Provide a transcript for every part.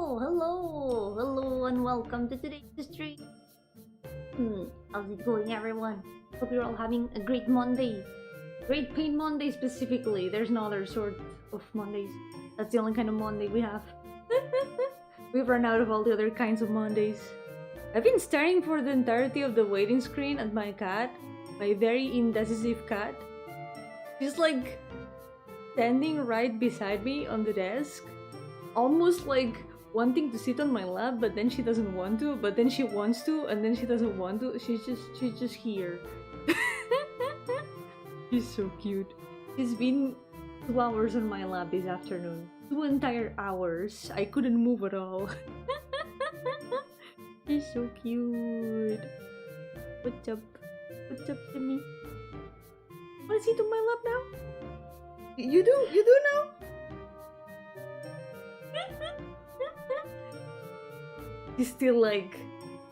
Hello, and welcome to today's stream. How's it going, everyone? Hope you're all having a great Monday. Great Pain Monday specifically. There's no other sort of Mondays. That's the only kind of Monday we have. We've run out of all the other kinds of Mondays. I've been staring for the entirety of the waiting screen at my cat, my very indecisive cat. She's like standing right beside me on the desk, almost like wanting to sit on my lap, but then she doesn't want to, but then she wants to, and then she doesn't want to. She's just here. She's so cute. She's been 2 hours on my lap this afternoon. 2 entire hours. I couldn't move at all. She's so cute. What's up? What's up to me? Wanna sit on my lap now? You do now? She's still like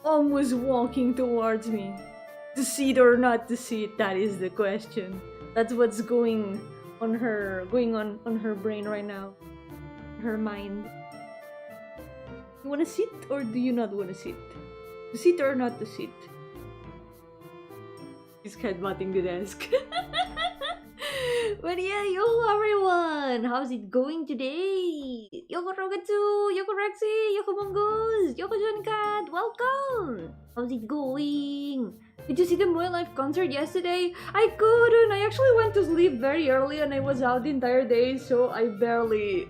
almost walking towards me. To sit or not to sit, that is the question. That's what's going on her brain right now. Her mind. You wanna sit or do you not wanna sit? To sit or not to sit? She's headbutting the desk. But yeah, yo everyone! How's it going today? Yoko Rogatsu, Yoko Rexy, Yoko Mongoose, Yoko Junkat, welcome! How's it going? Did you see the Moe Live concert yesterday? I couldn't! I actually went to sleep very early and I was out the entire day, so I barely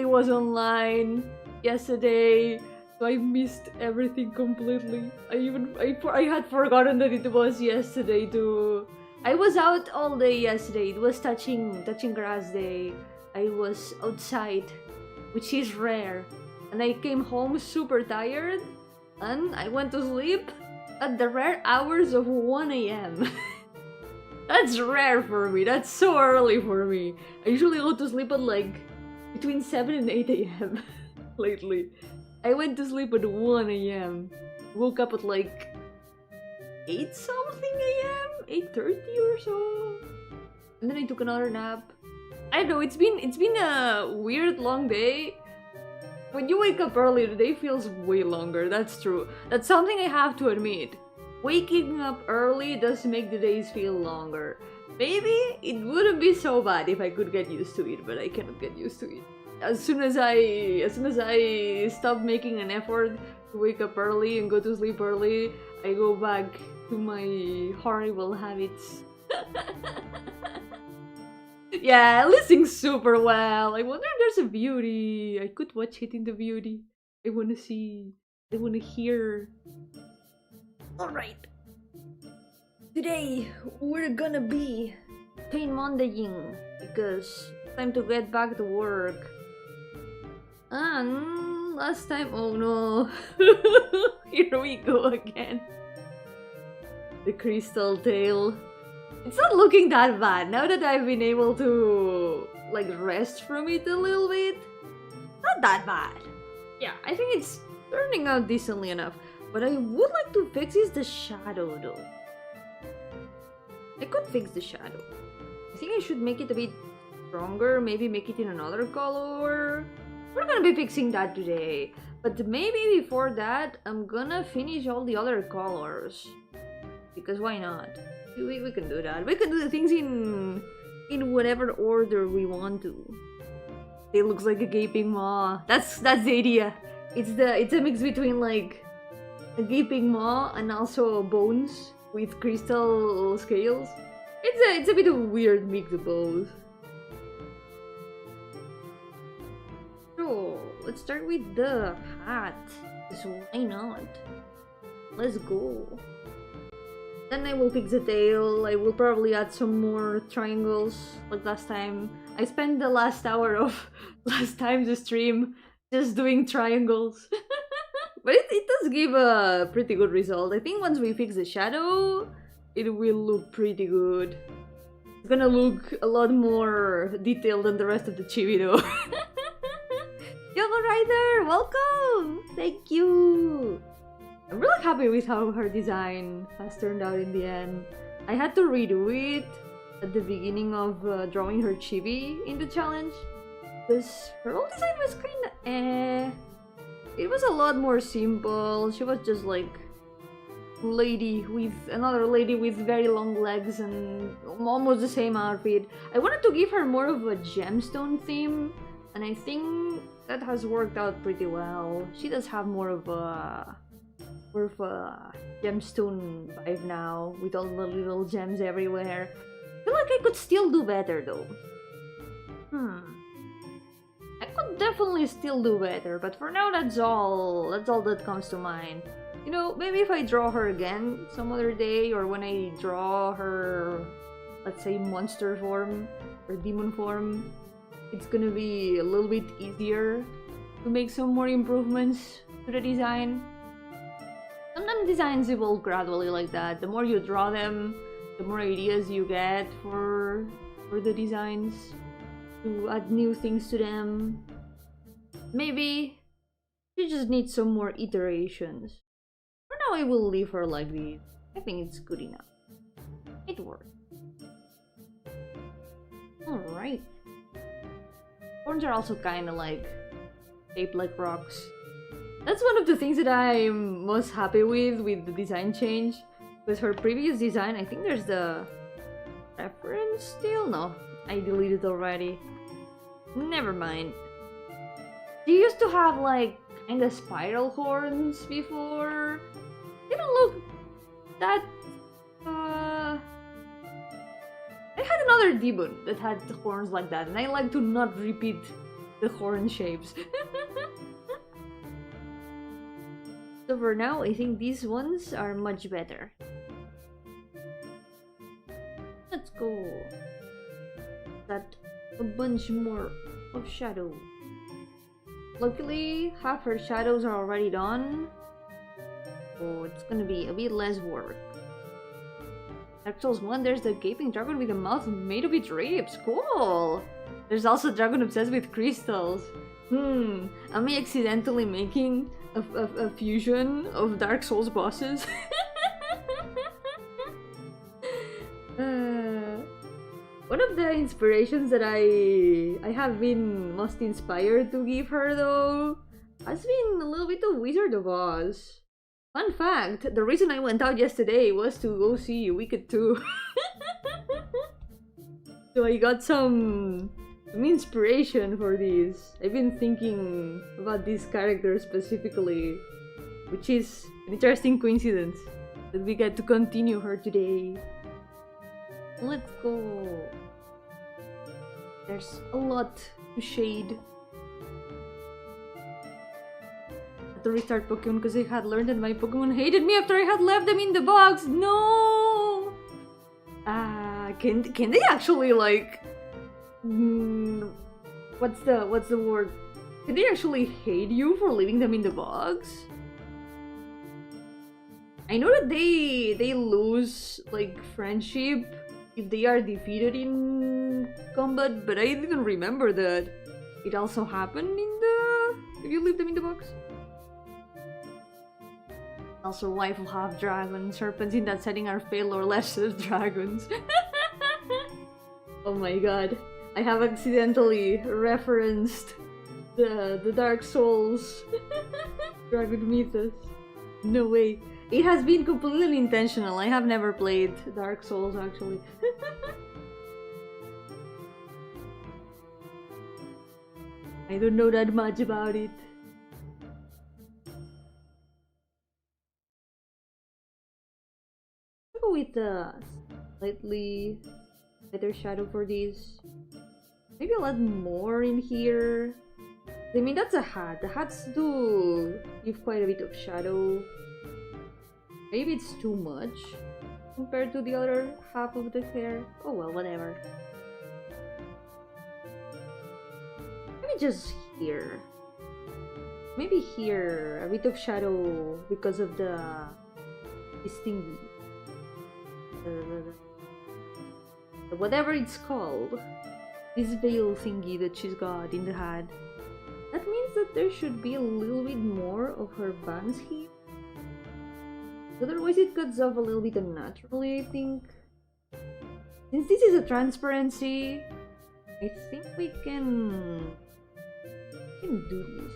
was online yesterday. So I missed everything completely. I had forgotten that it was yesterday too. I was out all day yesterday. It was touching grass day. I was outside, which is rare. And I came home super tired and I went to sleep at the rare hours of 1 AM. That's rare for me. That's so early for me. I usually go to sleep at like between 7 and 8 AM lately. I went to sleep at 1 AM. Woke up at like 8 something AM, 8:30 or so, and then I took another nap. I don't know. It's been a weird long day. When you wake up early, the day feels way longer. That's true. That's something I have to admit. Waking up early does make the days feel longer. Maybe it wouldn't be so bad if I could get used to it, but I cannot get used to it. As soon as I stop making an effort to wake up early and go to sleep early, I go back to my horrible habits. Yeah, listening super well. I wonder if there's a beauty. I could watch Hitting the Beauty. I wanna see. I wanna hear. Alright. Today we're gonna be Pain Mondaying because it's time to get back to work. And last time, oh no. Here we go again. The crystal tail. It's not looking that bad now that I've been able to like rest from it a little bit. Not that bad. Yeah, I think it's turning out decently enough. What I would like to fix is the shadow though. I could fix the shadow. I think I should make it a bit stronger, maybe make it in another color. We're gonna be fixing that today. But maybe before that, I'm gonna finish all the other colors. Because why not? We can do that. We can do the things in whatever order we want to. It looks like a gaping maw. That's the idea. It's a mix between like a gaping maw and also bones with crystal scales. It's a bit of a weird mix of both. So let's start with the hat. So why not? Let's go. Then I will fix the tail. I will probably add some more triangles like last time. I spent the last hour of last time's stream just doing triangles. But it does give a pretty good result. I think once we fix the shadow, it will look pretty good. It's gonna look a lot more detailed than the rest of the chibi though. Yoko Rider, welcome! Thank you! I'm really happy with how her design has turned out in the end. I had to redo it at the beginning of drawing her chibi in the challenge because her old design was kinda it was a lot more simple. She was just like another lady with very long legs and almost the same outfit. I wanted to give her more of a gemstone theme, and I think that has worked out pretty well. She does have more of a gemstone vibe now, with all the little gems everywhere. I feel like I could still do better though. I could definitely still do better, but for now that's all that comes to mind. You know, maybe if I draw her again some other day, or when I draw her, let's say, monster form or demon form, it's gonna be a little bit easier to make some more improvements to the design. Sometimes designs evolve gradually like that. The more you draw them, the more ideas you get for the designs, to add new things to them. Maybe you just need some more iterations. For now, I will leave her like this. I think it's good enough. It works. Alright. Horns are also kind of like shaped like rocks. That's one of the things that I'm most happy with the design change. With her previous design, I think there's the reference still? No, I deleted already. Never mind. She used to have like kinda spiral horns before. Didn't look that I had another demon that had horns like that, and I like to not repeat the horn shapes. So for now, I think these ones are much better. Let's go. Got a bunch more of shadow. Luckily, half her shadows are already done, so it's gonna be a bit less work. Dark Souls 1, there's the gaping dragon with a mouth made of its ribs. Cool! There's also a dragon obsessed with crystals. Am I accidentally making a fusion of Dark Souls bosses? One of the inspirations that I have been most inspired to give her though has been a little bit of Wizard of Oz. Fun fact, the reason I went out yesterday was to go see Wicked 2. So I got some inspiration for this. I've been thinking about this character specifically, which is an interesting coincidence that we get to continue her today. Let's go. There's a lot to shade. I had to restart Pokemon because I had learned that my Pokemon hated me after I had left them in the box. No. Can they actually like? What's the word? Can they actually hate you for leaving them in the box? I know that they lose like friendship if they are defeated in combat, but I didn't remember that it also happened if you leave them in the box. Also, wife of half dragon. Serpents in that setting are pale or lesser dragons. Oh my god. I have accidentally referenced the Dark Souls dragon mythos. No way. It has been completely intentional. I have never played Dark Souls actually. I don't know that much about it. I'll go with a slightly better shadow for this. Maybe a lot more in here. I mean, that's a hat. The hats do give quite a bit of shadow. Maybe it's too much compared to the other half of the hair. Oh well, whatever. Maybe just here. Maybe here, a bit of shadow because of this thingy. Whatever it's called. This veil thingy that she's got in the hat. That means that there should be a little bit more of her bangs here. Otherwise it cuts off a little bit unnaturally, I think. Since this is a transparency, I think we can do this.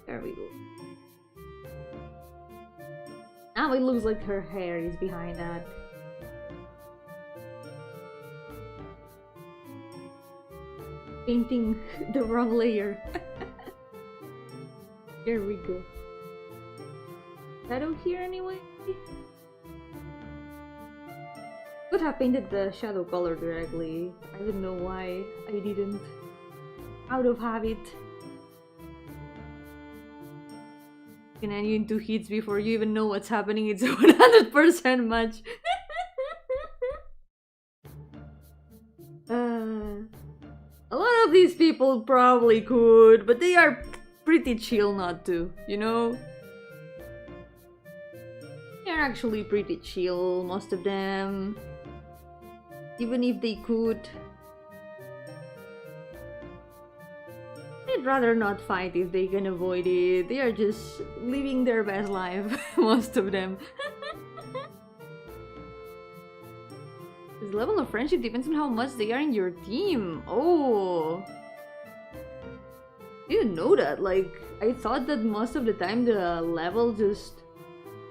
There we go. Now it looks like her hair is behind that. Painting the wrong layer. Here we go. Shadow here anyway? Could have painted the shadow color directly. I don't know why I didn't. Out of habit. Can end you in 2 hits before you even know what's happening. It's 100% match. A lot of these people probably could, but they are pretty chill not to, you know? They're actually pretty chill, most of them. Even if they could. They'd rather not fight if they can avoid it. They are just living their best life, most of them. This level of friendship depends on how much they are in your team. Oh. Didn't know that. Like, I thought that most of the time the level just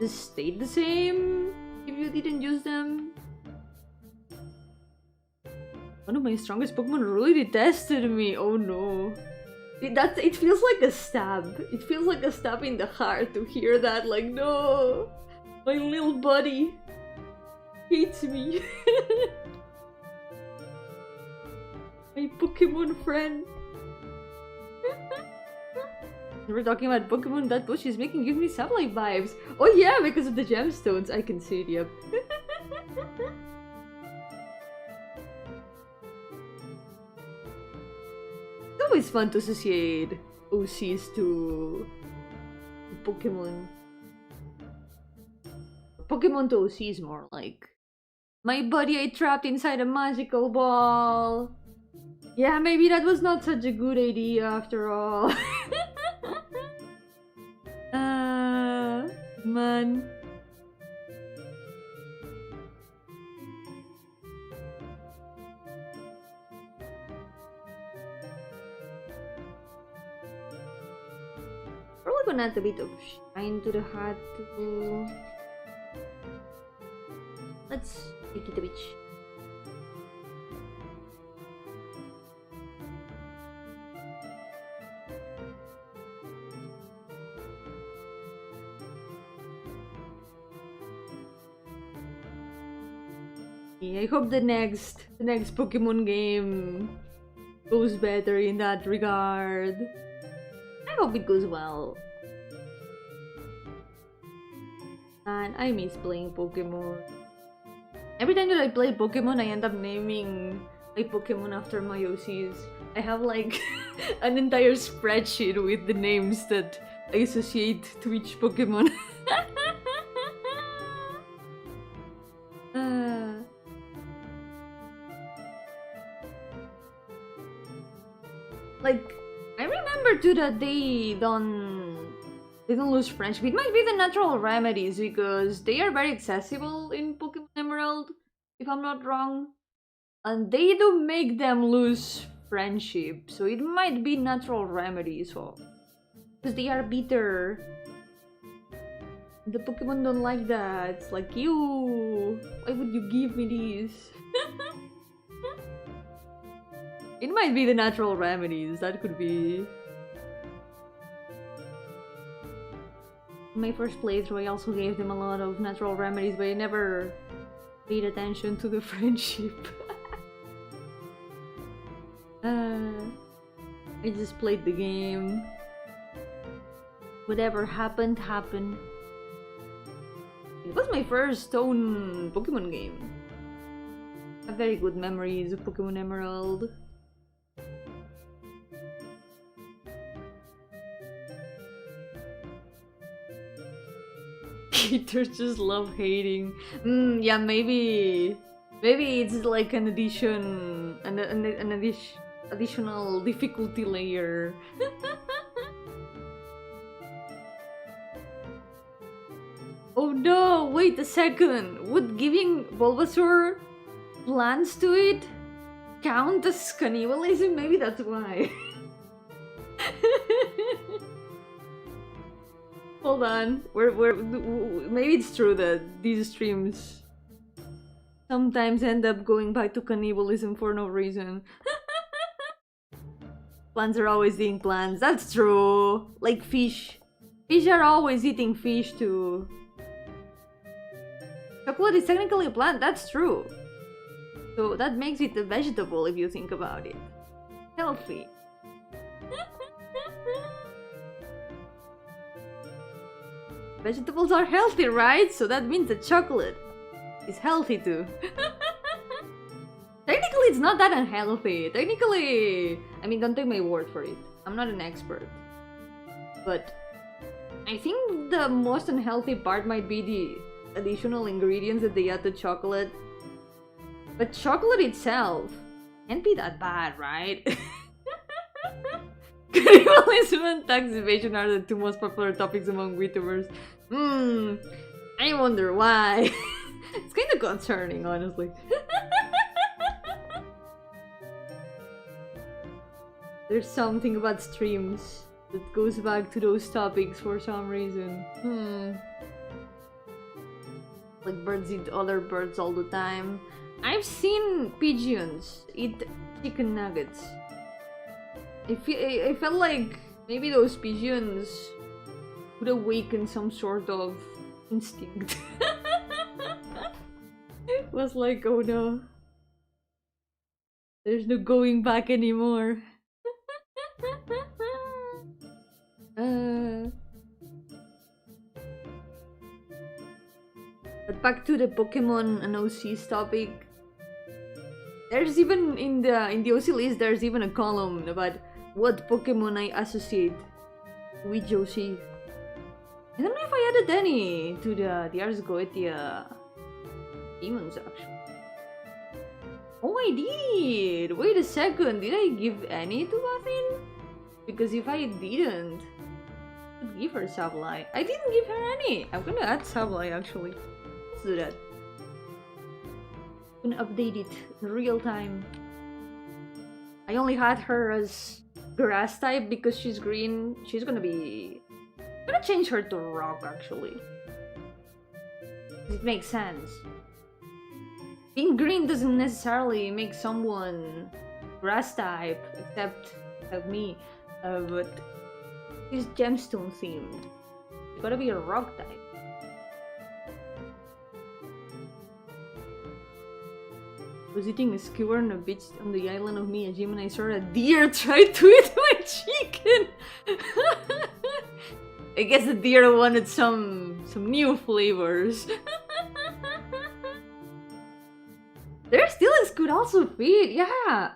stayed the same if you didn't use them. One of my strongest Pokemon really detested me. Oh no. It feels like a stab. It feels like a stab in the heart to hear that. Like, no, my little buddy hates me. My Pokemon friend. We're talking about Pokemon. That bush is making give me Sableye vibes. Oh yeah, because of the gemstones. I can see it. Yep. It's always fun to associate OCs to Pokemon. Pokemon to OCs more like. My buddy I trapped inside a magical ball. Yeah, maybe that was not such a good idea after all. Man. Probably gonna add a bit of shine to the hat too. Let's make it a bit. I hope the next Pokemon game goes better in that regard. I hope it goes well. And I miss playing Pokemon. Every time that I play Pokemon, I end up naming my Pokemon after my OCs. I have like an entire spreadsheet with the names that I associate to each Pokemon. Like, I remember too that they don't lose friendship. It might be the natural remedies because they are very accessible in Pokemon Emerald, if I'm not wrong. And they do make them lose friendship, so it might be natural remedies. So, because they are bitter. The Pokemon don't like that. It's like, you, why would you give me this? It might be the natural remedies, that could be. In my first playthrough I also gave them a lot of natural remedies, but I never paid attention to the friendship. I just played the game. Whatever happened, happened. It was my first own Pokemon game. I have very good memories of Pokemon Emerald. Haters just love hating. Yeah, maybe it's like an addition, an additional difficulty layer. Oh no! Wait a second. Would giving Bulbasaur plants to it count as cannibalism? Maybe that's why. Hold on. Maybe it's true that these streams sometimes end up going back to cannibalism for no reason. Plants are always eating plants. That's true. Like fish. Fish are always eating fish too. Chocolate is technically a plant. That's true. So that makes it a vegetable if you think about it. Healthy. Vegetables are healthy, right? So that means that chocolate is healthy too. Technically, it's not that unhealthy. Technically, I mean, don't take my word for it. I'm not an expert. But I think the most unhealthy part might be the additional ingredients that they add to chocolate. But chocolate itself can't be that bad, right? Cannibalism and tax evasion are the two most popular topics among VTubers. I wonder why. It's kind of concerning, honestly. There's something about streams that goes back to those topics for some reason. Like birds eat other birds all the time. I've seen pigeons eat chicken nuggets. I felt like maybe those pigeons would awaken some sort of instinct. It was like, oh no. There's no going back anymore. But back to the Pokemon and OCs topic. There's even in the OC list, there's even a column about what Pokemon I associate with Josie. I don't know if I added any to the Ars Goetia demons actually. Oh, I did! Wait a second, did I give any to Muffin? Because if I didn't, I could give her Sableye. I didn't give her any! I'm gonna add Sableye actually. Let's do that. I'm gonna update it in real time. I only had her as grass type because she's green. She's gonna be... I'm gonna change her to rock actually. It makes sense. Being green doesn't necessarily make someone grass type, except me. But she's gemstone themed. It's gotta be a rock type. I was eating a skewer on a beach on the island of Miyajima and I saw a deer try to eat my chicken! I guess the deer wanted some new flavors. Their steelix could also feed, yeah!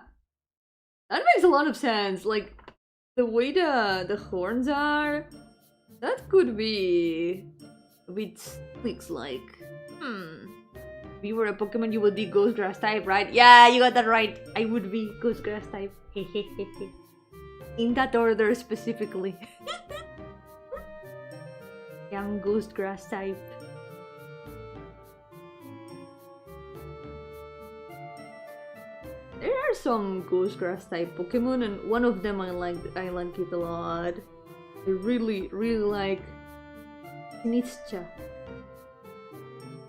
That makes a lot of sense, like, the way the horns are, that could be a bit steelix-like. If you were a Pokemon, you would be Ghost Grass type, right? Yeah, you got that right. I would be Ghost Grass type. In that order specifically. Young Ghost Grass type. There are some Ghost Grass type Pokemon, and one of them I like it a lot. I really like Sinistcha.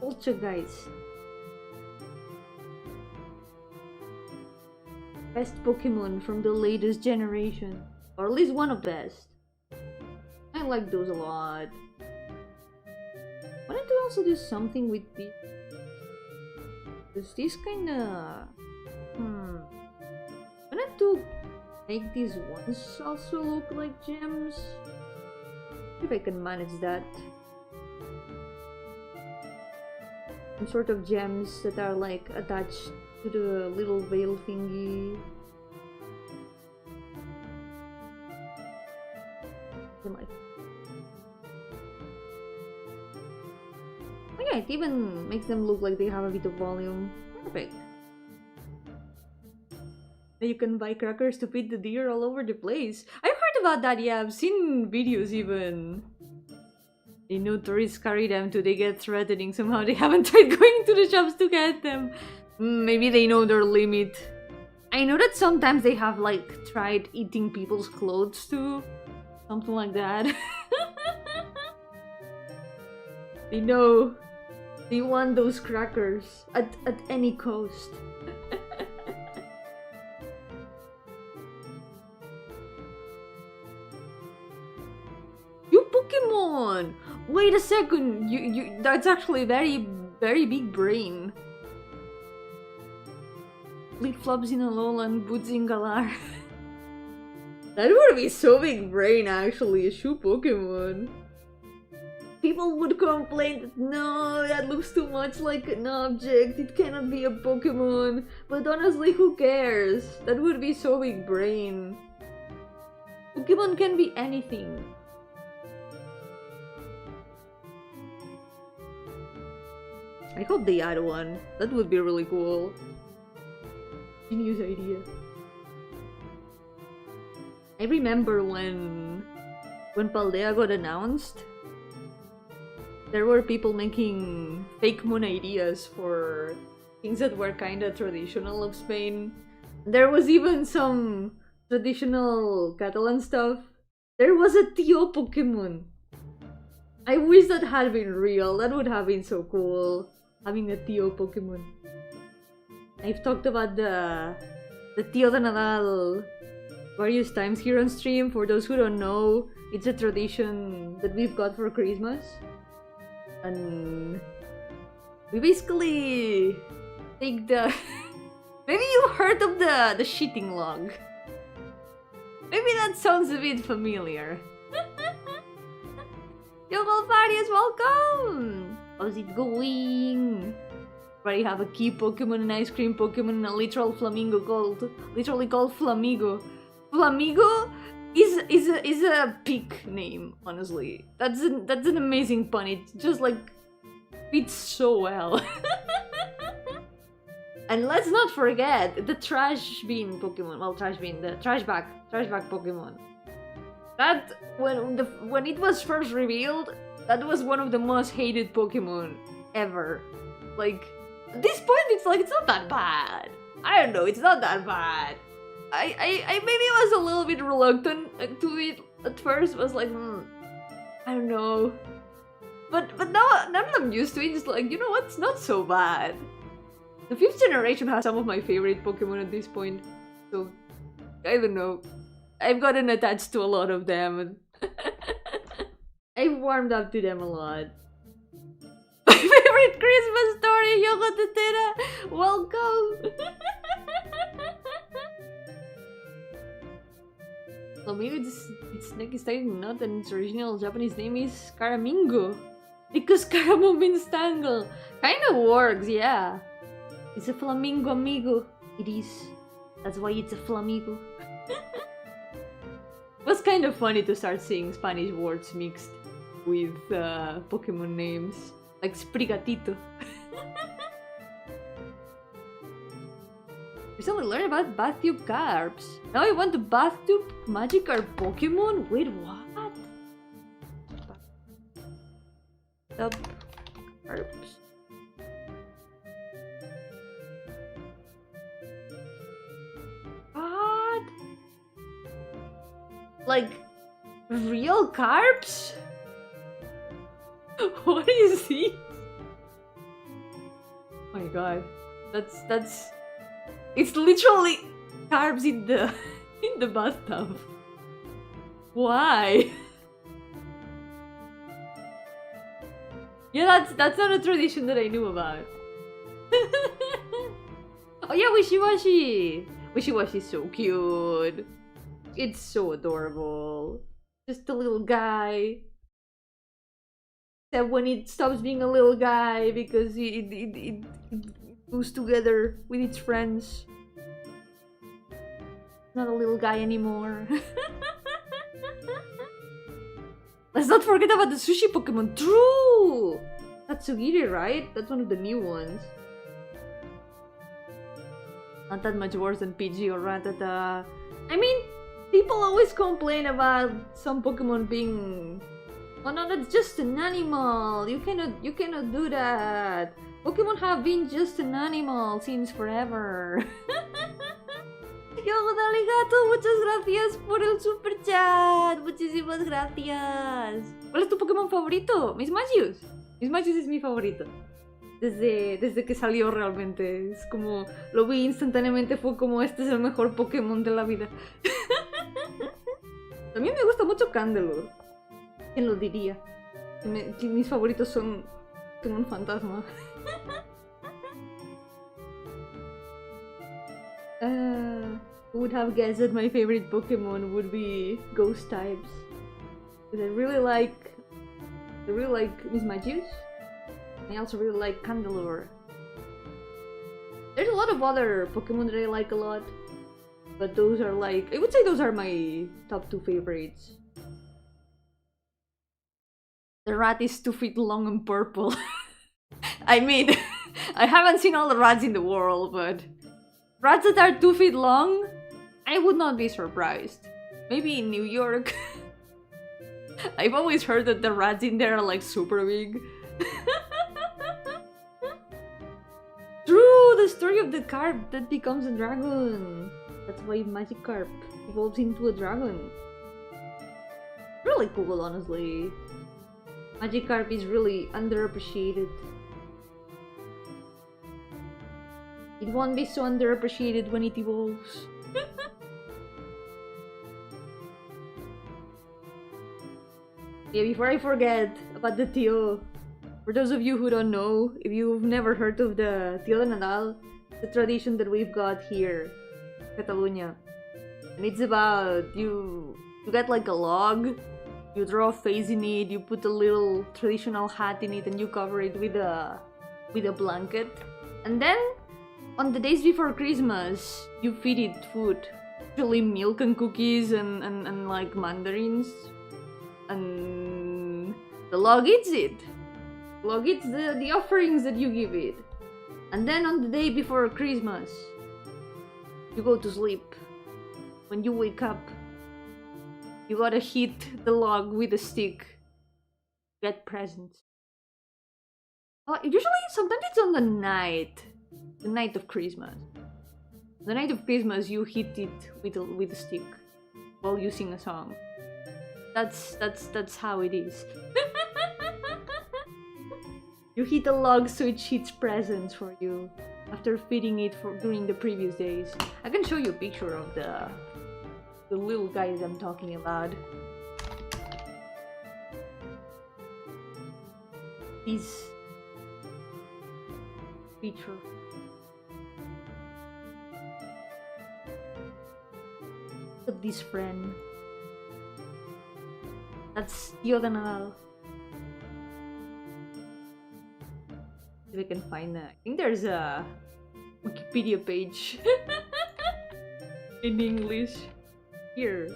Poltergeist. Best Pokemon from the latest generation, or at least one of the best. I like those a lot. Wanted to also do something with these. Does this kinda... Wanted to make these ones also look like gems. See if I can manage that. Some sort of gems that are like attached to the little veil thingy. Oh yeah, it even makes them look like they have a bit of volume. Perfect. You can buy crackers to feed the deer all over the place. I've heard about that, yeah, I've seen videos even. You know, tourists carry them till they get threatening. Somehow they haven't tried going to the shops to get them. Maybe they know their limit. I know that sometimes they have like tried eating people's clothes too. Something like that. They know. They want those crackers at any cost. You Pokemon! Wait a second. That's actually very big brain. Flip-flops in Alolan, boots in Galar. That would be so big brain actually, a shoe Pokemon. People would complain that no, that looks too much like an object, it cannot be a Pokemon. But honestly, who cares? That would be so big brain. Pokemon can be anything. I hope they add one. That would be really cool. Genius idea. I remember when Paldea got announced, there were people making fake moon ideas for things that were kinda traditional of Spain. There was even some traditional Catalan stuff. There was a Tío Pokemon. I wish that had been real. That would have been so cool, having a Tío Pokemon. I've talked about the Tío de Nadal various times here on stream. For those who don't know, it's a tradition that we've got for Christmas. And we basically take the... Maybe you've heard of the shitting log. Maybe that sounds a bit familiar. Yo, Golfarius, welcome! How's it going? Already have a key Pokemon, an ice cream Pokemon, and a literal flamingo literally called Flamigo. Flamigo is a peak name, honestly. That's an amazing pun. It just like fits so well. And let's not forget the trash bin Pokemon. Well, trash bin, the trash bag Pokemon. That when it was first revealed, that was one of the most hated Pokemon ever. Like, at this point, it's like, it's not that bad. I don't know, it's not that bad. I maybe was a little bit reluctant to it at first. Was like, I don't know. But now that I'm used to it, it's like, you know what, it's not so bad. The 5th generation has some of my favorite Pokemon at this point. So, I don't know. I've gotten attached to a lot of them. I've warmed up to them a lot. My favorite Christmas story, Yoga Tetera! Welcome! Maybe its neck is tied knot and its original Japanese name is Karamingo. Because Karamo means tangle. Kinda works, yeah. It's a flamingo amigo. It is. That's why it's a flamigo. It was kind of funny to start seeing Spanish words mixed with Pokemon names. Like Sprigatito. Recently learned about bathtube carps. Now I want the bathtube Magikarp Pokemon? Wait, what? Bathtub carps. What? Like, real carps? What is this? Oh my god. That's... It's literally carbs in the bathtub. Why? Yeah, that's not a tradition that I knew about. Oh yeah, Wishiwashi! Wishiwashi's so cute. It's so adorable. Just a little guy. Except when it stops being a little guy because it goes together with its friends. Not a little guy anymore. Let's not forget about the sushi Pokemon. True! That's Sugiri, right? That's one of the new ones. Not that much worse than Pidgey or Rattata. I mean, people always complain about some Pokemon being... Oh no, that's just an animal. You cannot do that. Pokemon have been just an animal since forever. Yo, Daligato, muchas gracias por el super chat. Muchísimas gracias. ¿Cuál es tu Pokémon favorito? Miss Magius. Miss Magius es mi favorito. Desde que salió realmente. Es como... Lo vi instantáneamente, fue como este es el mejor Pokémon de la vida. También me gusta mucho Candelor. ¿Quién lo diría? Que mis favoritos son un fantasma. Who would have guessed that my favorite Pokemon would be ghost types? Because I really like Miss Magius. I also really like Candelor. There's a lot of other Pokemon that I like a lot, but those are like, I would say those are my top 2 favorites. The rat is 2 feet long and purple. I mean, I haven't seen all the rats in the world, but rats that are 2 feet long, I would not be surprised. Maybe in New York. I've always heard that the rats in there are like super big. True, the story of the carp that becomes a dragon. That's why Magikarp evolves into a dragon. Really cool, honestly. Magikarp is really underappreciated. It won't be so underappreciated when it evolves. Yeah, before I forget about the Tío, for those of you who don't know, if you've never heard of the Tío de Nadal, the tradition that we've got here in Catalonia. And it's about, you get like a log, you draw a face in it, you put a little traditional hat in it, and you cover it with a blanket. And then, on the days before Christmas, you feed it food. Usually milk and cookies and like mandarins. And the log eats it. The log eats the offerings that you give it. And then on the day before Christmas, you go to sleep. When you wake up, you gotta hit the log with a stick. Get presents. Usually, sometimes it's on the night of Christmas. The night of Christmas, you hit it with a stick while you sing a song. That's how it is. You hit a log so it hits presents for you after feeding it during the previous days. I can show you a picture of the little guys I'm talking about. This feature. Look at this friend. That's Tío de Nadal. If we can find that. I think there's a Wikipedia page in English. Here.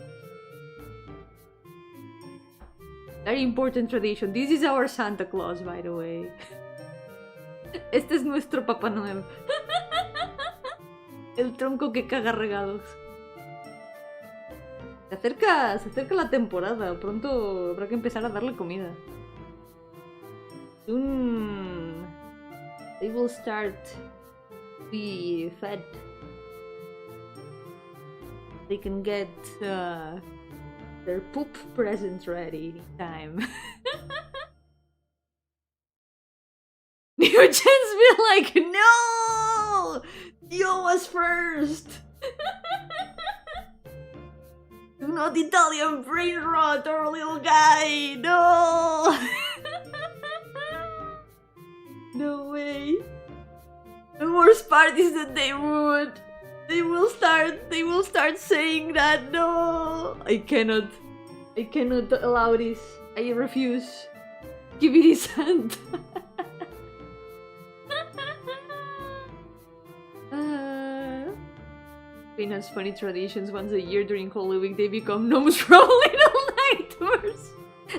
Very important tradition. This is our Santa Claus, by the way. Este es nuestro Papá Noel. El tronco que caga regalos. Se acerca la temporada. Pronto habrá que empezar a darle comida. Soon they will start to be fed. They can get their poop presents ready anytime. New Gens be like, no! Yo was first! Do not Italian brain rot our little guy! No! No way. The worst part is that they would. They will start saying that. No! I cannot allow this. I refuse. Give me this hand. Spain has funny traditions. Once a year during Holy Week, they become gnomes from little nightmares.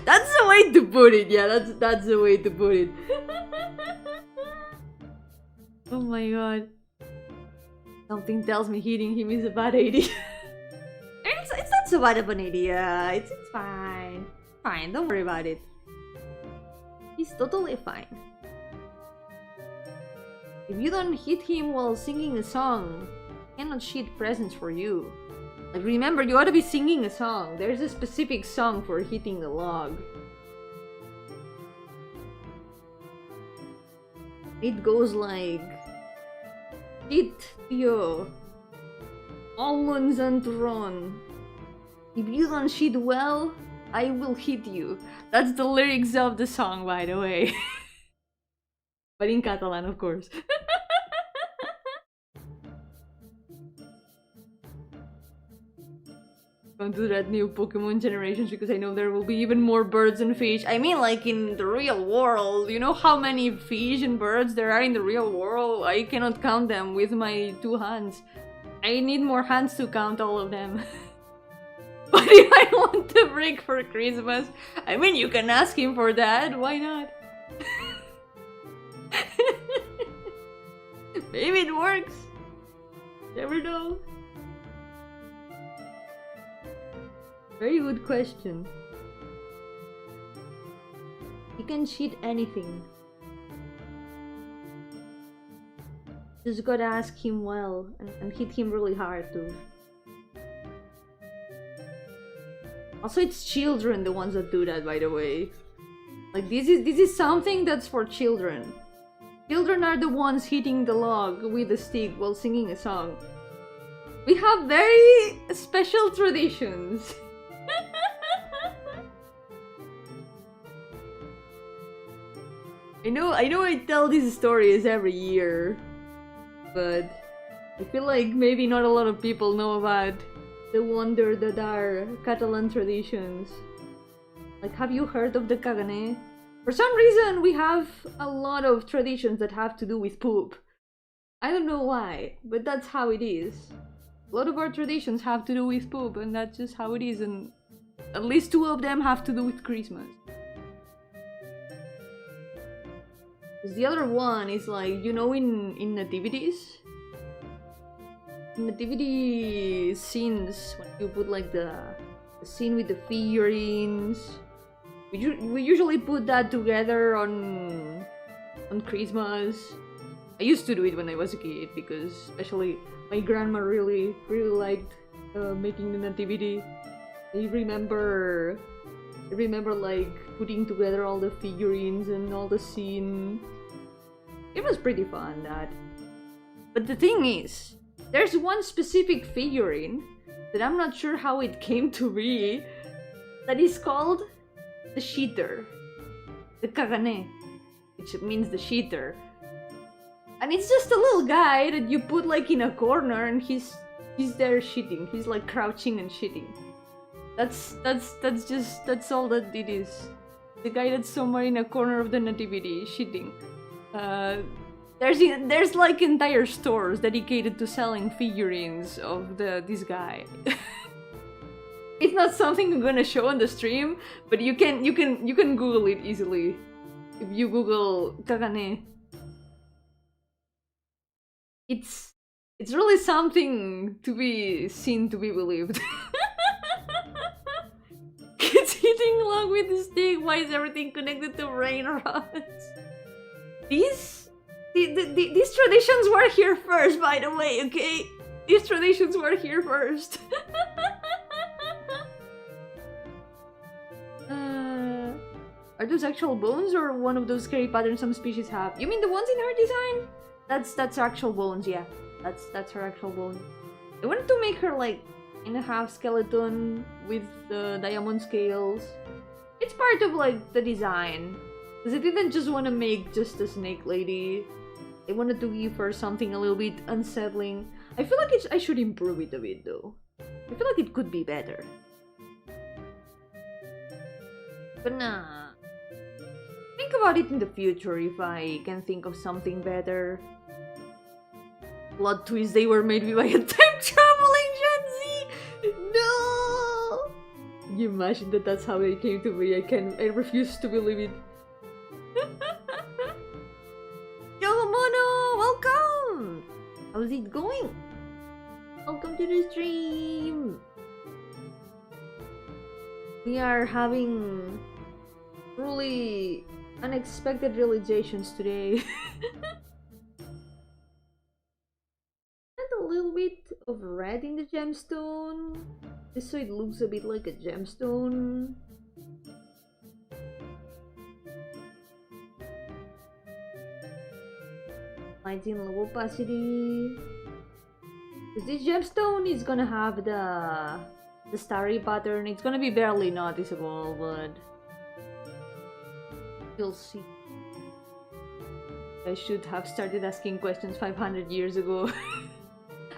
That's the way to put it. Yeah, that's the way to put it. Oh my god. Something tells me hitting him is a bad idea. It's not so bad of an idea. It's fine. Fine, don't worry about it. He's totally fine. If you don't hit him while singing a song, he cannot shit presents for you. Like, remember, you ought to be singing a song. There's a specific song for hitting the log. It goes like, "Hit you, almonds and run. If you don't shit well, I will hit you." That's the lyrics of the song, by the way. But in Catalan, of course. To that new Pokemon generations because I know there will be even more birds and fish. I mean, like in the real world, you know how many fish and birds there are in the real world? I cannot count them with my 2 hands. I need more hands to count all of them. But if I want a brick for Christmas, I mean, you can ask him for that, why not? Maybe it works. Never know. Very good question. You can cheat anything. Just gotta ask him well and hit him really hard too. Also, it's children the ones that do that, by the way. Like this is something that's for children. Children are the ones hitting the log with a stick while singing a song. We have very special traditions. I know I tell these stories every year, but I feel like maybe not a lot of people know about the wonder that are Catalan traditions. Like, have you heard of the caganer? For some reason, we have a lot of traditions that have to do with poop. I don't know why, but that's how it is. A lot of our traditions have to do with poop, and that's just how it is, and at least 2 of them have to do with Christmas. The other one is like, you know, in nativities? In nativity scenes, when you put like the scene with the figurines, we usually put that together on Christmas. I used to do it when I was a kid because especially my grandma really liked making the nativity. I remember like putting together all the figurines and all the scene. It was pretty fun, that. But the thing is, there's one specific figurine that I'm not sure how it came to be, that is called the cheater, the caganer, which means the cheater. And it's just a little guy that you put like in a corner, and he's there shitting. He's like crouching and shitting. That's all that it is. The guy that's somewhere in a corner of the nativity shitting. There's like entire stores dedicated to selling figurines of this guy. It's not something I'm gonna show on the stream, but you can Google it easily if you Google caganer. It's really something to be seen, to be believed. Kids hitting along with the stick. Why is everything connected to rain rods? These traditions were here first, by the way, okay? These traditions were here first. Are those actual bones or one of those scary patterns some species have? You mean the ones in her design? That's actual bones, yeah. That's her actual bone. I wanted to make her like in a half skeleton with the diamond scales. It's part of like the design. Because I didn't just want to make just a snake lady. I wanted to give her something a little bit unsettling. I feel like I should improve it a bit though. I feel like it could be better. But nah. Think about it in the future if I can think of something better. Plot twist, they were made by a time traveling Gen Z! No! Can you imagine that that's how they came to be? I refuse to believe it. Yo, Mono! Welcome! How's it going? Welcome to the stream! We are having truly unexpected realizations today. And a little bit of red in the gemstone, just so it looks a bit like a gemstone. highlights in low opacity. Because this gemstone is gonna have the starry pattern. It's gonna be barely noticeable, but you'll see. I should have started asking questions 500 years ago.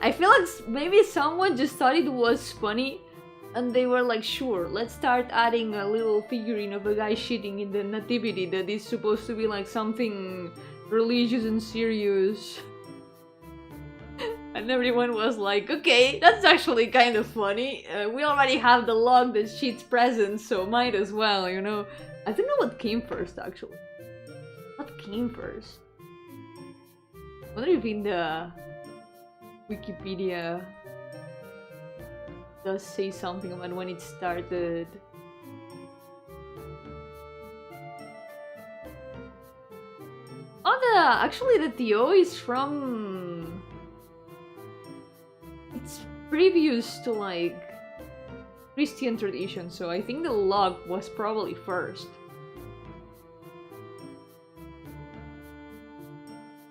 I feel like maybe someone just thought it was funny and they were like, sure, let's start adding a little figurine of a guy shitting in the nativity that is supposed to be like something religious and serious. And everyone was like, okay, that's actually kind of funny. We already have the log that shits presents, so might as well, you know? I don't know what came first, actually. What came first? I wonder if in the Wikipedia does say something about when it started. Oh, actually the TO is from... It's previous to like Christian tradition, so I think the log was probably first.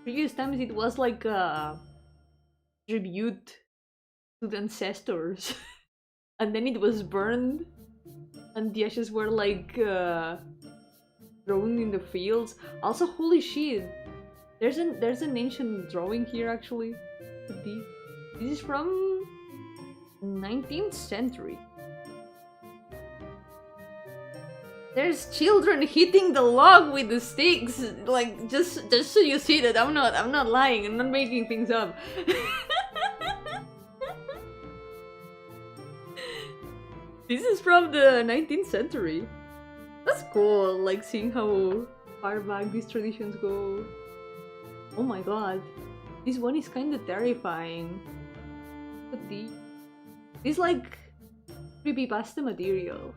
Previous times it was like a tribute to the ancestors. And then it was burned and the ashes were like thrown in the fields. Also, holy shit, there's an ancient drawing here actually. This is from 19th century. There's children hitting the log with the sticks, like just so you see that I'm not lying, I'm not making things up. This is from the 19th century. That's cool, like seeing how far back these traditions go. Oh my god, this one is kind of terrifying. Look at these. This like creepypasta material.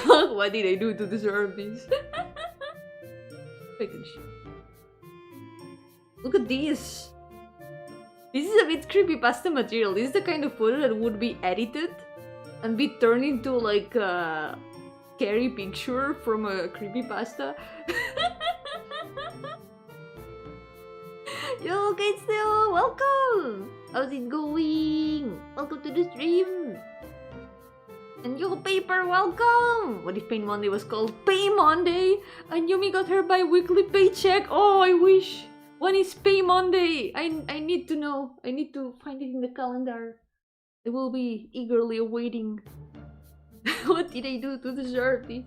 What did I do to deserve this? Look at this. This is a bit creepypasta material. This is the kind of photo that would be edited and be turned into like a scary picture from a creepypasta. Yo, Kaitsu, welcome! How's it going? Welcome to the stream! And yo, Paper, welcome! What if Pain Monday was called Pay Monday? And Yumi got her bi-weekly paycheck? Oh, I wish! When is Pay Monday? I need to know. I need to find it in the calendar. I will be eagerly awaiting. What did I do to deserve this?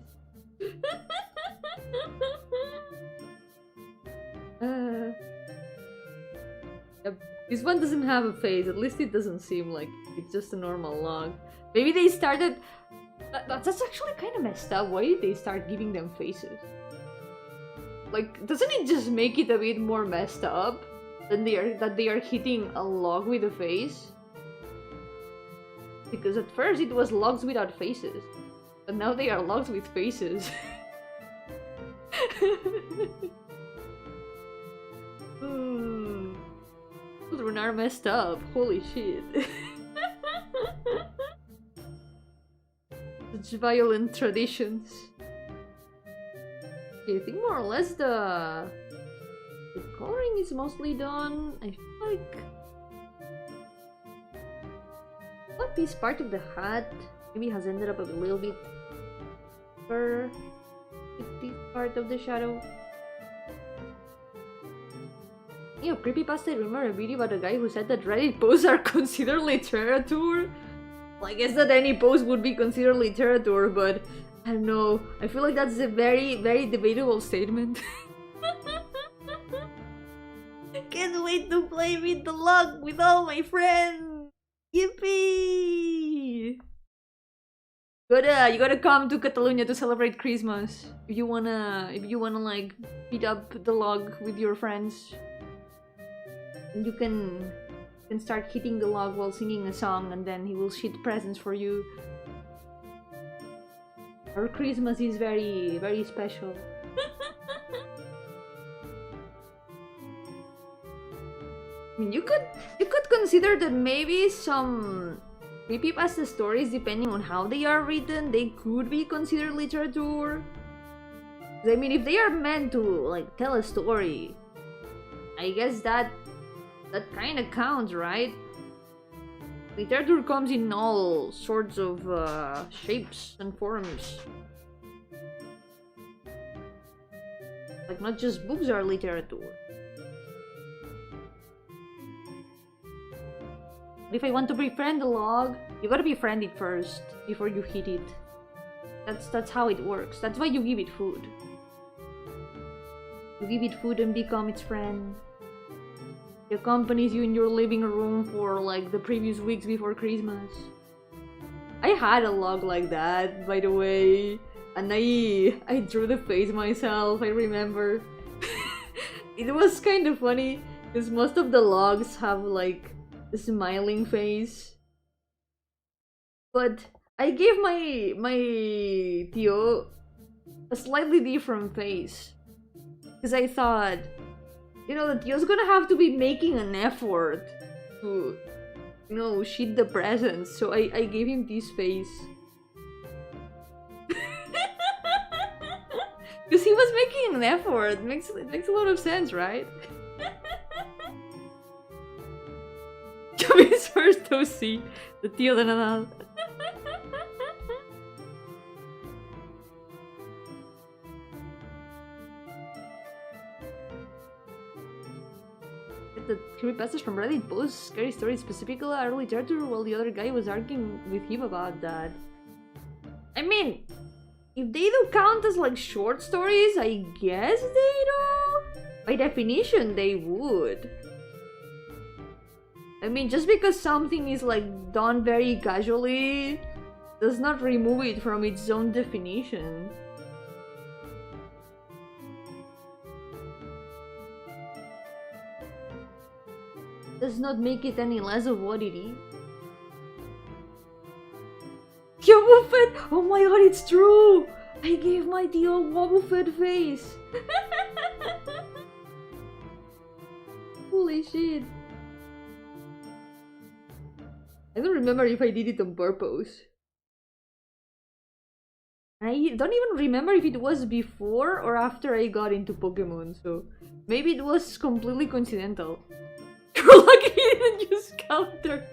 Yep. This one doesn't have a face. At least it doesn't seem like it's just a normal log. Maybe they started... That's actually kind of messed up. Why did they start giving them faces? Like, doesn't it just make it a bit more messed up that they are hitting a log with a face? Because at first it was logs without faces, but now they are logs with faces. Children are messed up. Holy shit. Such violent traditions. I think more or less the coloring is mostly done. I feel like this part of the hat maybe has ended up a little bit deeper with this part of the shadow. Yeah, creepypasta, I remember a video about a guy who said that Reddit posts are considered literature. Well, I guess that any post would be considered literature, but I don't know. I feel like that's a very, very debatable statement. Can't wait to play with the log with all my friends. Yippee! You gotta come to Catalonia to celebrate Christmas. If you wanna like beat up the log with your friends, and you can start hitting the log while singing a song, and then he will shit presents for you. Our Christmas is very, very special. I mean, you could consider that maybe some creepypasta stories, depending on how they are written, they could be considered literature. I mean, if they are meant to like tell a story, I guess that kind of counts, right? Literature comes in all sorts of shapes and forms. Like, not just books are literature. But if I want to befriend a log, you gotta befriend it first before you hit it. That's how it works. That's why you give it food. You give it food and become its friend. It accompanies you in your living room for like the previous weeks before Christmas. I had a log like that, by the way, and I drew the face myself, I remember. It was kind of funny, because most of the logs have like a smiling face. But I gave my tío a slightly different face. Because I thought, you know, the tío's gonna have to be making an effort to, you know, shit the presents. So I gave him this face. Because he was making an effort. It makes a lot of sense, right? Mis first OC, the tío de Nadal. The creepypastas from Reddit post scary stories specifically are literature, while the other guy was arguing with him about that. I mean, if they do count as like short stories, I guess they do. By definition, they would. I mean, just because something is like done very casually does not remove it from its own definition. Does not make it any less of what it is. Yo, Fett! Oh my god, it's true! I gave my tío Wobble Fett face! Holy shit. I don't remember if I did it on purpose. I don't even remember if it was before or after I got into Pokemon, so maybe it was completely coincidental. You're lucky he didn't use counter.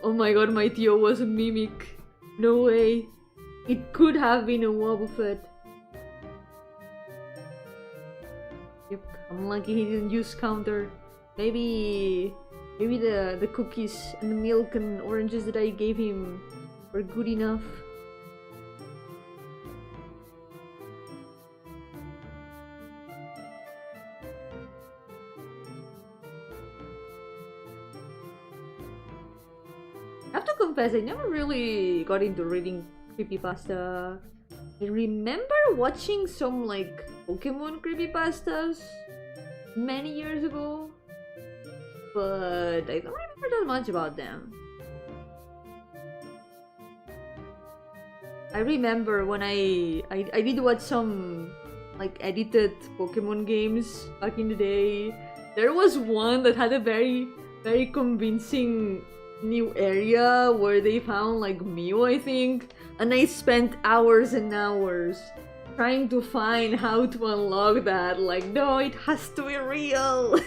Oh my god, my tío was a mimic. No way. It could have been a Wobbuffet. Yep, I'm lucky he didn't use counter. Maybe the cookies and the milk and oranges that I gave him were good enough. I have to confess, I never really got into reading creepypasta. I remember watching some like Pokemon creepypastas many years ago, but I don't remember that much about them. I remember when I did watch some like edited Pokemon games back in the day. There was one that had a very convincing new area where they found like Mew, I think, and I spent hours and hours trying to find how to unlock that. Like, no, it has to be real.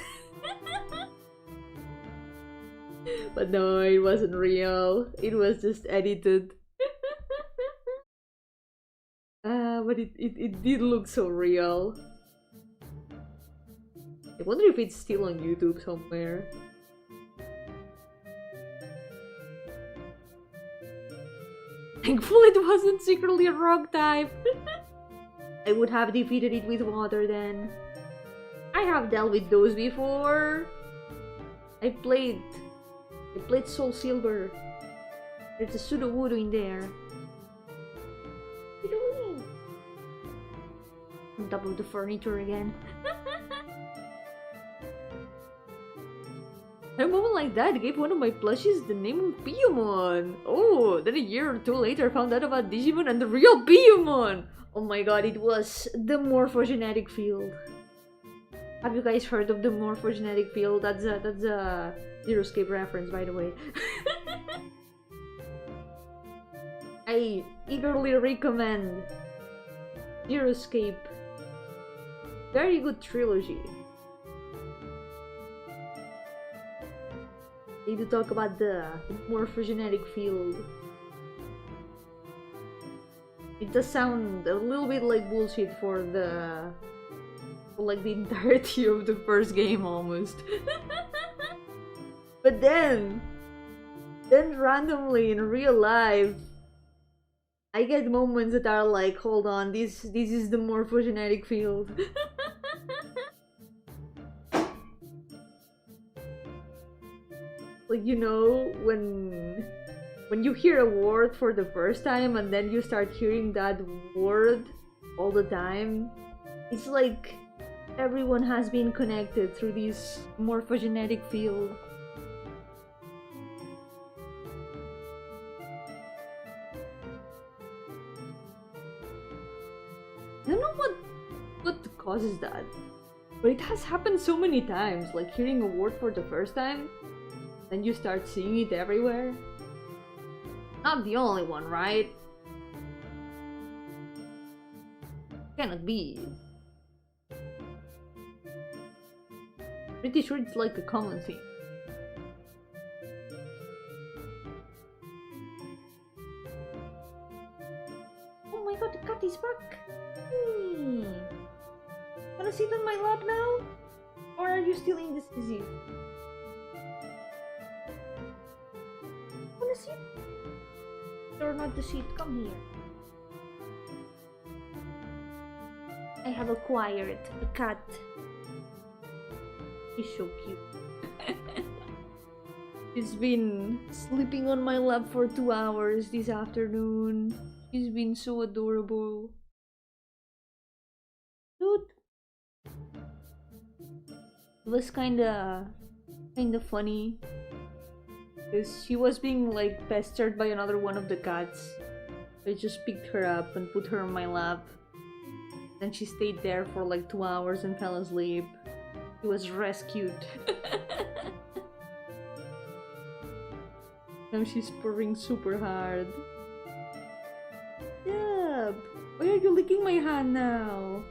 But no, it wasn't real. It was just edited. But it did look so real. I wonder if it's still on YouTube somewhere. Thankfully it wasn't secretly a rock type. I would have defeated it with water then. I have dealt with those before. I played Soul Silver. There's a Sudowoodo in there. What are you doing? On top of the furniture again. At a moment like that, I gave one of my plushies the name of Piyomon. Oh, then a year or two later, I found out about Digimon and the real Piyomon. Oh my god, it was the morphogenetic field. Have you guys heard of the morphogenetic field? That's a Zero-Escape reference, by the way. I eagerly recommend Zero-Escape. Very good trilogy. need to talk about the morphogenetic field. It does sound a little bit like bullshit for like the entirety of the first game almost. But then randomly in real life, I get moments that are like, hold on, this is the morphogenetic field. Like, you know, when you hear a word for the first time and then you start hearing that word all the time, it's like everyone has been connected through this morphogenetic field. I don't know what causes that, but it has happened so many times, like hearing a word for the first time, then you start seeing it everywhere. Not the only one, right? Cannot be. Pretty sure it's like a common thing. Oh my god, the cat is back! Wanna sit on my lap now? Or are you still indecisive? Wanna sit? Or not the seat? Come here. I have acquired a cat. He's so cute. He's been sleeping on my lap for 2 hours this afternoon. He's been so adorable. Dude. It was kinda funny. Because she was being like pestered by another one of the cats. I just picked her up and put her on my lap. Then she stayed there for like 2 hours and fell asleep. She was rescued. Now she's purring super hard. Yep. Why are you licking my hand now?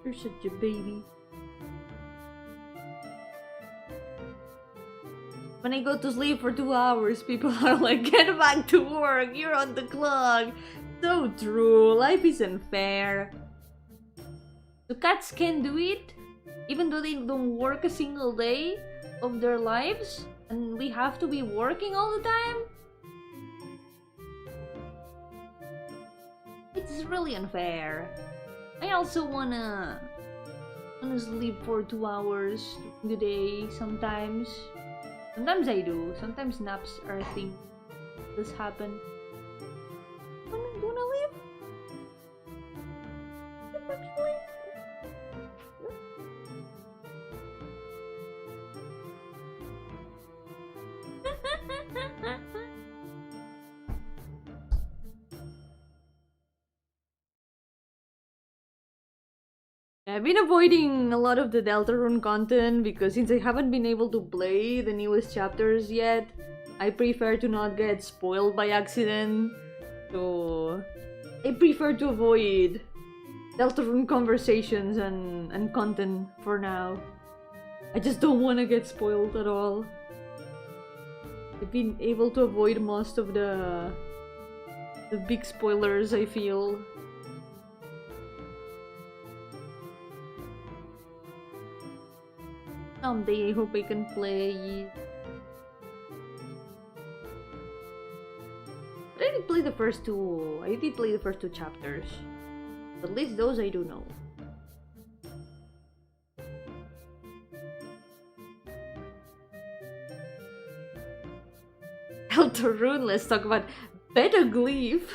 You're such a baby. When I go to sleep for 2 hours, people are like, get back to work, you're on the clock. So true, life isn't fair. The cats can do it, even though they don't work a single day of their lives, and we have to be working all the time? It's really unfair. I also wanna sleep for 2 hours during the day sometimes. Sometimes I do. Sometimes naps are a thing. This happen. Do you wanna leave? Actually? I've been avoiding a lot of the Deltarune content because since I haven't been able to play the newest chapters yet, I prefer to not get spoiled by accident. So I prefer to avoid Deltarune conversations and content for now. I just don't want to get spoiled at all. I've been able to avoid most of the big spoilers, I feel. Someday I hope I can play. But I did play the first two. I did play the first 2 chapters. At least those I do know. Deltarune, let's talk about Petaglyph.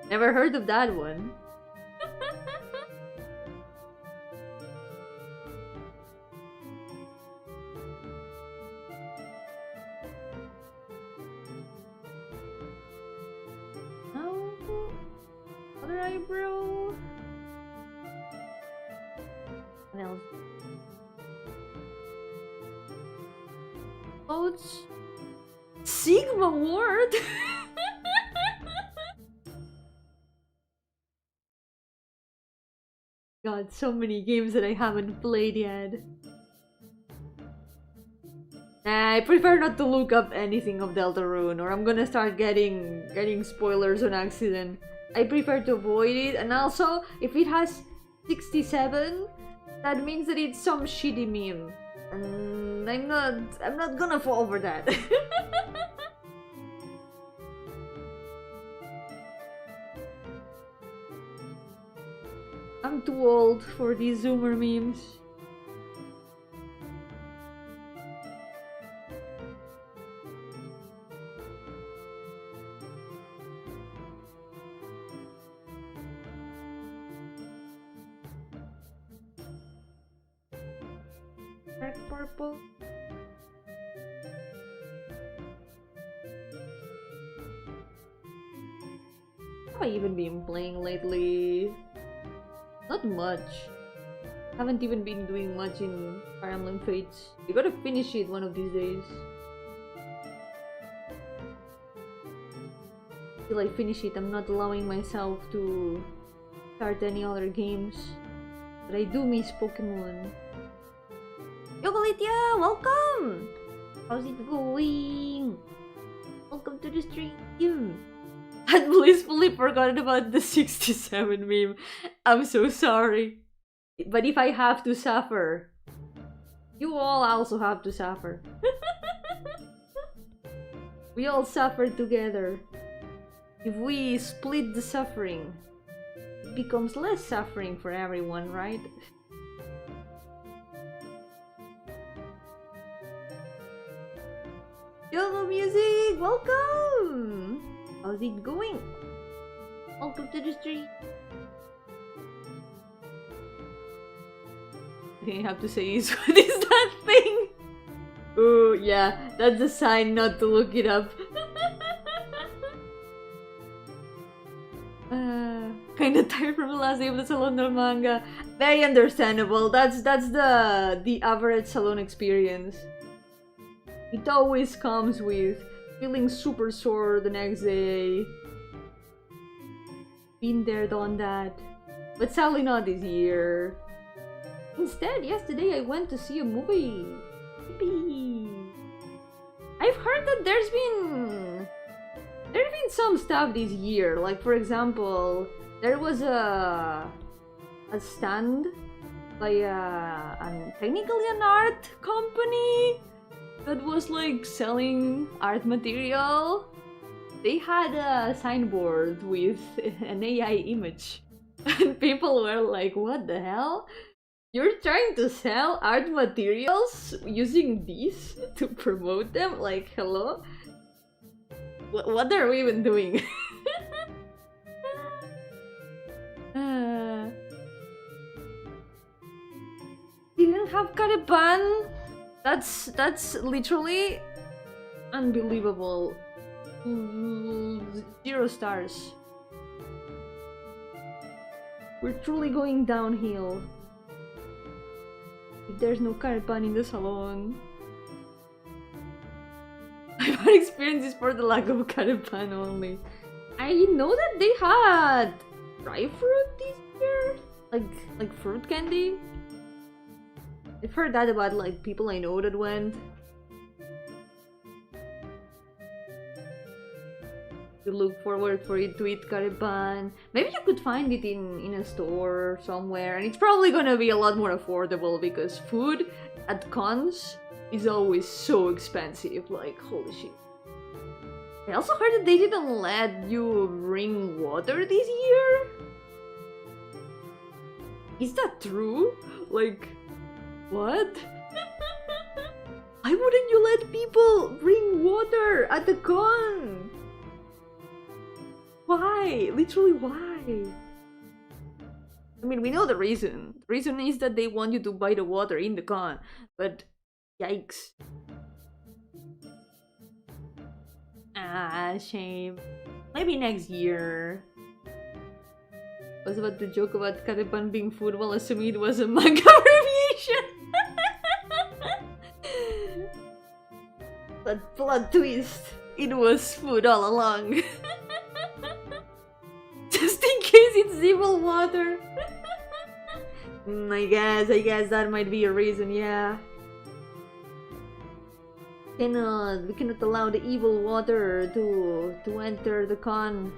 Never heard of that one. Other eyebrow. What else? Clothes. Sigma Ward. God, so many games that I haven't played yet. I prefer not to look up anything of Deltarune, or I'm gonna start getting spoilers on accident. I prefer to avoid it, and also, if it has 67, that means that it's some shitty meme. And I'm not gonna fall for that. I'm too old for these Zoomer memes. Dark purple. Have I even been playing lately? Not much. Haven't even been doing much in Fire Emblem Fates. You gotta finish it one of these days. Till I finish it, I'm not allowing myself to start any other games. But I do miss Pokemon. Yogalitya, welcome! How's it going? Welcome to the stream. I blissfully forgot about the 67 meme. I'm so sorry. But if I have to suffer, you all also have to suffer. We all suffer together. If we split the suffering, it becomes less suffering for everyone, right? Yo-hooo music, welcome! How's it going? Welcome to the stream. I have to say is, what is that thing? Oh yeah, that's a sign not to look it up. Kinda tired from the last day of the Salon del Manga. Very understandable. That's the average salon experience. It always comes with feeling super sore the next day. Been there, done that. But sadly not this year. Instead, yesterday I went to see a movie. Yippee. I've heard that there's been some stuff this year. Like, for example, there was a stand by technically an art company that was like selling art material. They had a signboard with an AI image, and people were like, what the hell? You're trying to sell art materials using these to promote them? Like, hello? What are we even doing? Didn't have Karepan? That's literally unbelievable. 0 stars. We're truly going downhill. If there's no Karepan in the salon. My bad experience is for the lack of Karepan only. I know that they had dry fruit this year? Like fruit candy? I've heard that about like people I know that went. You look forward for it to eat Karepan. Maybe you could find it in a store somewhere, and it's probably gonna be a lot more affordable because food at cons is always so expensive. Like, holy shit. I also heard that they didn't let you bring water this year. Is that true? Like, what? Why wouldn't you let people bring water at the con? Why? Literally, why? I mean, we know the reason. The reason is that they want you to buy the water in the con, but yikes. Ah, shame. Maybe next year. I was about to joke about Karepan being food while assuming it was a manga abbreviation. But plot twist, it was food all along. Just in case it's evil water. I guess that might be a reason, yeah. We cannot allow the evil water to enter the con.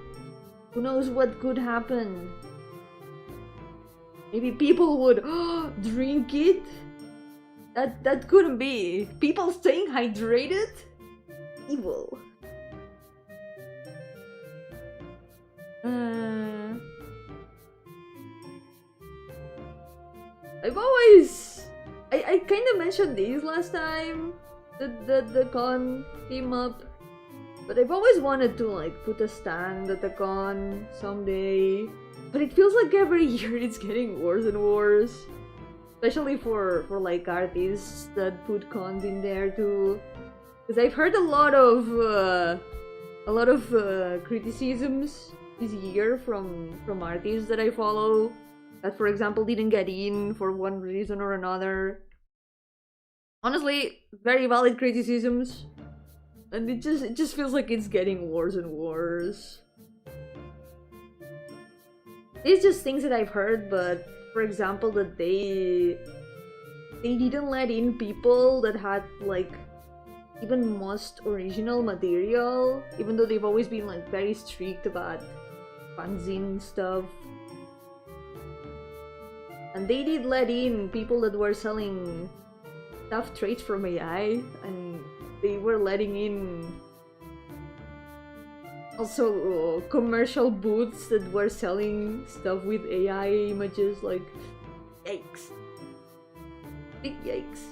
Who knows what could happen? Maybe people would drink it? That couldn't be. People staying hydrated? Evil. I've always... I kind of mentioned these last time that the con came up. But I've always wanted to like put a stand at the con someday. But it feels like every year it's getting worse and worse. Especially for like artists that put cons in there too. Because I've heard a lot of criticisms this year from artists that I follow that, for example, didn't get in for one reason or another. Honestly, very valid criticisms, and it just feels like it's getting worse and worse. It's just things that I've heard, but for example, that they didn't let in people that had like even most original material, even though they've always been like very strict about fanzine stuff. And they did let in people that were selling stuff traits from AI, and they were letting in also commercial booths that were selling stuff with AI images. Like, yikes. Big yikes.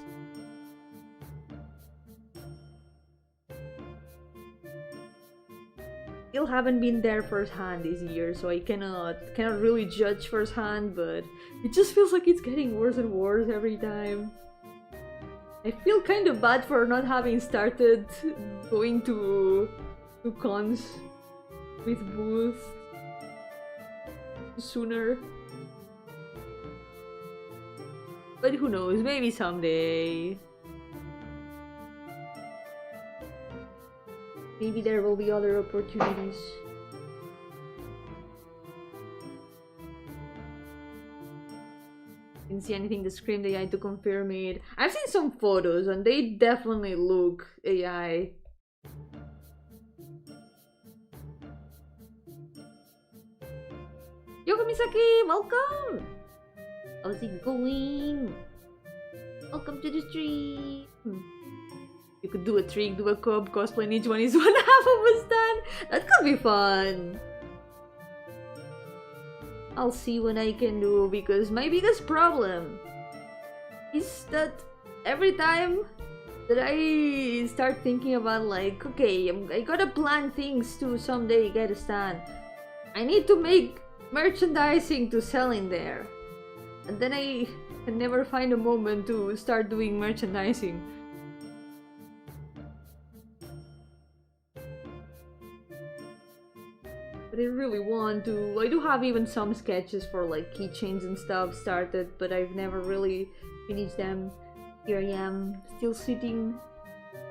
Still haven't been there firsthand this year, so I cannot really judge firsthand, but it just feels like it's getting worse and worse every time. I feel kind of bad for not having started going to cons with booths sooner. But who knows, maybe someday. Maybe there will be other opportunities. Didn't see anything to scream AI to confirm it. I've seen some photos and they definitely look AI. Yoko Misaki, welcome! How's it going? Welcome to the stream. You could do a trick, do a co-op cosplay, and each one is one half of a stand. That could be fun. I'll see what I can do, because my biggest problem is that every time that I start thinking about like, okay, I gotta plan things to someday get a stand. I need to make merchandising to sell in there. And then I can never find a moment to start doing merchandising. But I really want to. I do have even some sketches for like keychains and stuff started, but I've never really finished them. Here I am, still sitting,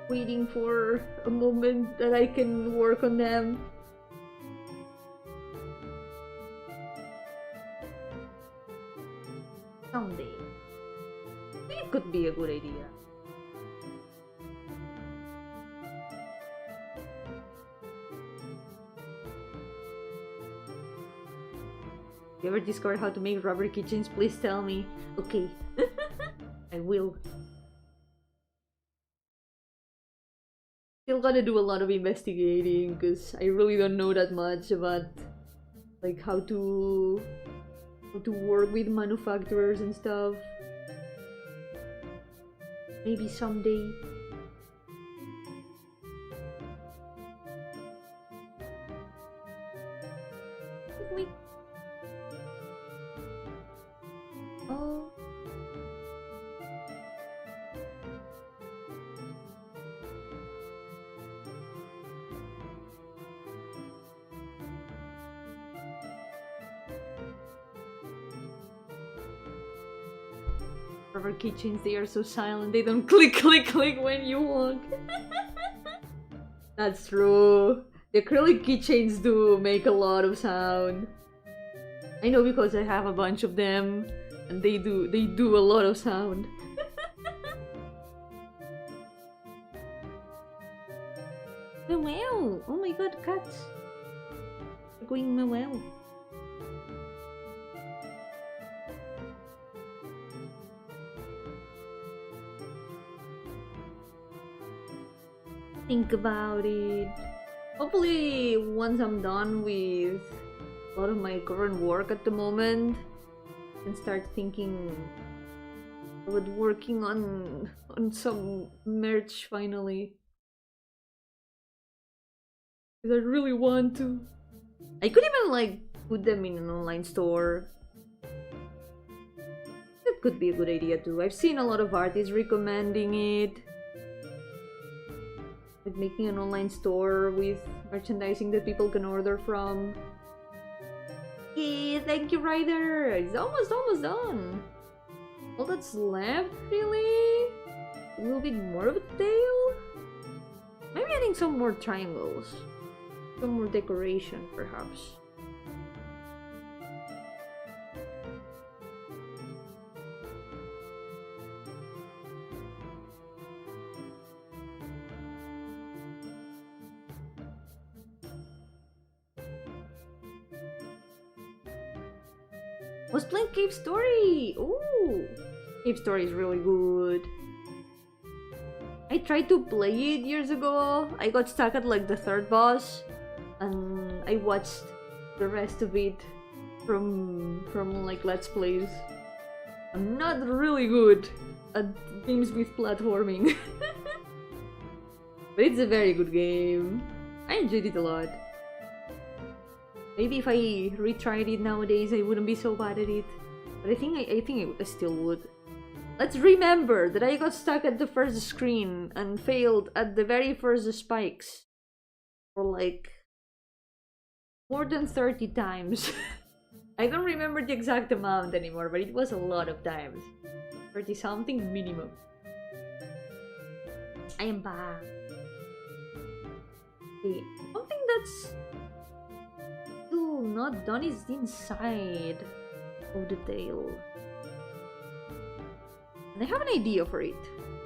waiting for a moment that I can work on them. Someday. It could be a good idea. If you ever discovered how to make rubber keychains, please tell me. Okay. I will. Still gotta do a lot of investigating because I really don't know that much about like how to work with manufacturers and stuff. Maybe someday. Oh. Rubber keychains, they are so silent, they don't click when you walk. That's true. The acrylic keychains do make a lot of sound. I know because I have a bunch of them and they do a lot of sound. Meow! Oh my god, cats! They're going meow. Think about it. Hopefully, once I'm done with a lot of my current work at the moment, I can start thinking about working on some merch finally. Because I really want to. I could even like put them in an online store. That could be a good idea too. I've seen a lot of artists recommending it. Like making an online store with merchandising that people can order from. Yeah, thank you, Ryder! It's almost done! All that's left, really? A little bit more of a tail? Maybe adding some more triangles. Some more decoration, perhaps. I was playing Cave Story! Ooh! Cave Story is really good. I tried to play it years ago. I got stuck at like the third boss. And I watched the rest of it from like Let's Plays. I'm not really good at games with platforming. But it's a very good game. I enjoyed it a lot. Maybe if I retried it nowadays, I wouldn't be so bad at it. But I think I still would. Let's remember that I got stuck at the first screen and failed at the very first spikes for like more than 30 times. I don't remember the exact amount anymore, but it was a lot of times. 30 something minimum. I am back. Okay, something that's still not done is the inside of the tail. And I have an idea for it.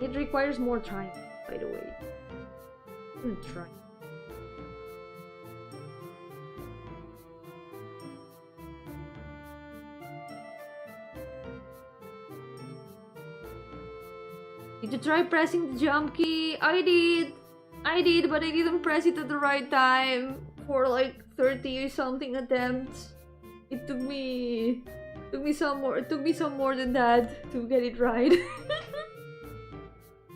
It requires more time, by the way. I'm gonna try. Did you try pressing the jump key? I did, but I didn't press it at the right time for like 30 or something attempts. It took me some more than that to get it right.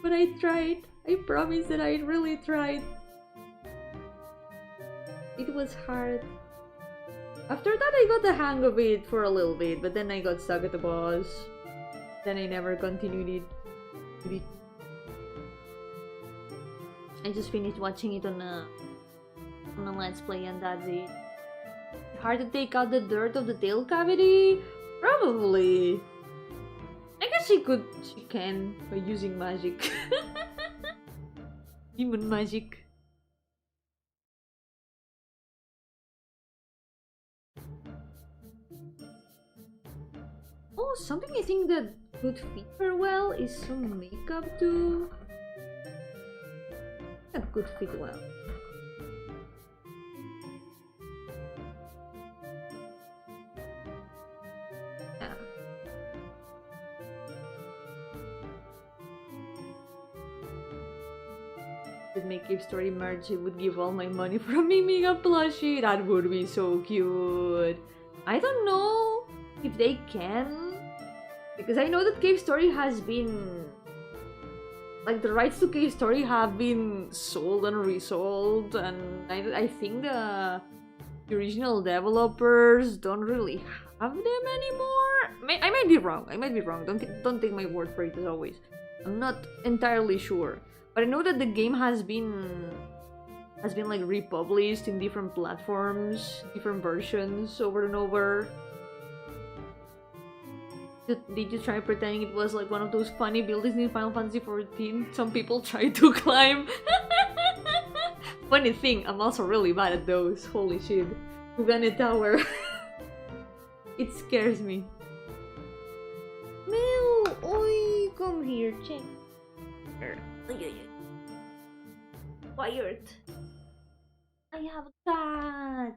But I tried. I promise that I really tried. It was hard. After that I got the hang of it for a little bit, but then I got stuck at the boss. Then I never continued it. I just finished watching it on a Let's Play and that's it. Hard to take out the dirt of the tail cavity? Probably. I guess she can by using magic. Demon magic. Oh, something I think that could fit her well is some makeup too. That could fit well. Yeah. Could make Cave Story merch, it would give all my money for a Mimi a plushie. That would be so cute. I don't know if they can. Because I know that Cave Story has been... Like, the rights to Cave Story have been sold and resold, and I think the original developers don't really have them anymore? I might be wrong, don't take my word for it as always. I'm not entirely sure. But I know that the game has been like republished in different platforms, different versions over and over. Did you try pretending it was like one of those funny buildings in Final Fantasy XIV some people try to climb? Funny thing, I'm also really bad at those. Holy shit. Kugane Tower. It scares me. Mel! Oi! Come here, check. Quiet. I have a cat.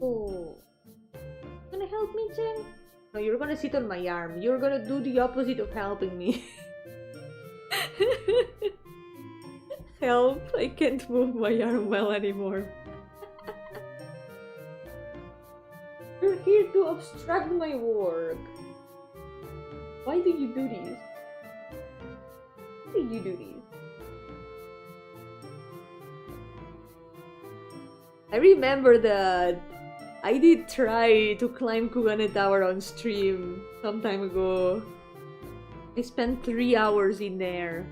Oh. Gonna help me, Jen? No, you're gonna sit on my arm. You're gonna do the opposite of helping me. Help! I can't move my arm well anymore. You're here to obstruct my work. Why do you do this? Why do you do this? I remember that I did try to climb Kugane Tower on stream some time ago. I spent 3 hours in there.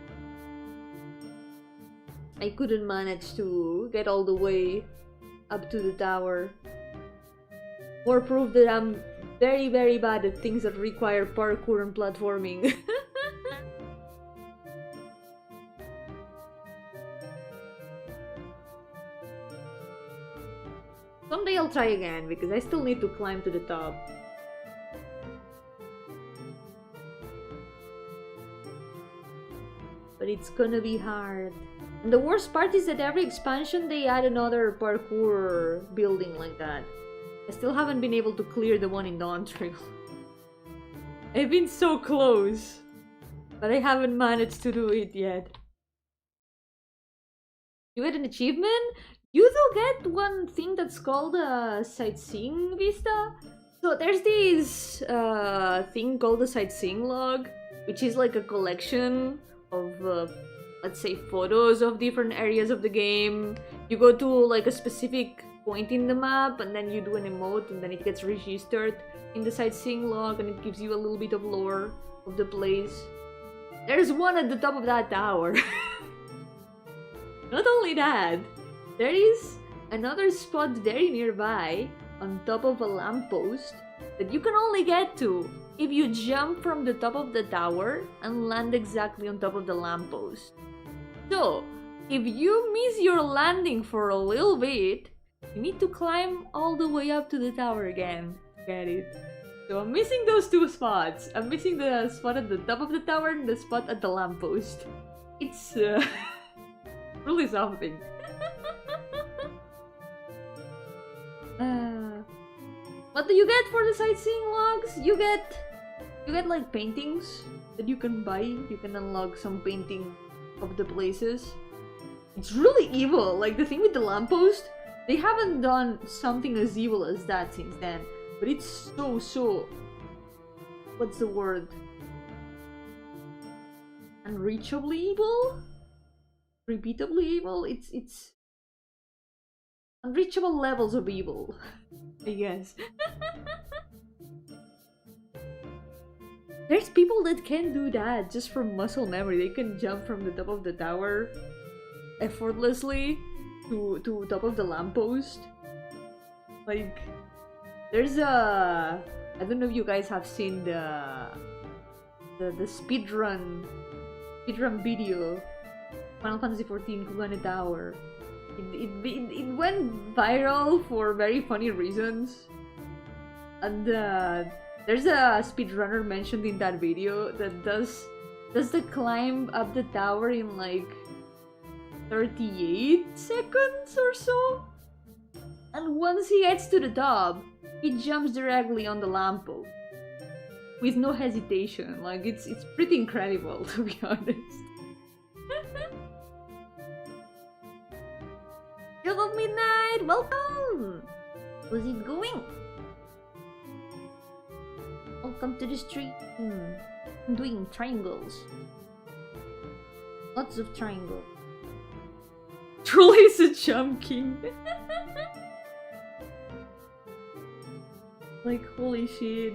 I couldn't manage to get all the way up to the tower. More proof that I'm very, very bad at things that require parkour and platforming. Someday I'll try again, because I still need to climb to the top. But it's gonna be hard. And the worst part is that every expansion they add another parkour building like that. I still haven't been able to clear the one in Dawn Trail. I've been so close, but I haven't managed to do it yet. You get an achievement? You do get one thing that's called a sightseeing vista. So there's this thing called the sightseeing log, which is like a collection of let's say photos of different areas of the game. You go to like a specific point in the map and then you do an emote and then it gets registered in the sightseeing log and it gives you a little bit of lore of the place. There's one at the top of that tower. Not only that, there is another spot very nearby on top of a lamppost that you can only get to if you jump from the top of the tower and land exactly on top of the lamppost. So, if you miss your landing for a little bit, you need to climb all the way up to the tower again to get it. So I'm missing those two spots. I'm missing the spot at the top of the tower and the spot at the lamppost. It's really something. What do you get for the sightseeing logs? You get like paintings that you can buy. You can unlock some painting of the places. It's really evil. Like the thing with the lamppost, they haven't done something as evil as that since then. But it's so what's the word? Unreachably evil? Repeatably evil? It's unreachable levels of evil, I guess. There's people that can do that just from muscle memory. They can jump from the top of the tower effortlessly to top of the lamppost. Like, there's a... I don't know if you guys have seen the speedrun video Final Fantasy XIV Kugane Tower. It went viral for very funny reasons. And there's a speedrunner mentioned in that video that does the climb up the tower in like 38 seconds or so. And once he gets to the top, he jumps directly on the lamppost with no hesitation. Like it's pretty incredible, to be honest. Hello Midnight, welcome! How's it going? Welcome to the stream. I'm doing triangles. Lots of triangles. Truly is a jump king. Like, holy shit.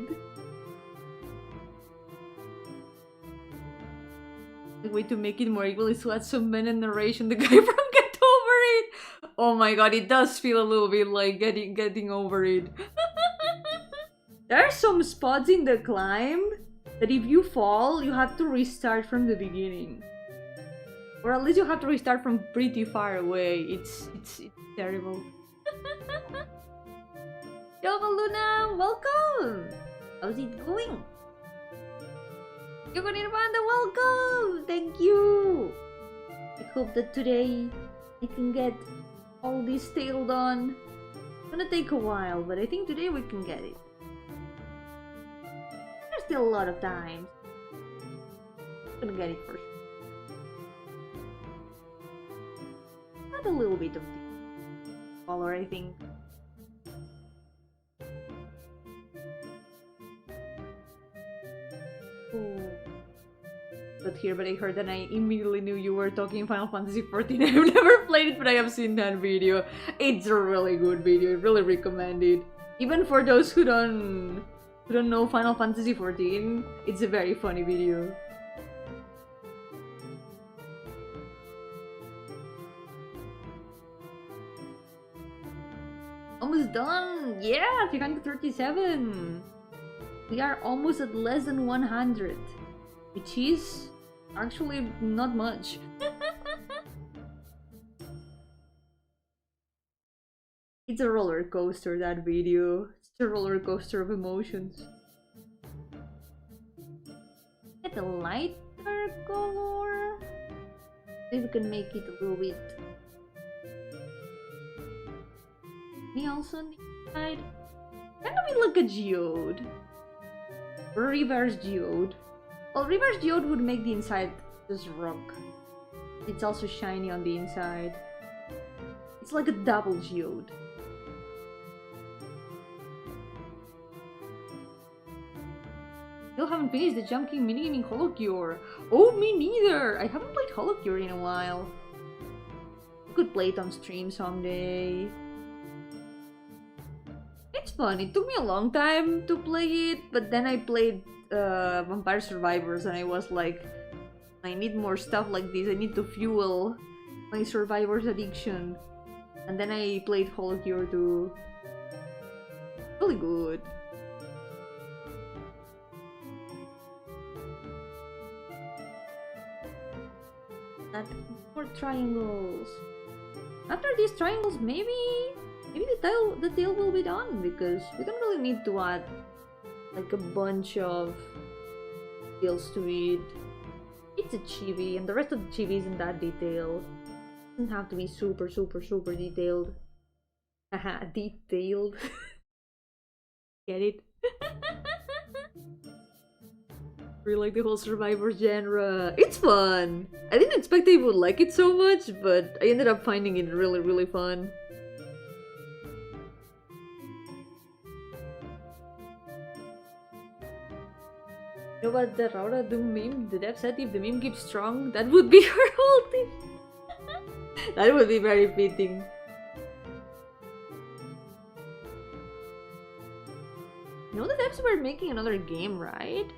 The way to make it more equal is to add some meta narration. The guy from Get Over It! Oh my god, it does feel a little bit like getting over it. There are some spots in the climb that if you fall, you have to restart from the beginning. Or at least you have to restart from pretty far away. It's terrible. Yo, Luna, welcome! How's it going? Yo, Nirvana, welcome! Thank thank you! I hope that today I can get all this tail done. It's gonna take a while, but I think today we can get it. There's still a lot of time. I'm gonna get it for sure. Not a little bit of color, I think. But here, but I heard and I immediately knew you were talking Final Fantasy XIV. I've never played it, but I have seen that video. It's a really good video. I really recommend it. Even for those who don't know Final Fantasy XIV, it's a very funny video. Almost done! Yeah, 337! We are almost at less than 100, which is actually not much. It's a roller coaster, that video. It's a roller coaster of emotions. Get a lighter color. Maybe we can make it a little bit. Me also on the side. Kind of like a geode. Or reverse geode. Well, reverse geode would make the inside just rock. It's also shiny on the inside. It's like a double geode. Still haven't finished the Jump King minigame in Holocure. Oh, me neither! I haven't played Holocure in a while. I could play it on stream someday. It's fun. It took me a long time to play it, but then I played Vampire Survivors and I was like, I need more stuff like this. I need to fuel my Survivors addiction. And then I played Holocure too. Really good. Not more triangles. After these triangles, maybe the tail will be done, because we don't really need to add like a bunch of details to it. It's a chibi, and the rest of the chibi isn't that detailed. It doesn't have to be super detailed. Haha, detailed. Get it? Really like the whole Survivor genre. It's fun! I didn't expect I would like it so much, but I ended up finding it really fun. You know what, the Raura Doom meme? The dev said if the meme keeps strong, that would be her whole thing. That would be very fitting. You know the devs were making another game, right?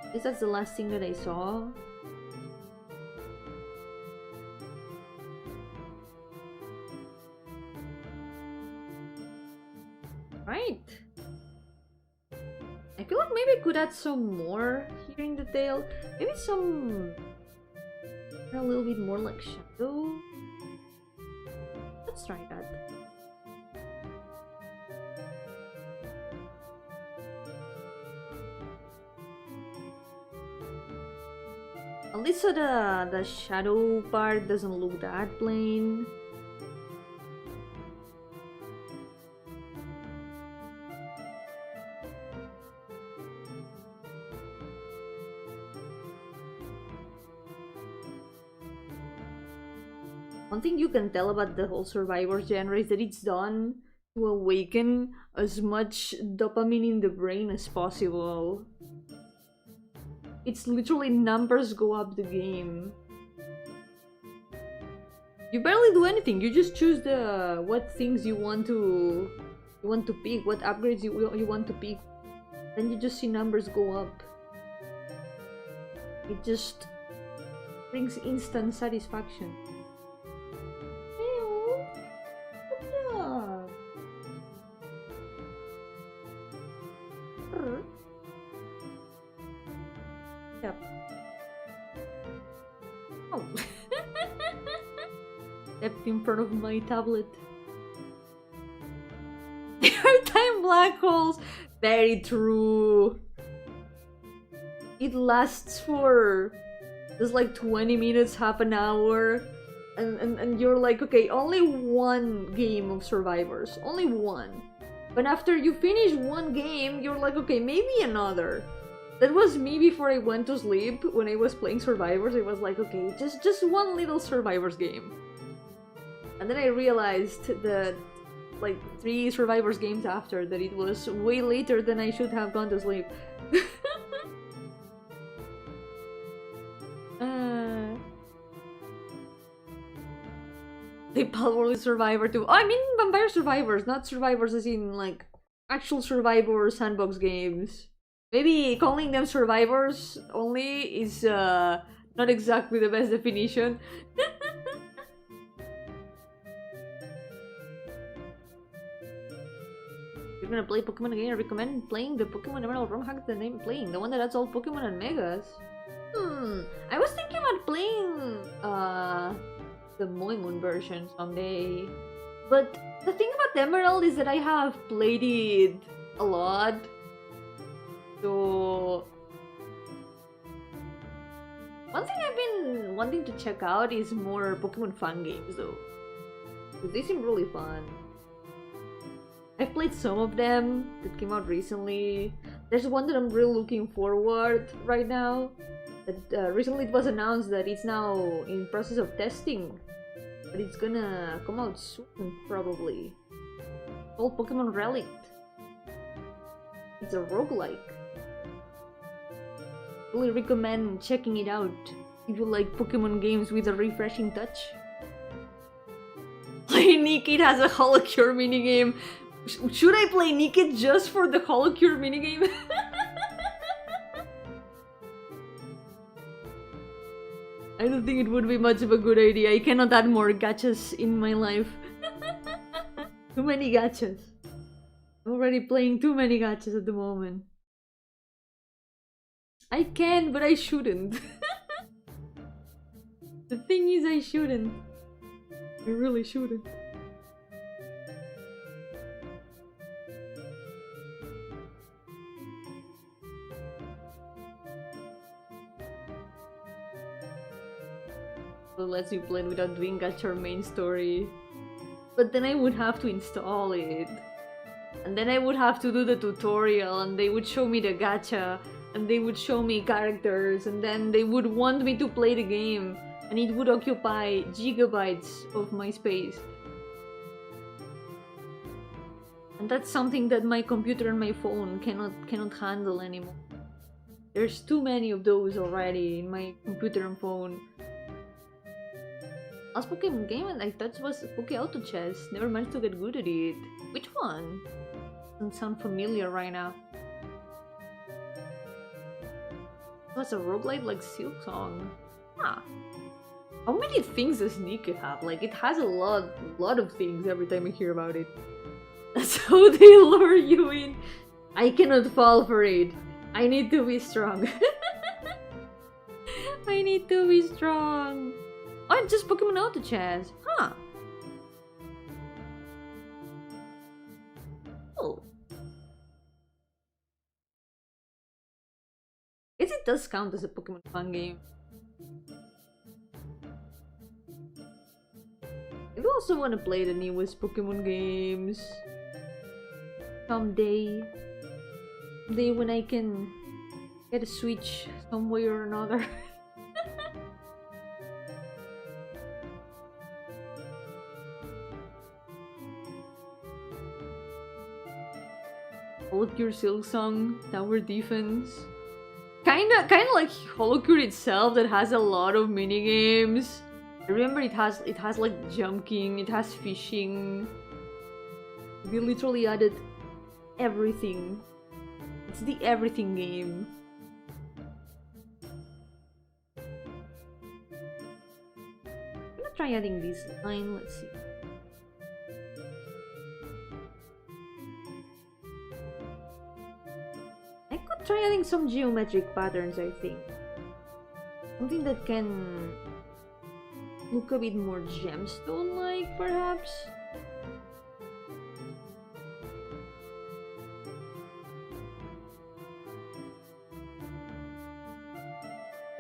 I guess that's the last thing that I saw. Right. I feel like maybe I could add some more here in the tail. Maybe some... a little bit more like shadow. Let's try that. At least so the shadow part doesn't look that plain. One thing you can tell about the whole Survivor genre is that it's done to awaken as much dopamine in the brain as possible. It's literally numbers go up the game. You barely do anything. You just choose the what things you want to pick, what upgrades you want to pick. Then you just see numbers go up. It just brings instant satisfaction. Yep. Oh. Stepped in front of my tablet. They are time black holes. Very true. It lasts for It's like 20 minutes, half an hour. And you're like, okay, only one game of survivors. Only one. But after you finish one game, you're like, okay, maybe another. That was me before I went to sleep. When I was playing survivors, I was like, okay, just one little survivors game. And then I realized that like 3 survivors games after that it was way later than I should have gone to sleep. They probably Survivor too. Oh, I mean Vampire Survivors, not survivors as in like actual survivor sandbox games. Maybe calling them survivors only is not exactly the best definition. You're gonna play Pokemon again? I recommend playing the Pokemon Emerald ROM hack the name playing. The one that has all Pokemon and Megas. I was thinking about playing the Moon version someday. But the thing about Emerald is that I have played it a lot. So one thing I've been wanting to check out is more Pokemon fan games though. Because they seem really fun. I've played some of them that came out recently. There's one that I'm really looking forward right now. That recently it was announced that it's now in process of testing. But it's gonna come out soon, probably. It's called Pokemon Relict. It's a roguelike. Really recommend checking it out if you like Pokemon games with a refreshing touch. Play Nickit has a Holocure minigame. Should I play Nickit just for the Holocure minigame? I don't think it would be much of a good idea. I cannot add more gachas in my life. Too many gachas. I'm already playing too many gachas at the moment. I can, but I shouldn't. The thing is, I shouldn't. I really shouldn't. So lets you play without doing gacha main story. But then I would have to install it. And then I would have to do the tutorial and they would show me the gacha. And they would show me characters and then they would want me to play the game. And it would occupy gigabytes of my space. And that's something that my computer and my phone cannot handle anymore. There's too many of those already in my computer and phone. Last Pokemon game I touched was Poké Auto Chess. Never managed to get good at it. Which one? Doesn't sound familiar right now. It was a roguelite like Silk Song. Huh. How many things does Nickit have? Like, it has a lot of things every time I hear about it. That's how they lure you in. I cannot fall for it. I need to be strong. I need to be strong. Oh, it's just Pokemon Auto Chess. Huh. Oh. I guess it does count as a Pokemon fun game. I do also want to play the newest Pokemon games. Someday. Someday when I can get a Switch some way or another. Holocure Silk Song, Tower Defense. Kinda like Holocure itself that has a lot of minigames. I remember it has like jumping, it has fishing. They literally added everything. It's the everything game. I'm gonna try adding this line, let's see. I could try adding some geometric patterns, I think. Something that can look a bit more gemstone-like, perhaps?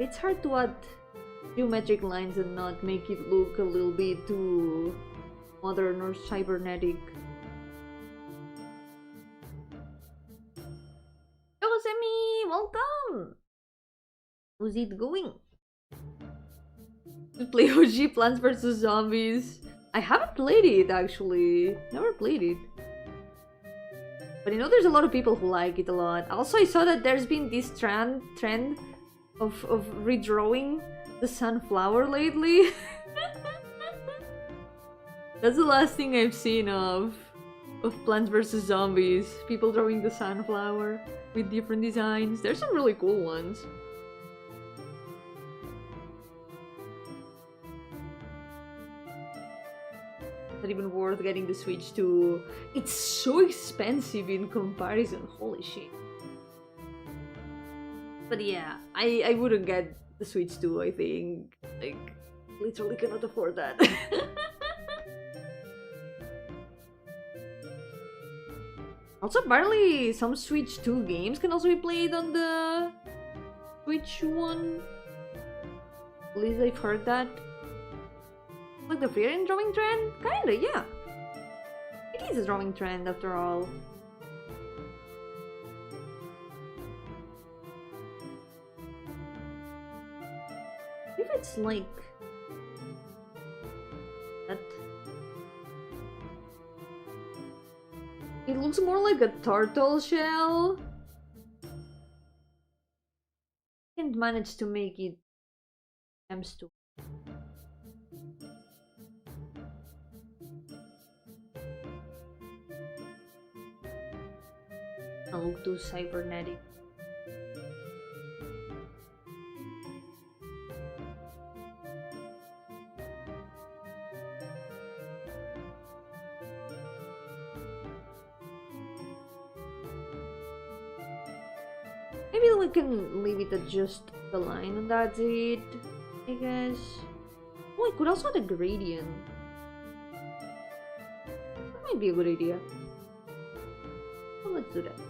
It's hard to add geometric lines and not make it look a little bit too modern or cybernetic. Yosemi, welcome! How's it going? To play OG Plants vs Zombies. I haven't played it actually. Never played it. But I know there's a lot of people who like it a lot. Also, I saw that there's been this trend of redrawing the sunflower lately. That's the last thing I've seen of Plants vs Zombies. People drawing the sunflower with different designs. There's some really cool ones. Not even worth getting the Switch 2. It's so expensive in comparison. Holy shit. But yeah, I wouldn't get the Switch 2, I think. Like, literally cannot afford that. Also, apparently some Switch 2 games can also be played on the Switch 1. At least I've heard that. Like the fear in drawing trend? Kinda, yeah. It is a drawing trend after all. If it's like that. It looks more like a turtle shell. Can't manage to make it M2. I'll look too cybernetic. Maybe we can leave it at just the line and that's it, I guess. Oh, I could also add a gradient. That might be a good idea. Well, let's do that.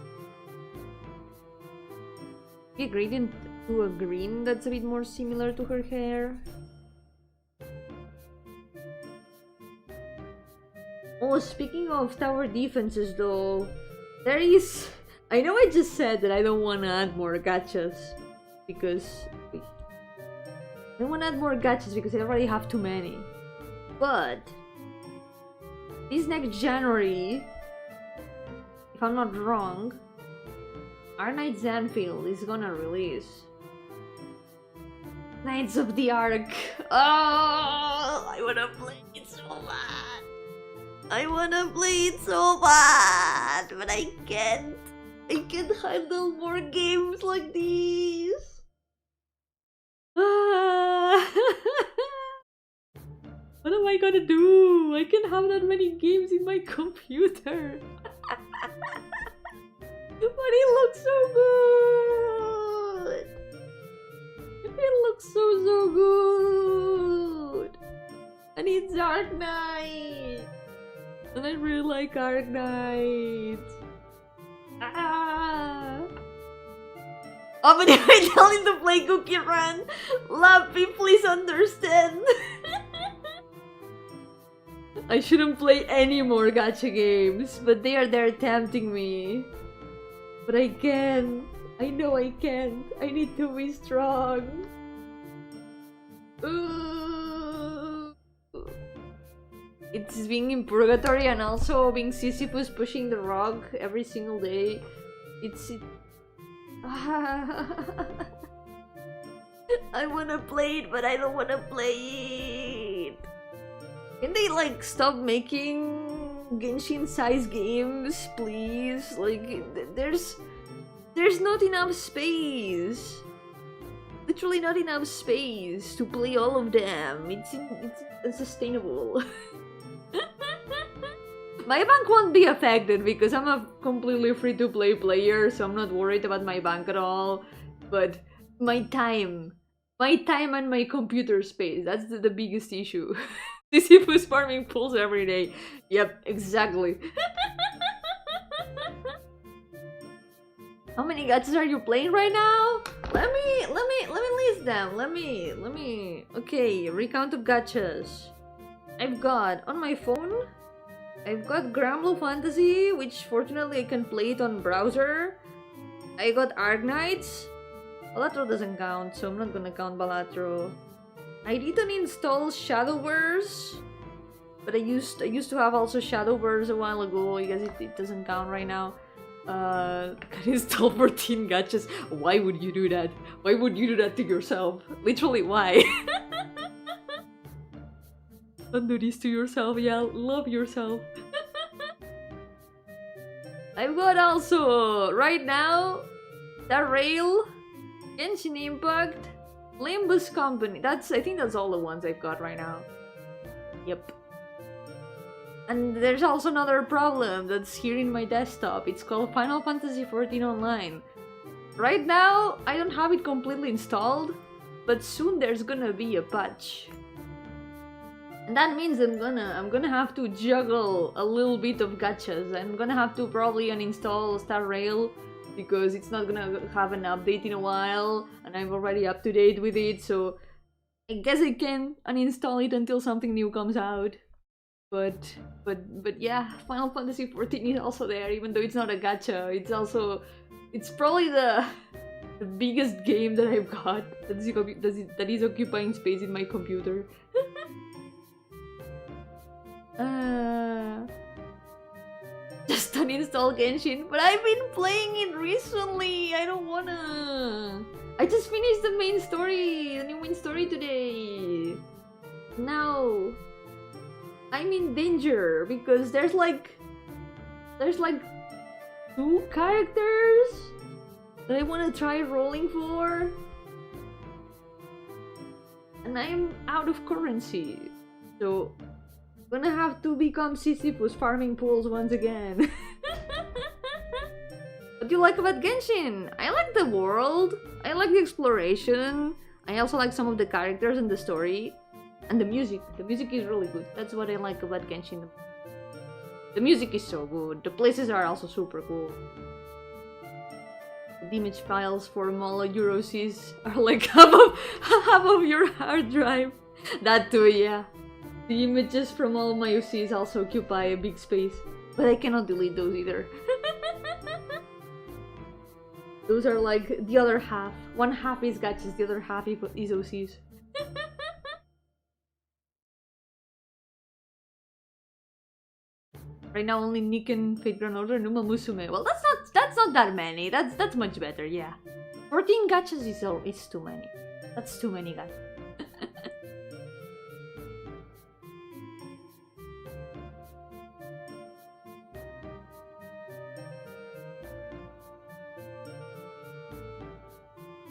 A gradient to a green that's a bit more similar to her hair. Oh, speaking of tower defenses though, there is... I know I just said that I don't want to add more gachas because... I don't want to add more gachas because I already have too many. But... this next January, if I'm not wrong, our Knight Zanfield is gonna release Knights of the Ark. Oh, I wanna play it so bad. I wanna play it so bad, but I can't. I can't handle more games like these. Ah. What am I gonna do? I can't have that many games in my computer. But it looks so good! It looks so good! And it's Ark Knight! And I really like Ark Knight! Ah! Oh, but if I tell him to play Cookie Run, Lappy, please understand! I shouldn't play any more gacha games, but they are there tempting me. But I can't. I know I can't. I need to be strong. It's being in purgatory and also being Sisyphus pushing the rock every single day. I wanna play it, but I don't wanna play it. Can they like stop making Genshin size games, please? Like, there's not enough space. Literally not enough space to play all of them. It's unsustainable. My bank won't be affected because I'm a completely free-to-play player, so I'm not worried about my bank at all. But my time and my computer space, that's the biggest issue. Sisyphus farming pools every day. Yep, exactly. How many gachas are you playing right now? Let me list them. Let me. Okay, recount of gachas. I've got on my phone. I've got Gramble Fantasy, which fortunately I can play it on browser. I got Arknights. Balatro doesn't count, so I'm not gonna count Balatro. I didn't install Shadowverse, but I used to have also Shadowverse a while ago. I guess it doesn't count right now. Can install 14 gachas. Why would you do that? Why would you do that to yourself? Literally, why? Don't do this to yourself, yeah. Love yourself. I've got also, right now, the Rail, Genshin Impact, Limbus Company. I think that's all the ones I've got right now. Yep. And there's also another problem that's here in my desktop. It's called Final Fantasy XIV Online. Right now, I don't have it completely installed, but soon there's gonna be a patch. And that means I'm gonna have to juggle a little bit of gachas. I'm gonna have to probably uninstall Star Rail because it's not gonna have an update in a while, and I'm already up to date with it, so I guess I can uninstall it until something new comes out. But yeah, Final Fantasy XIV is also there, even though it's not a gacha. It's probably the biggest game that I've got that is occupying space in my computer. Just uninstall Genshin, but I've been playing it recently. I don't wanna. I just finished the main story, the new main story today. Now I'm in danger because there's like 2 characters that I wanna try rolling for, and I'm out of currency, so gonna have to become Sisyphus farming pools once again. What do you like about Genshin? I like the world, I like the exploration, I also like some of the characters and the story, and the music. The music is really good. That's what I like about Genshin. The music is so good, the places are also super cool. The image files for Molo Eurosis are like half of your hard drive. That too, yeah. The images from all my OCs also occupy a big space, but I cannot delete those either. Those are like the other half. One half is gachas, the other half is OCs. Right now only Niken, Fate Grand Order, Numa Musume. Well, that's not that many. That's much better, yeah. 14 gachas is too many. That's too many gachas.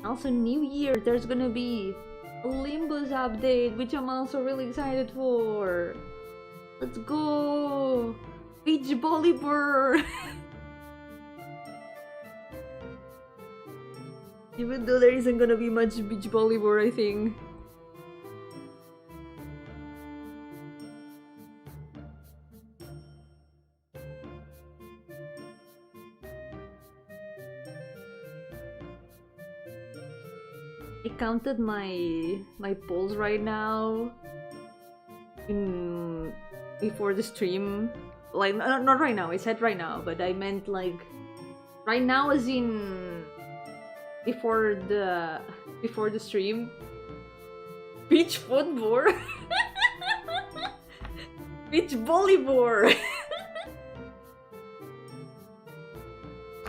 Also, New Year, there's gonna be a Limbus update, which I'm also really excited for. Let's go! Beach volleyball! Even though there isn't gonna be much beach volleyball, I think. I counted my polls right now before the stream. Like, not right now, I said right now, but I meant like right now as in before the stream. Beach football. Beach volleyball.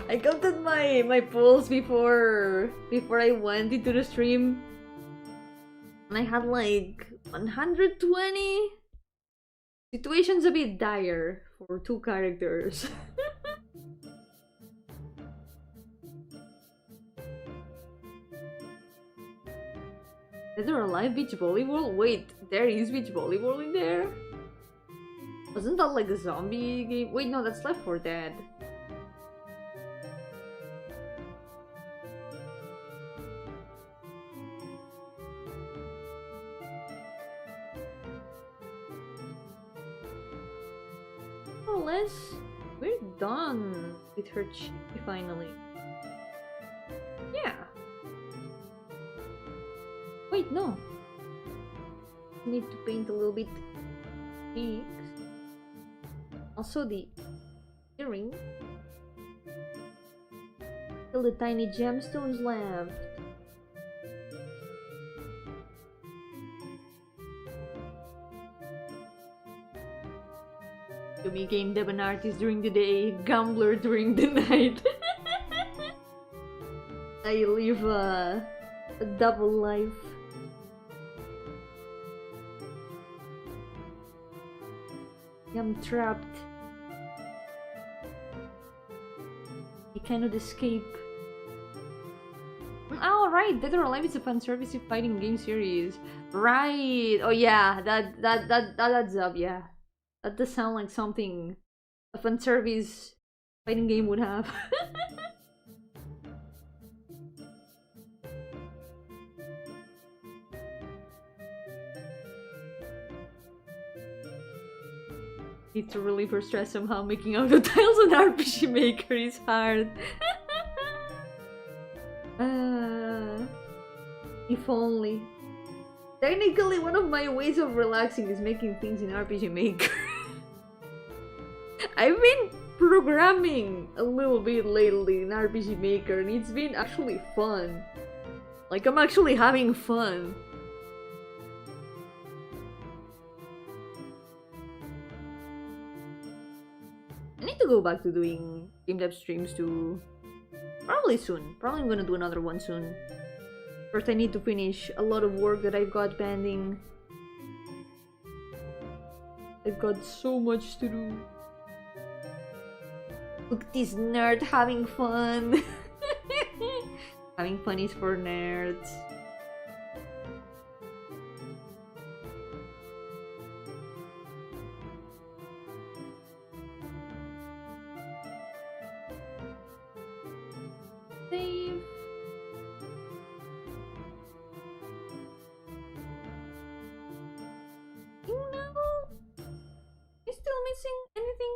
I counted my polls before I went into the stream, and I had like 120. Situation's a bit dire for 2 characters. Is there a live beach volleyball? Wait, there is beach volleyball in there? Wasn't that like a zombie game? Wait, no, that's Left 4 Dead. We're done with her chibi finally. Yeah. Wait, no. Need to paint a little bit cheeks. Also the earring. Still the tiny gemstones left. Yomi game dev and artist during the day, gambler during the night. I live a double life. I'm trapped. I cannot escape. Oh right, Dead or Alive is a fan service fighting game series. Right. Oh yeah, that adds up. Yeah, that does sound like something a fan service fighting game would have. Need to relieve her stress somehow. Making out the tiles on RPG Maker is hard. If only. Technically, one of my ways of relaxing is making things in RPG Maker. I've been programming a little bit lately in RPG Maker, and it's been actually fun. Like, I'm actually having fun. I need to go back to doing game dev streams too. Probably soon. Probably I'm gonna do another one soon. First I need to finish a lot of work that I've got pending. I've got so much to do. Look, this nerd having fun. Having fun is for nerds. Save. No. Is still missing anything?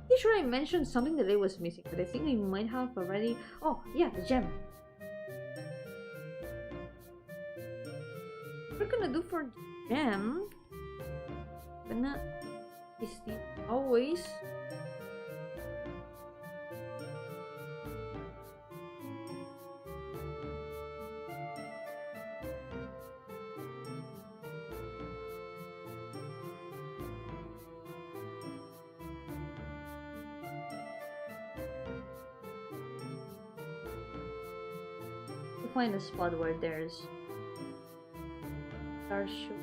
Pretty sure I mentioned something that I was missing, but I think I might have already. Oh yeah, the gem. What we're gonna do for the gem? Gonna is the always. To find a spot where there's star show.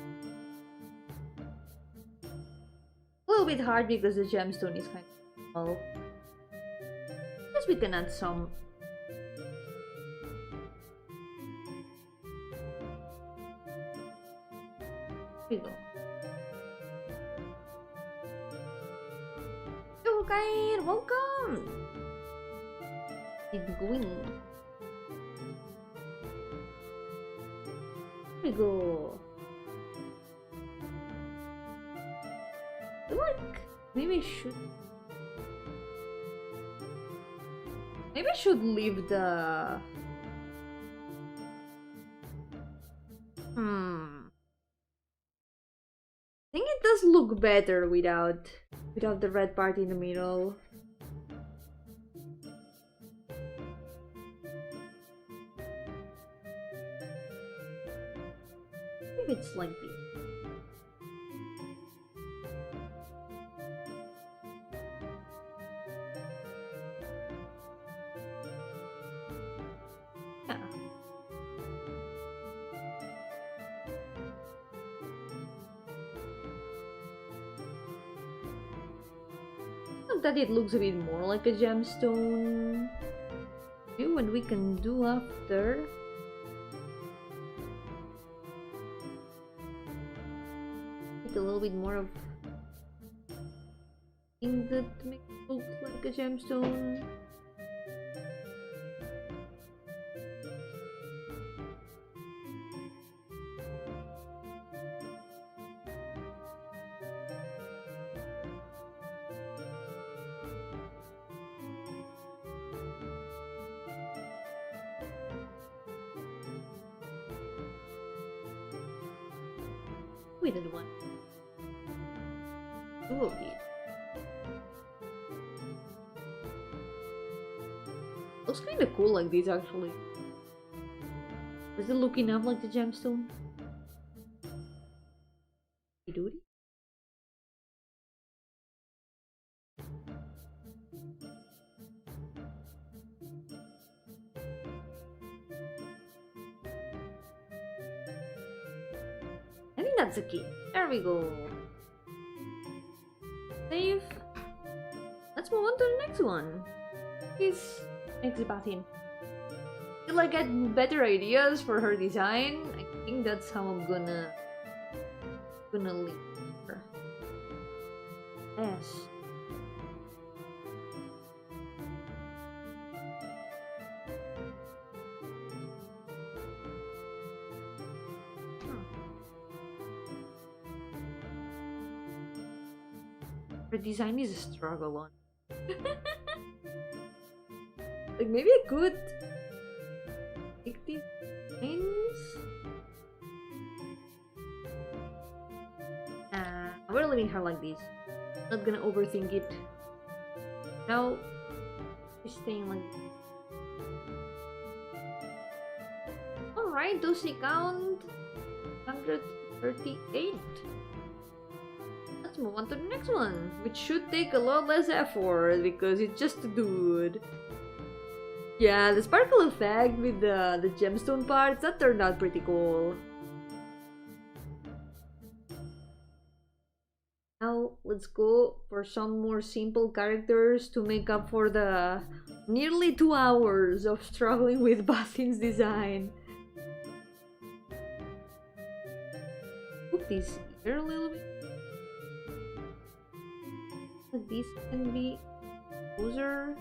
A little bit hard because the gemstone is kind of small. I guess we can add some. Here we go. Yo guys, welcome! It's going. Here we go. Like, maybe I should leave the I think it does look better without the red part in the middle. Maybe it's like this. That it looks a bit more like a gemstone. See what we can do after. Get a little bit more of thing that makes it look like a gemstone. with that one. Two of these. Looks kind of cool like this actually. Does it look enough like the gemstone? Do it? I think that's the key. There we go. Save. Let's move on to the next one. This next Sebastian. Till I get better ideas for her design, I think that's how I'm gonna leave her. Yes. Her design is a struggle on. Like maybe I could take these lines. We're leaving her like this. Not gonna overthink it. Now she's staying like this. Alright, does she count? 138. Let's move on to the next one, which should take a lot less effort because it's just a dude. Yeah, the sparkle effect with the gemstone parts, that turned out pretty cool. Now, let's go for some more simple characters to make up for the nearly 2 hours of struggling with Bastian's design. Put this here a little bit. This can be closer.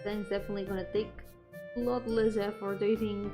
Then it's definitely gonna take a lot less effort, I think.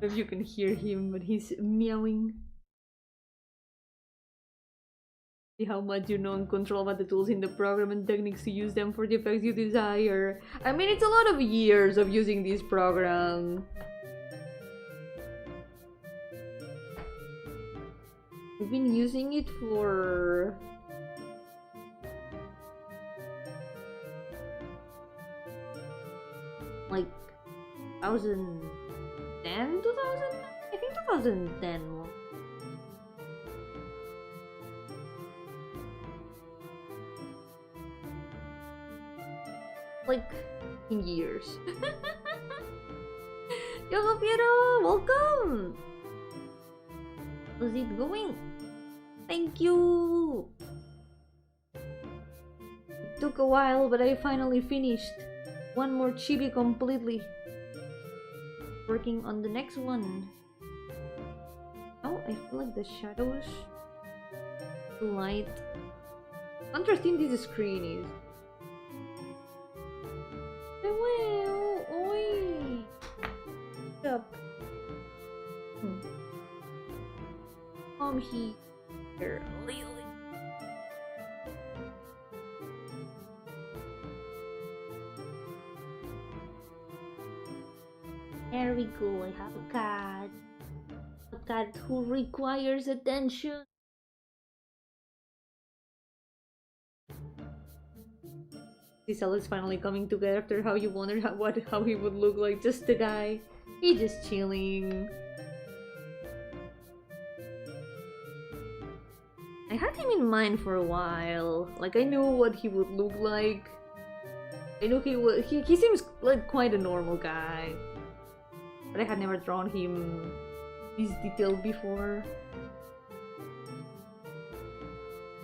If you can hear him, but he's meowing. See how much you know and control about the tools in the program and techniques to use them for the effects you desire. I mean, it's a lot of years of using this program. We've been using it for... like 2010, 2000? I think 2010. Like in years. Yo, Piero, welcome. How's it going? Thank you. It took a while, but I finally finished. One more chibi completely. Working on the next one. Oh, I feel like the shadows too light. Interesting this screen is. Well, oi. Up. Come here, Lily. There we go, I have a cat. A cat who requires attention. This all is finally coming together after how you wondered how he would look like, just a guy. He's just chilling. I had him in mind for a while. Like, I knew what he would look like. I knew he seems like quite a normal guy. But I had never drawn him this detailed before.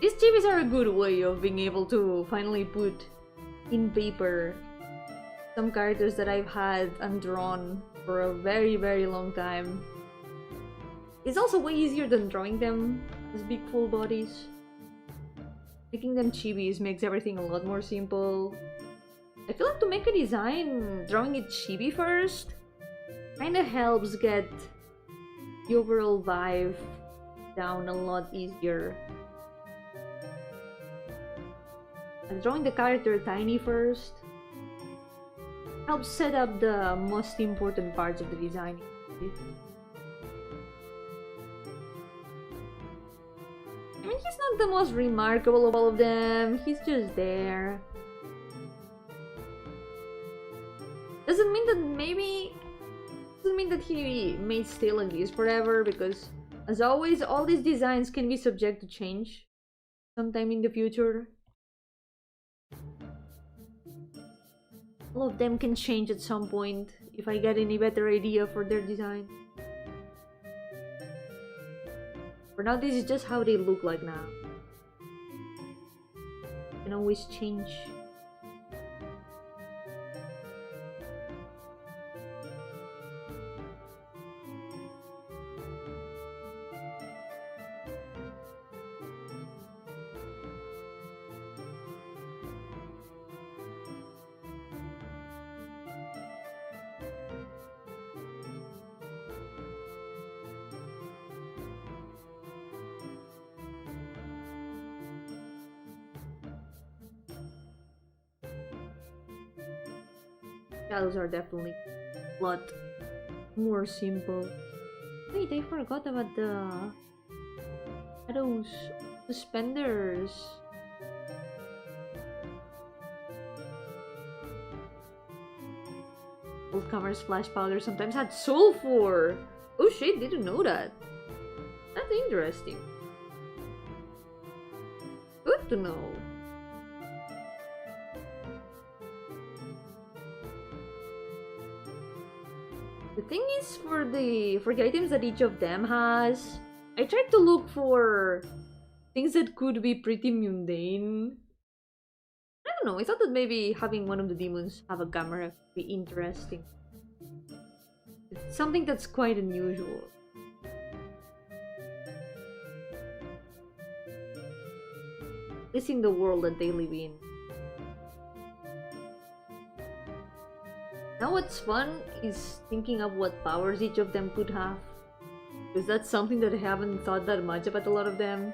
These chibis are a good way of being able to finally put in paper some characters that I've had undrawn for a very, very long time. It's also way easier than drawing them as big full bodies. Making them chibis makes everything a lot more simple. I feel like to make a design, drawing it chibi first kinda helps get the overall vibe down a lot easier. And drawing the character tiny first helps set up the most important parts of the design. I mean, he's not the most remarkable of all of them, he's just there. Doesn't mean that he may stay like this forever, because as always, all these designs can be subject to change sometime in the future. All of them can change at some point if I get any better idea for their design. For now, this is just how they look like now. Can always change. Shadows are definitely a lot more simple. Wait, I forgot about the shadows, suspenders. Old covers, splash powder sometimes had sulfur. Oh shit, didn't know that. That's interesting. Good to know. The thing is, for the items that each of them has, I tried to look for things that could be pretty mundane. I don't know, I thought that maybe having one of the demons have a camera could be interesting. It's something that's quite unusual. At least in the world that they live in. Now what's fun is thinking of what powers each of them could have. Because that's something that I haven't thought that much about a lot of them.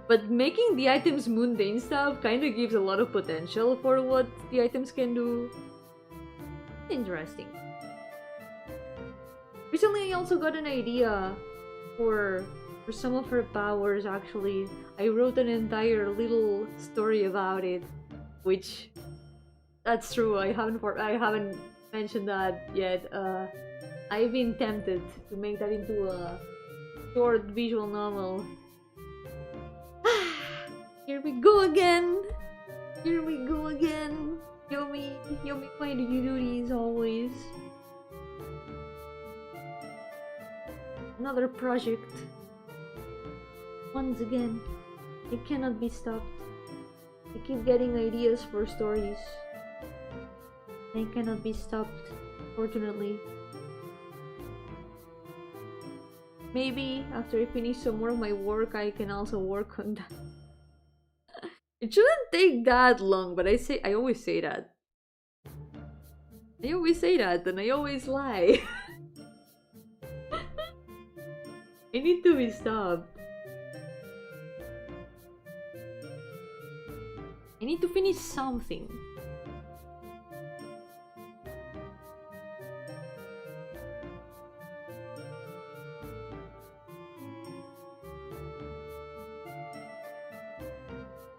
But making the items mundane stuff kinda gives a lot of potential for what the items can do. Interesting. Recently I also got an idea for some of her powers actually. I wrote an entire little story about it. Which... that's true, I haven't mentioned that yet. I've been tempted to make that into a short visual novel. Here we go again! Here we go again! Yomi, why do you do these always? Another project. Once again, it cannot be stopped. I keep getting ideas for stories. They cannot be stopped, fortunately. Maybe after I finish some more of my work, I can also work on that. It shouldn't take that long, but I always say that. I always say that, and I always lie. I need to be stopped. I need to finish something.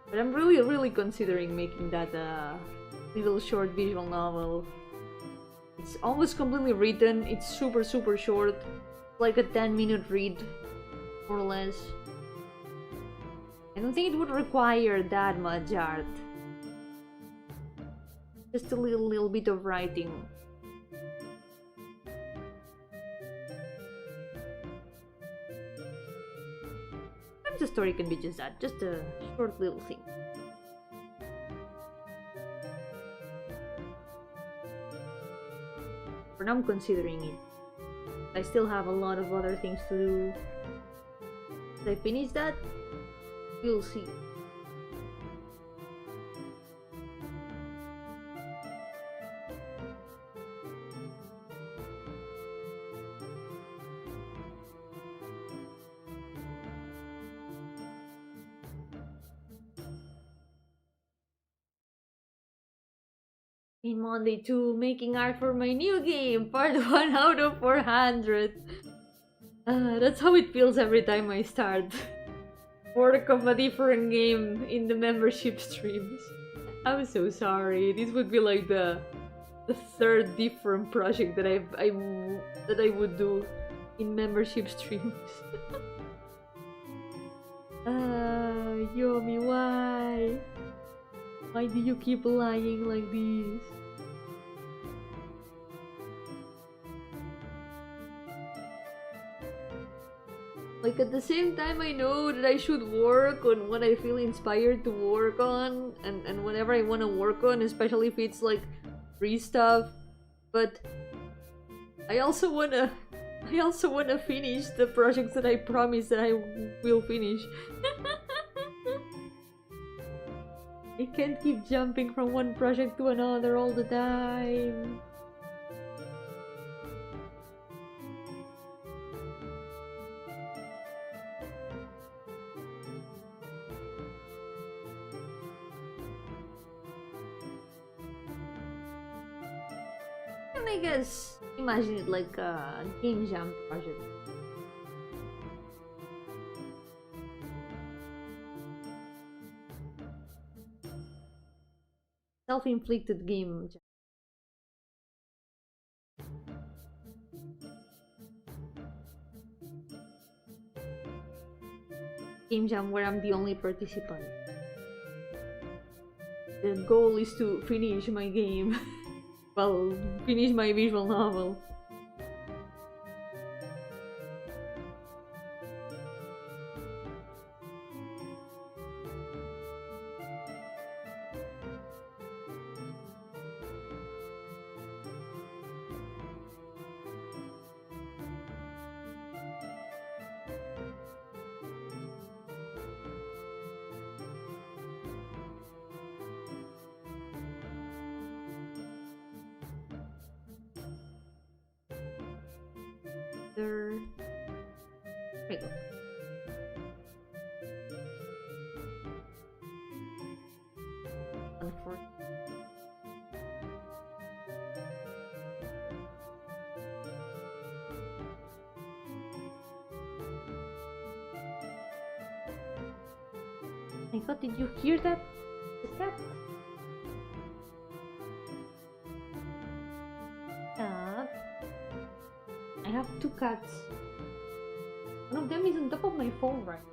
But I'm really considering making that a little short visual novel. It's almost completely written. It's super short. Like a 10-minute read, more or less. I don't think it would require that much art. Just a little bit of writing. Sometimes the story can be just that, just a short little thing. For now I'm considering it. I still have a lot of other things to do. If I finish that, we'll see. In Monday 2, making art for my new game, part 1 out of 400. That's how it feels every time I start work of a different game in the membership streams. I'm so sorry. This would be like the third different project that I would do in membership streams. Yomi, why? Why do you keep lying like this? Like, at the same time, I know that I should work on what I feel inspired to work on, and whatever I want to work on, especially if it's like free stuff. But I also wanna finish the projects that I promised that I will finish. I can't keep jumping from one project to another all the time. And I guess imagine it like a game jam project. Self-inflicted game jam. Game jam where I'm the only participant. The goal is to finish my game. Well, finish my visual novel. There we go. My god, did you hear that? The cat? I have two cats. One of them is on top of my phone right now.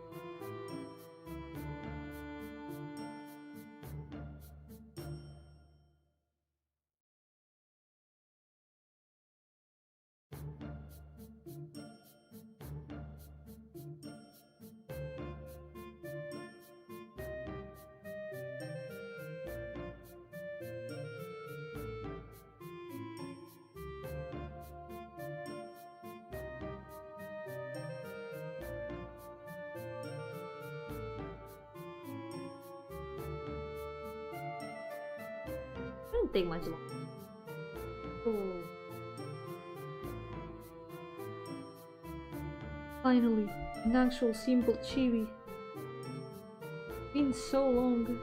Didn't take much longer. Oh. Finally, an actual simple chibi. Been so long.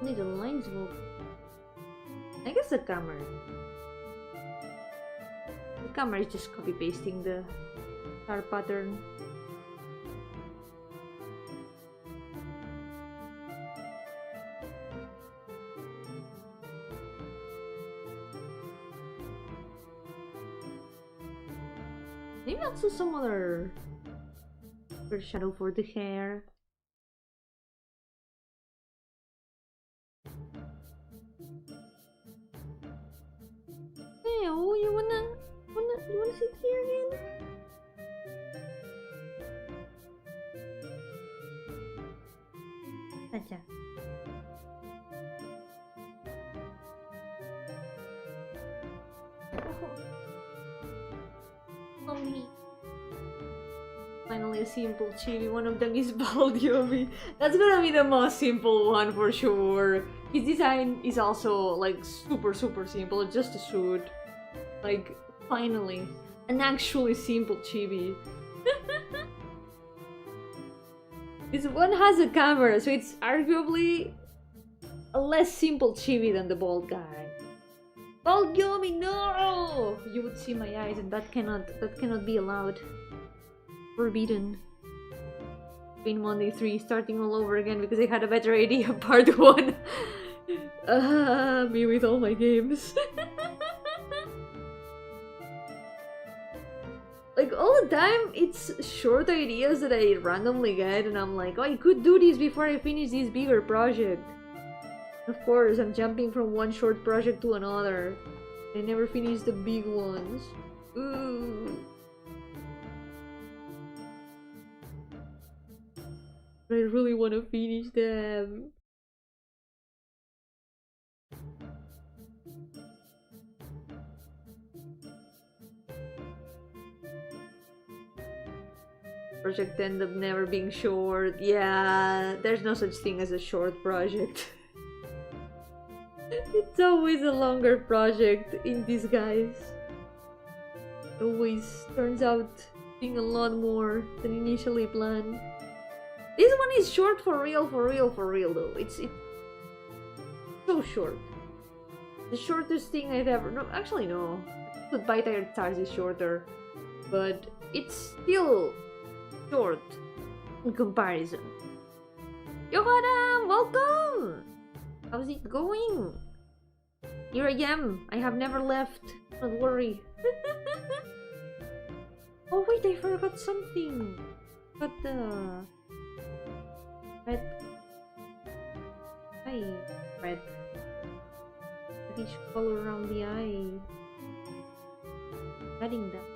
Only the lines will. I guess the camera. The camera is just copy pasting the star pattern. Maybe also some other shadow for the hair. Hey, oh, you wanna sit here again? Acha. Mommy. Finally a simple chibi. One of them is bald Yomi. That's gonna be the most simple one for sure. His design is also like super simple. It's just a suit. Like, finally, an actually simple chibi. This one has a camera, so it's arguably a less simple chibi than the bald guy. Bald Yomi, no! You would see my eyes, and that cannot be allowed. Forbidden. Been Monday 3, starting all over again because I had a better idea. Part 1. Me with all my games. Like, all the time, it's short ideas that I randomly get, and I'm like, oh, I could do this before I finish this bigger project. Of course, I'm jumping from one short project to another. I never finish the big ones. Ooh. But I really want to finish them. Project end up never being short. Yeah, there's no such thing as a short project. It's always a longer project in disguise. It always turns out being a lot more than initially planned. This one is short for real though. It's so short. The shortest thing I've ever... No, actually no. Goodbye Tired Stars is shorter. But it's still short in comparison. Yohara, welcome! How's it going? Here I am. I have never left. Don't worry. Oh wait, I forgot something. Got the red eye. Red. Reddish color around the eye. Adding that.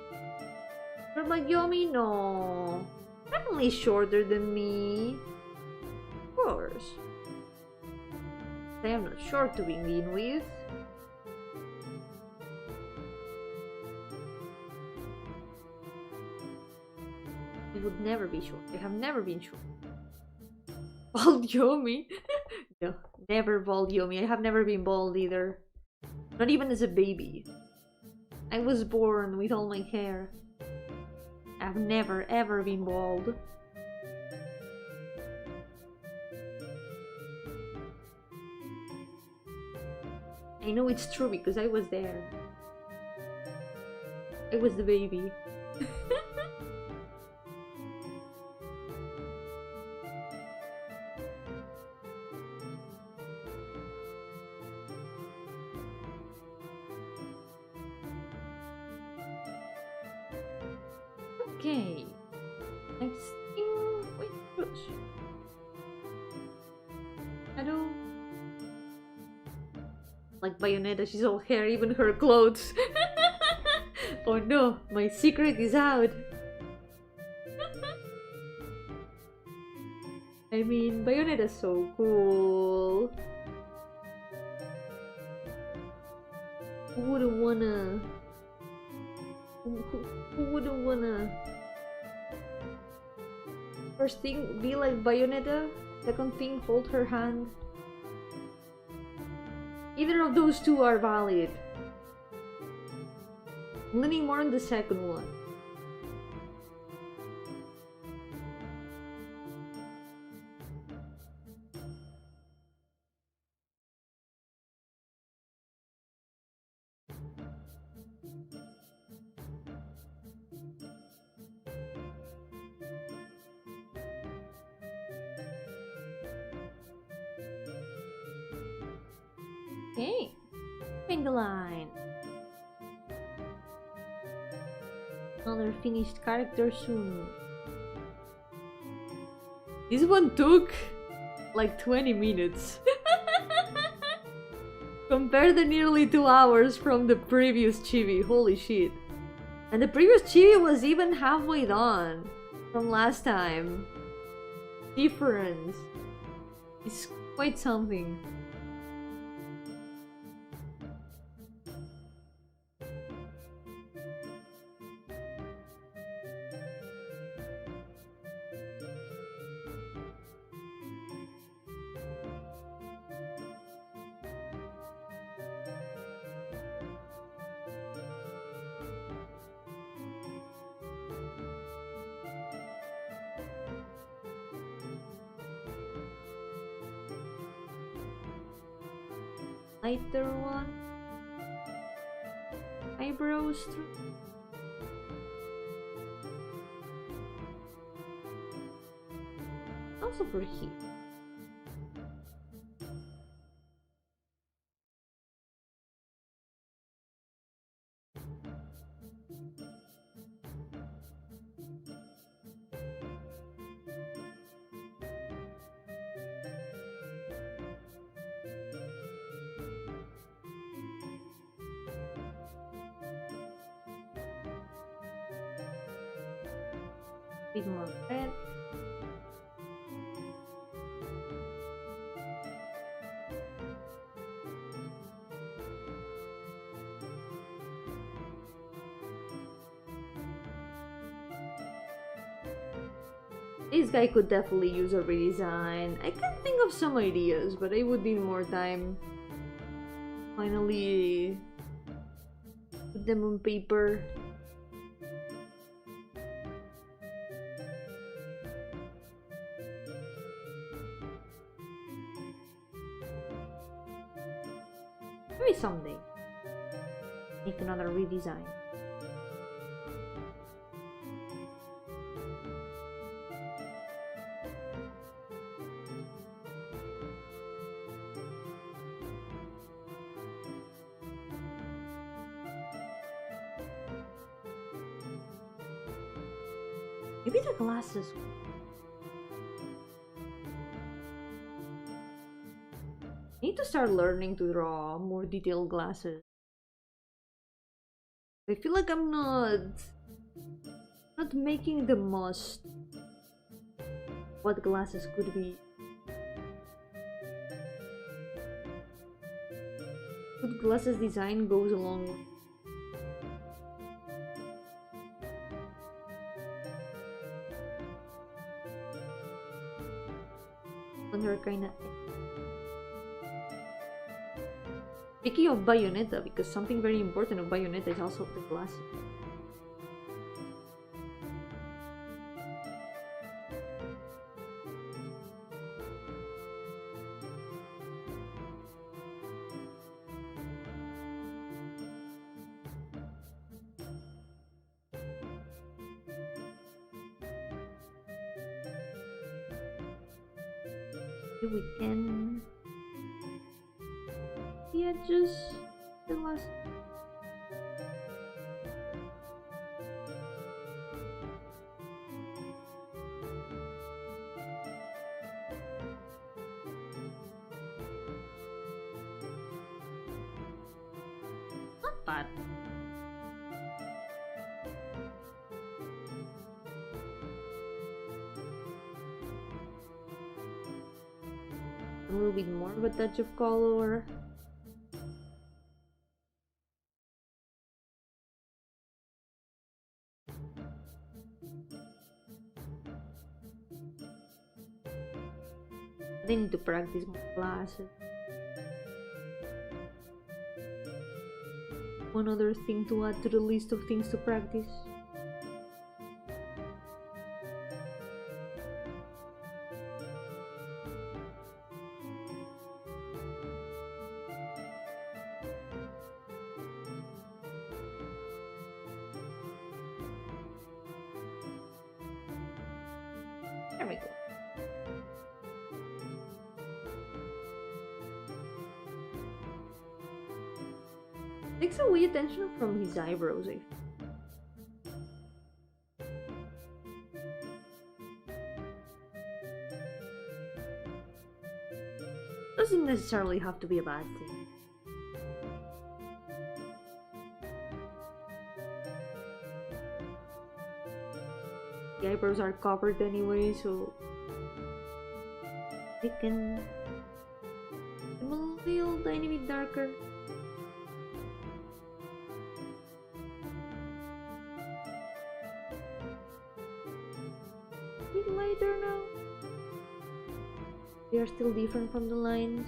But like Yomi, no. Definitely shorter than me. Of course. I am not short to begin with. I would never be short. I have never been short. Bald Yomi? No, never bald Yomi. I have never been bald either. Not even as a baby. I was born with all my hair. I've never ever been bald. I know it's true because I was there. I was the baby. Okay. Next thing. Wait, push. Shadow. Like Bayonetta, she's all hair, even her clothes. Oh no, my secret is out. I mean, Bayonetta's so cool. Who wouldn't wanna... Who wouldn't wanna... First thing, be like Bayonetta. Second thing, hold her hand. Either of those two are valid. I'm leaning more on the second one. Okay. Paint the line. Another finished character soon. This one took like 20 minutes. Compared to nearly 2 hours from the previous chibi. Holy shit. And the previous chibi was even halfway done from last time. Difference is quite something. Lighter one. Eyebrows through. Also for here. Bit more red. This guy could definitely use a redesign. I can think of some ideas, but I would need more time. Finally put them on paper. Maybe someday make another redesign. Maybe the glasses. I need to start learning to draw more detailed glasses. I feel like I'm not making the most what glasses could be. Good glasses design goes along with her kinda. Speaking of Bayonetta, because something very important of Bayonetta is also the glasses. We can just the last. Not bad. A little bit more of a touch of color. They need to practice more classes. One other thing to add to the list of things to practice. There we go. Takes away attention from his eyebrows, I feel. Doesn't necessarily have to be a bad thing. The eyebrows are covered anyway, so they can be a little tiny bit darker. A bit lighter now. They are still different from the lines.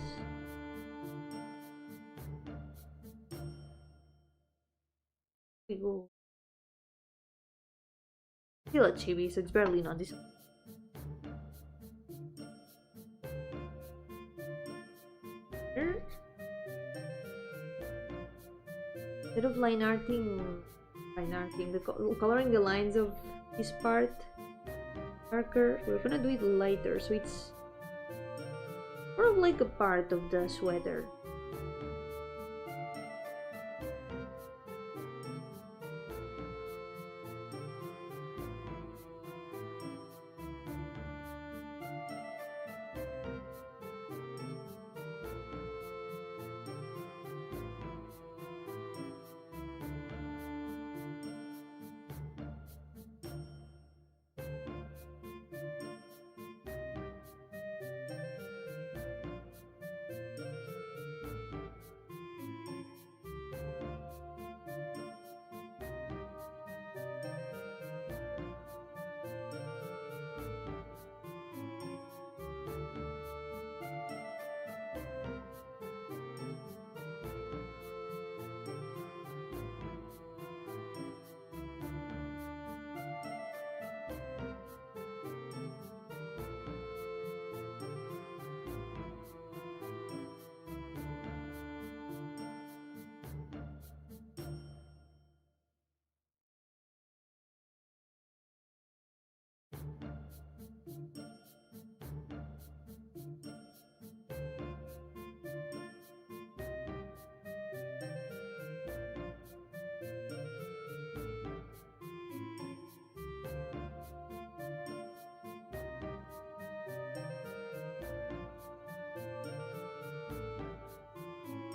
We go. Still a chibi, so it's barely noticeable. Instead of coloring the lines of this part darker, we're gonna do it lighter, so it's more of like a part of the sweater.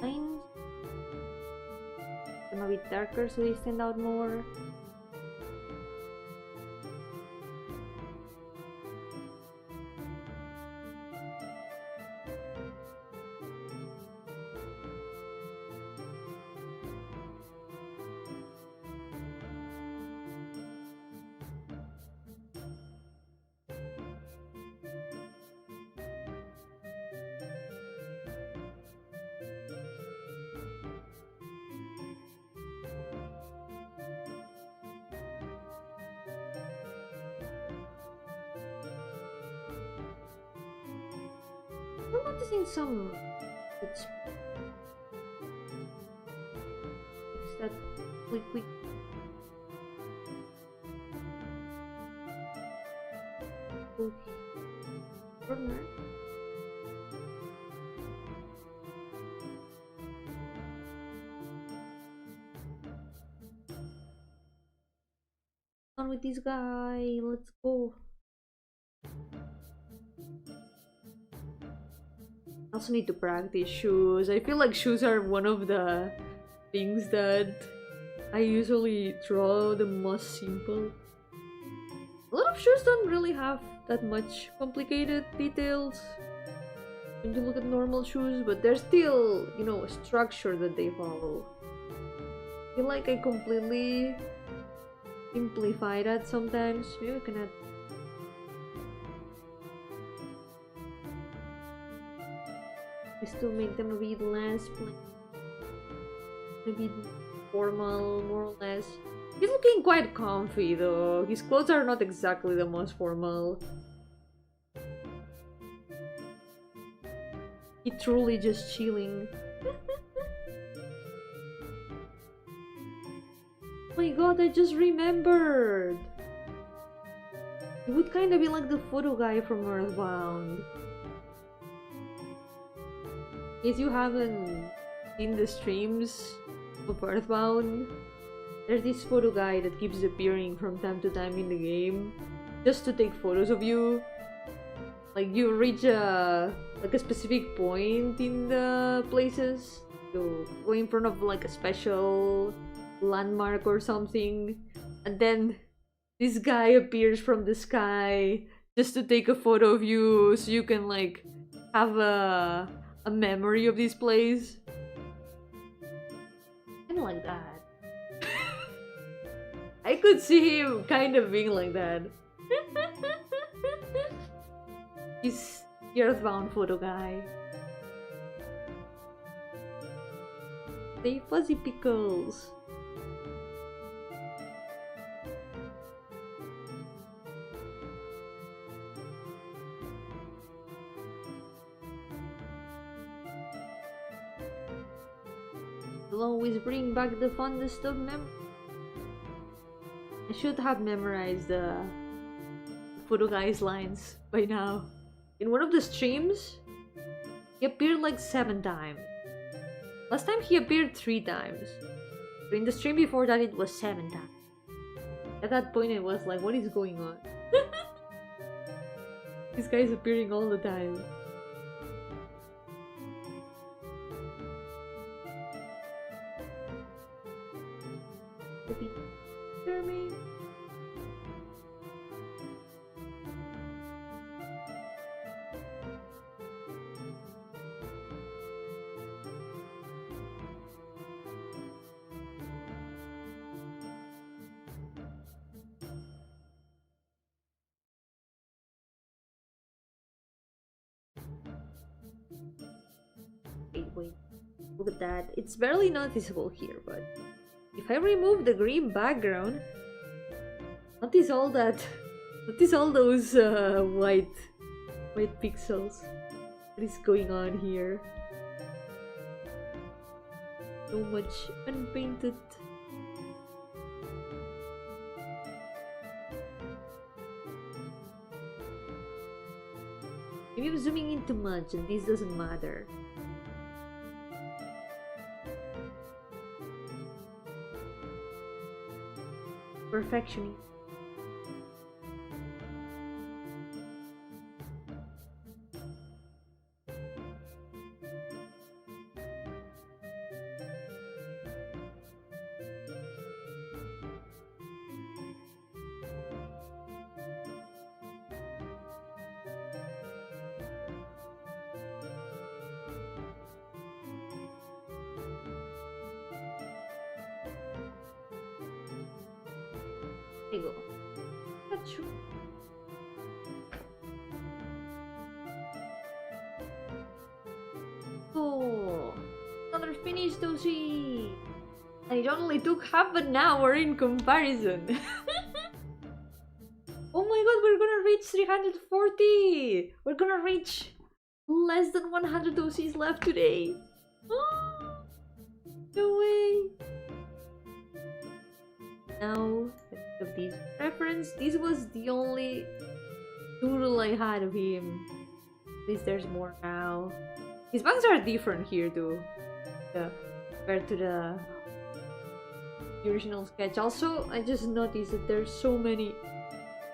Lines. Them a bit darker so they stand out more. I'm noticing some it's that quick corner. On with this guy, let's go. I also need to practice shoes. I feel like shoes are one of the things that I usually draw the most simple. A lot of shoes don't really have that much complicated details when you look at normal shoes, but there's still, you know, a structure that they follow. I feel like I completely simplify that sometimes. Maybe I can add just to make them a bit less plain, a bit formal, more or less. He's looking quite comfy though. His clothes are not exactly the most formal. He's truly just chilling. Oh my god, I just remembered! He would kinda be like the photo guy from Earthbound. If you haven't seen the streams, of Earthbound. There's this photo guy that keeps appearing from time to time in the game just to take photos of you. Like you reach a specific point in the places, you go in front of like a special landmark or something, and then this guy appears from the sky just to take a photo of you so you can like have a memory of this place. Kinda like that. I could see him kind of being like that. He's the Earthbound photo guy. Say fuzzy pickles. Will always bring back the fondest of memories. I should have memorized the photo guy's lines by now. In one of the streams, he appeared like 7 times. Last time he appeared 3 times. But in the stream before that it was 7 times. At that point it was like, what is going on? This guy is appearing all the time. Wait, look at that. It's barely noticeable here, but if I remove the green background, notice all those white pixels. What is going on here? So much unpainted. Maybe I'm zooming in too much and this doesn't matter. Perfectionist. There you go. That's true. Oh, another finished doshi. And it only took half an hour in comparison. Oh my god, we're gonna reach 340! We're gonna reach less than 100 dosis left today. Oh, no way! Now, of these reference, this was the only doodle I had of him. At least there's more now. His bangs are different here too, compared to the original sketch. Also, I just noticed that there's so many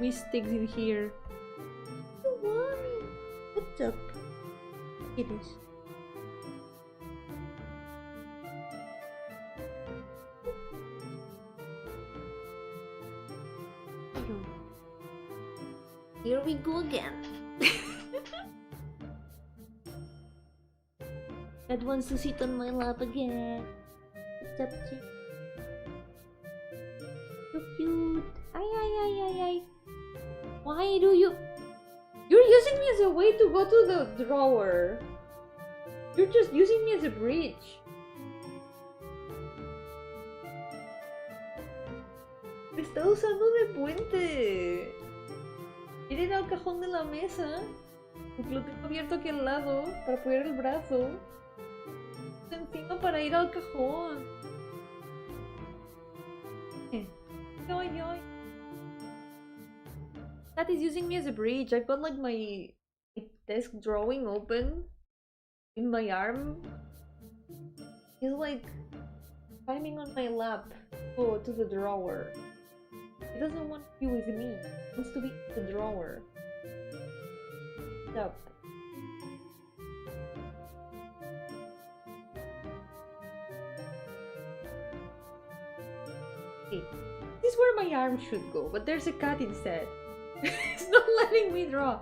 mistakes in here. Don't worry. What's up? It is. Here we go again. Dad wants to sit on my lap again. What's up, chick? So cute. Ay. Why do you... You're using me as a way to go to the drawer. You're just using me as a bridge. Me está usando de puente. Quiere ir al cajón de la mesa. Porque lo tengo abierto aquí al lado para apoyar el brazo. Encima para ir al cajón. Ay. That is using me as a bridge. I've got like my desk drawing open in my arm. He's like climbing on my lap. Go to the drawer. He doesn't want to be with me. He wants to be in the drawer. Stop. Okay. This is where my arm should go, but there's a cat instead. It's not letting me draw.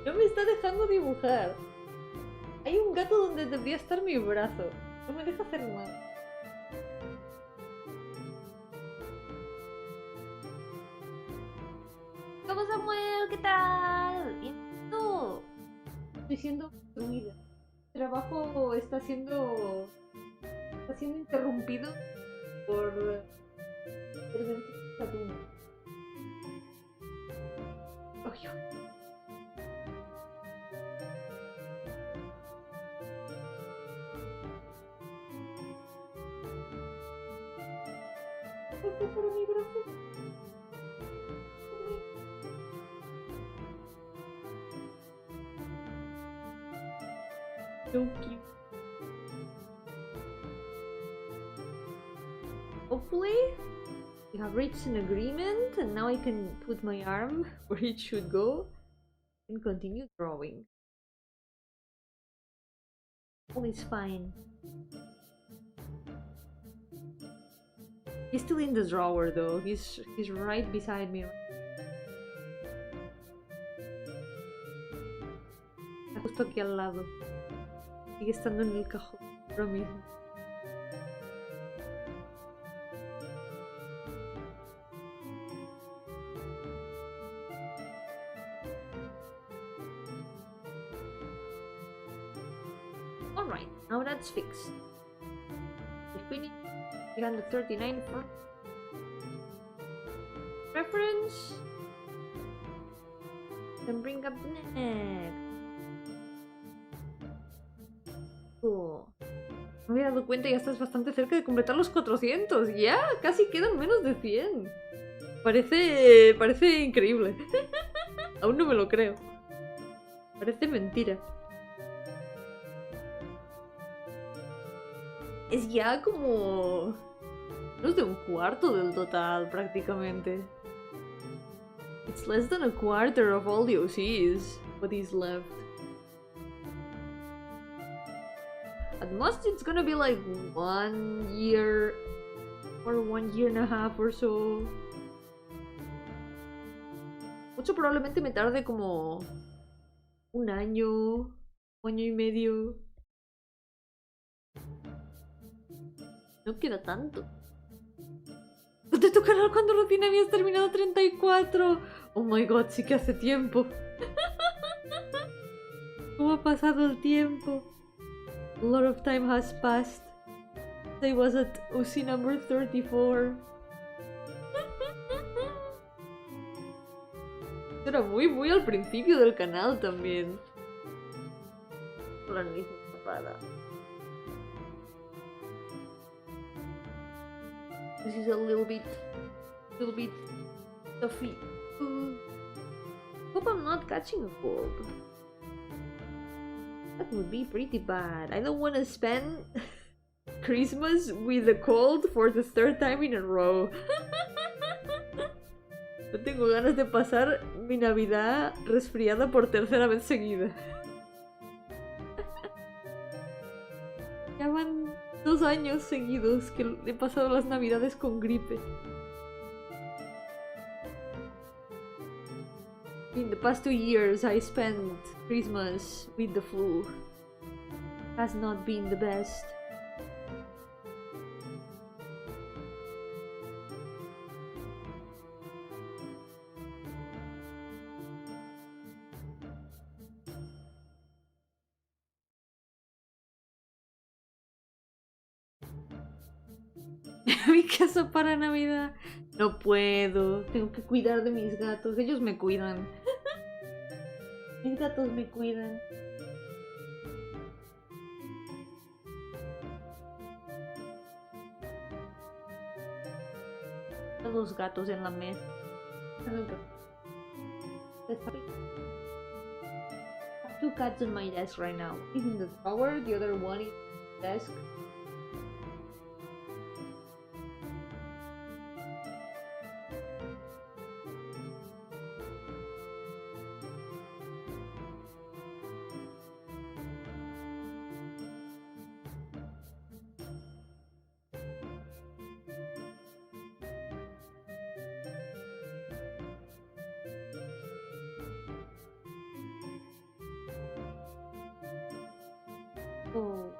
No me está dejando dibujar. Hay un gato donde debería estar mi brazo. No me deja hacer nada. ¿Cómo Samuel? ¿Qué tal? Bien, tú. Estoy siendo destruida. El trabajo está siendo interrumpido por Gardenia. Ay, ay. ¿Qué para mi brazo? So cute. Hopefully, we have reached an agreement, and now I can put my arm where it should go and continue drawing. All is fine. He's still in the drawer though. He's right beside me. Está justo aquí al lado. Sigue estando en el cajón ahora mismo. Alright, now that's fixed. We finished. We got the 39 for reference. Then bring up the next. Cool. Me había dado cuenta y ya estás bastante cerca de completar los 400. Ya, casi quedan menos de 100. Parece increíble. Aún no me lo creo. Parece mentira. Es ya como menos de un cuarto del total, prácticamente. It's less than a quarter of all the OCs, what is left. At most it's gonna be like 1 year or 1 year and a half or so. Mucho probablemente me tarde como un año y medio. No queda tanto. De tu canal cuando recién habías terminado 34. Oh my god, sí que hace tiempo. ¿Cómo ha pasado el tiempo? A lot of time has passed. I was at OC number 34. Era muy al principio del canal también. La misma papada. This is a little bit stuffy. Hope I'm not catching a cold. That would be pretty bad. I don't want to spend Christmas with a cold for the 3rd time in a row. No tengo ganas de pasar mi Navidad resfriada por 3ª vez seguida. Ya van 2 años seguidos que he pasado las Navidades con gripe. In the past 2 years, I spent Christmas with the flu. Has not been the best. Mi casa para Navidad. No puedo. Tengo que cuidar de mis gatos. Ellos me cuidan. Mis gatos me cuidan. Los gatos en la mesa. I have 2 cats on my desk right now. One is in the drawer, the other one is in the desk. Oh.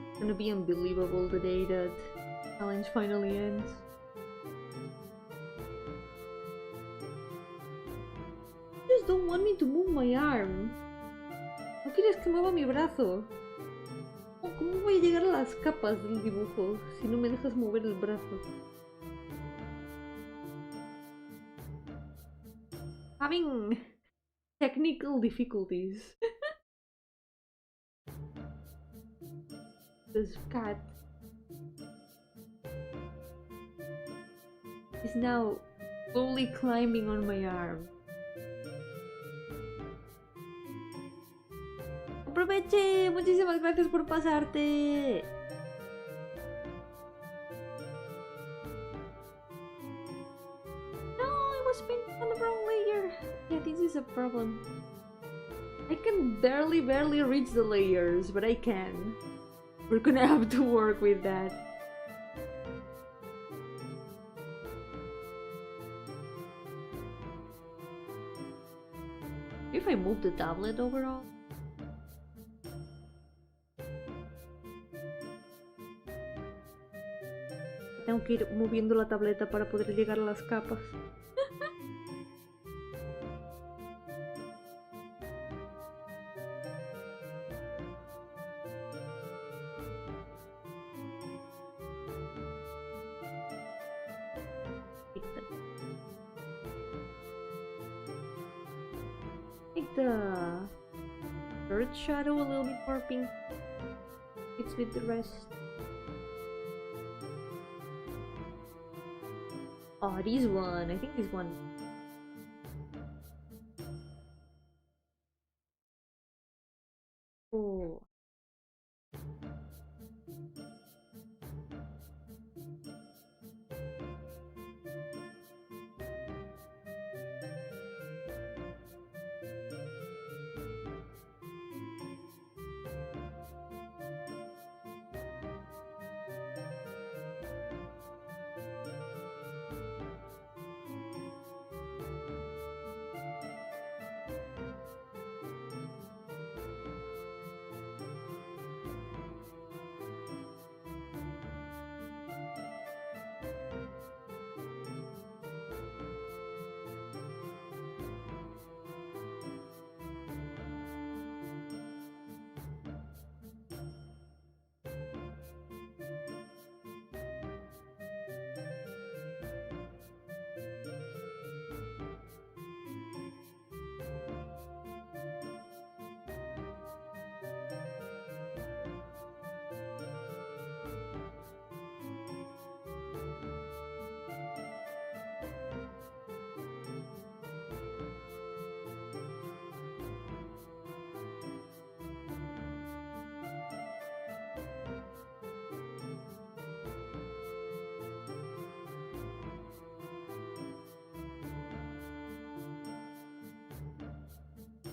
It's gonna be unbelievable the day that challenge finally ends. You just don't want me to move my arm. No quieres que mueva mi brazo. ¿Cómo voy a llegar a las capas del dibujo si no me dejas mover el brazo? Having technical difficulties. This cat is now slowly climbing on my arm. Aproveche, muchísimas gracias por pasarte. No, I was painting on the wrong layer. Yeah, this is a problem. I can barely reach the layers, but I can. We're gonna have to work with that. If I move the tablet overall. Tengo que ir moviendo la tableta para poder llegar a las capas. Make the third shadow a little bit more pink. It's with the rest. Oh, this one. I think this one. Oh.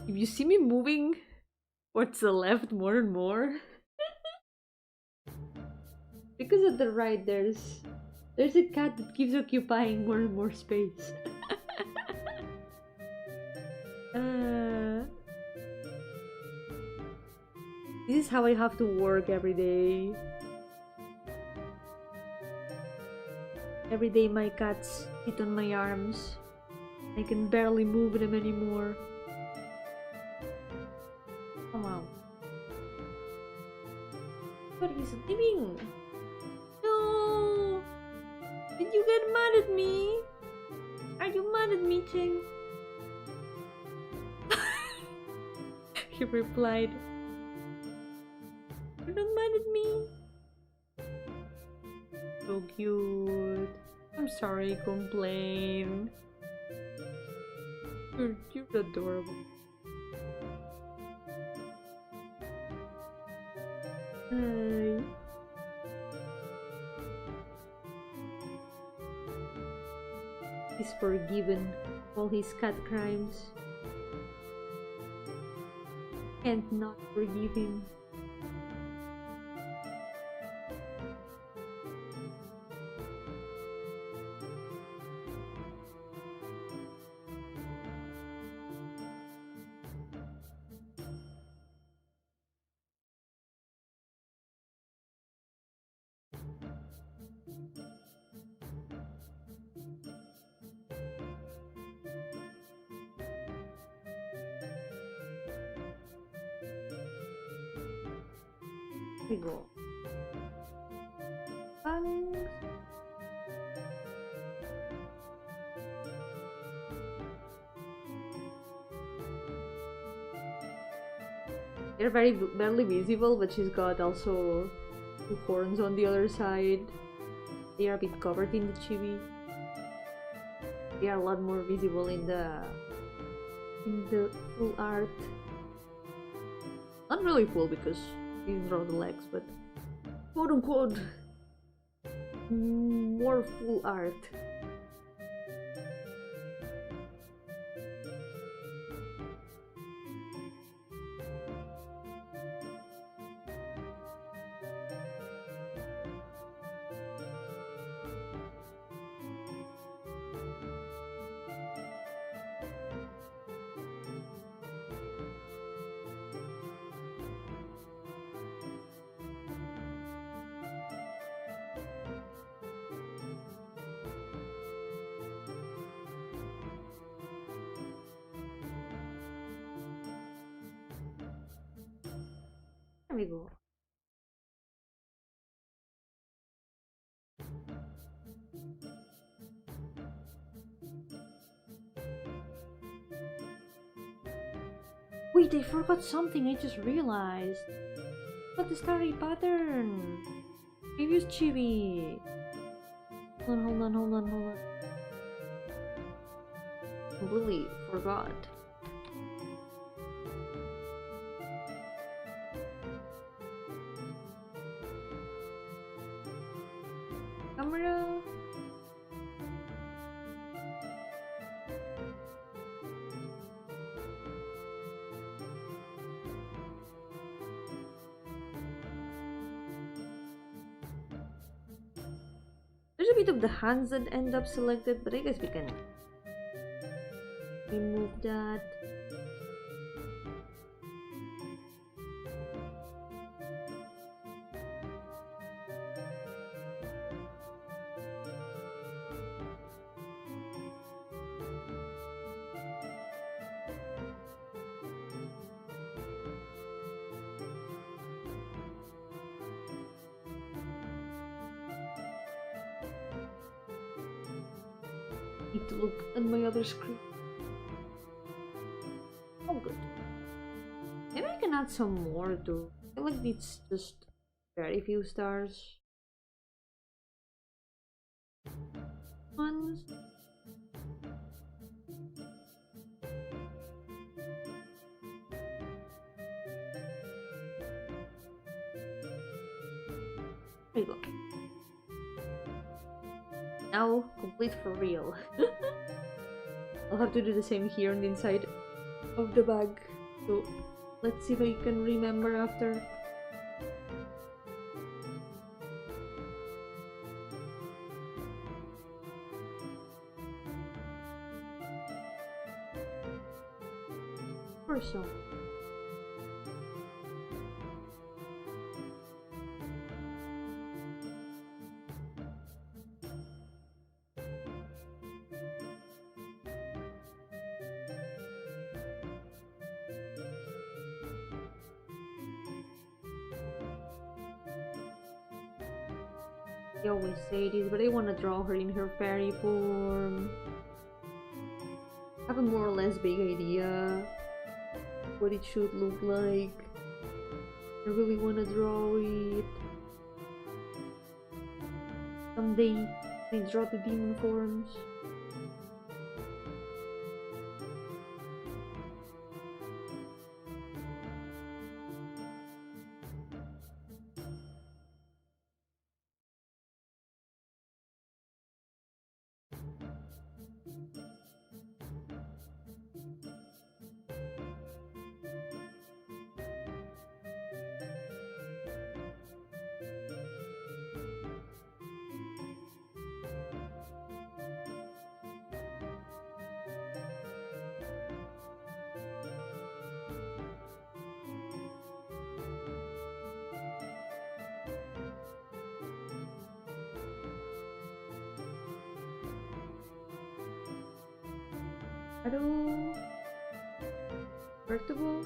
If you see me moving towards the left more and more, because at the right there's a cat that keeps occupying more and more space. This is how I have to work every day. Every day my cats sit on my arms. I can barely move them anymore. Oh wow. But he's leaving. No! Did you get mad at me? Are you mad at me, Cheng? He replied, "You're not mad at me?" So cute. I'm sorry, complain. You're adorable. Hi. He's forgiven all his cat crimes. Can't not forgive him. we go. Bangs. They're very barely visible, but she's got also two horns on the other side. They are a bit covered in the chibi. They are a lot more visible in the full art. Not really full because she didn't draw the legs, but quote unquote more full art. There we go. Wait, I forgot something, I just realized. Got the starry pattern. Previous chibi. Hold on. Completely forgot. Camera. There's a bit of the hands that end up selected, but I guess we can remove that. Need to look at my other screen. Oh, good. Maybe I can add some more too. I feel like it's just very few stars. Ones. There you go. Now, complete for real. I'll have to do the same here on the inside of the bag. So, let's see if I can remember after. Or so. I always say this, but I want to draw her in her fairy form. I have a more or less big idea what it should look like. I really want to draw it. Someday I draw the demon forms. Shadow. Vertical.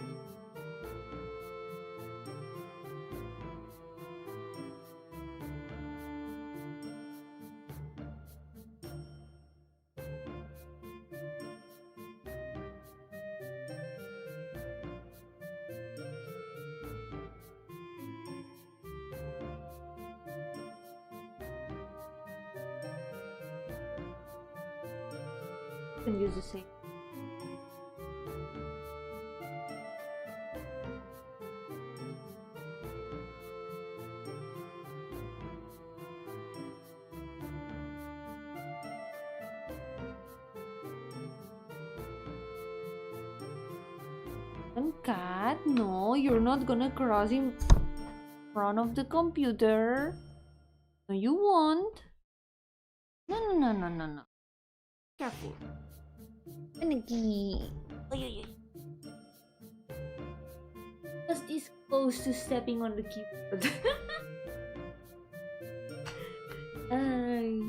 can use the same. And cat, no, you're not gonna cross in front of the computer. No, you won't. No, no, no, no, no, no. Careful. Energy. Just this close to stepping on the keyboard. Ay.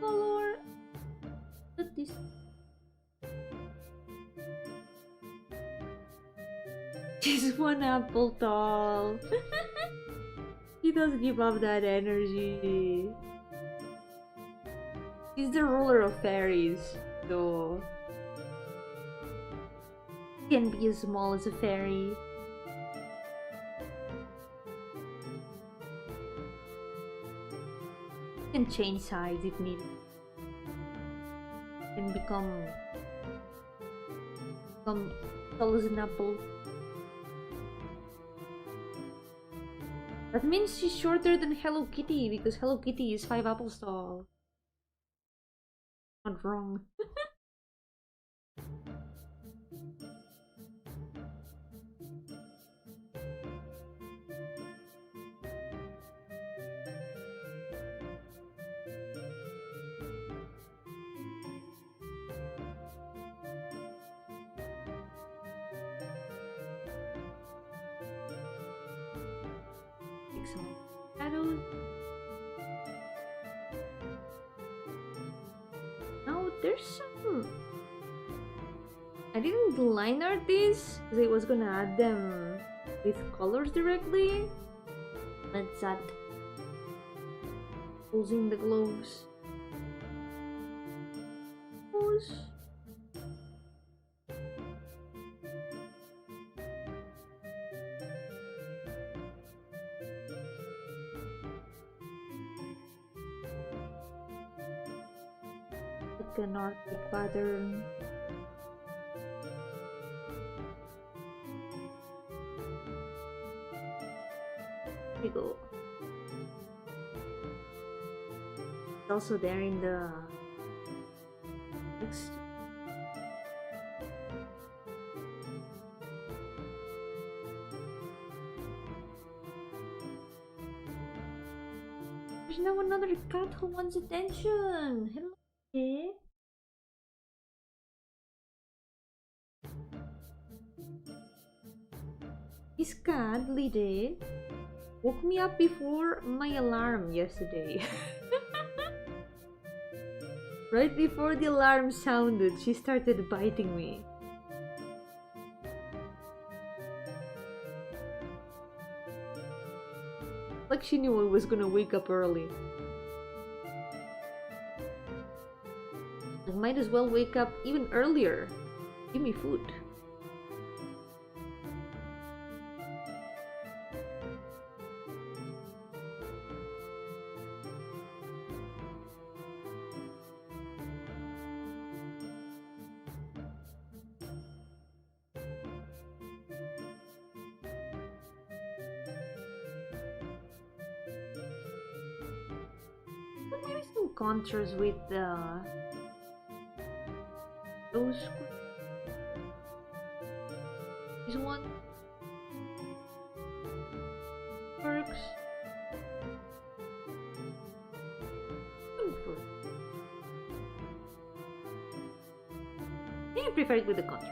Color. Look at this. Just one apple tall. He does give off that energy. He's the ruler of fairies, so he can be as small as a fairy. He can change size if needed. He can become tall as an apple. That means she's shorter than Hello Kitty because Hello Kitty is 5 apples tall. Not wrong. Take some shadows. Now there's some. I didn't line art these because I was gonna add them with colors directly. Let's add using the gloves. Like an Arctic pattern. There we go. It's also there in the next. There's now another cat who wants attention. Hello. Eh? This cat, Lide, woke me up before my alarm yesterday. Right before the alarm sounded, she started biting me. Like she knew I was gonna wake up early. I might as well wake up even earlier. Give me food. Maybe some contours with those. This one works. I think I prefer it with the contour.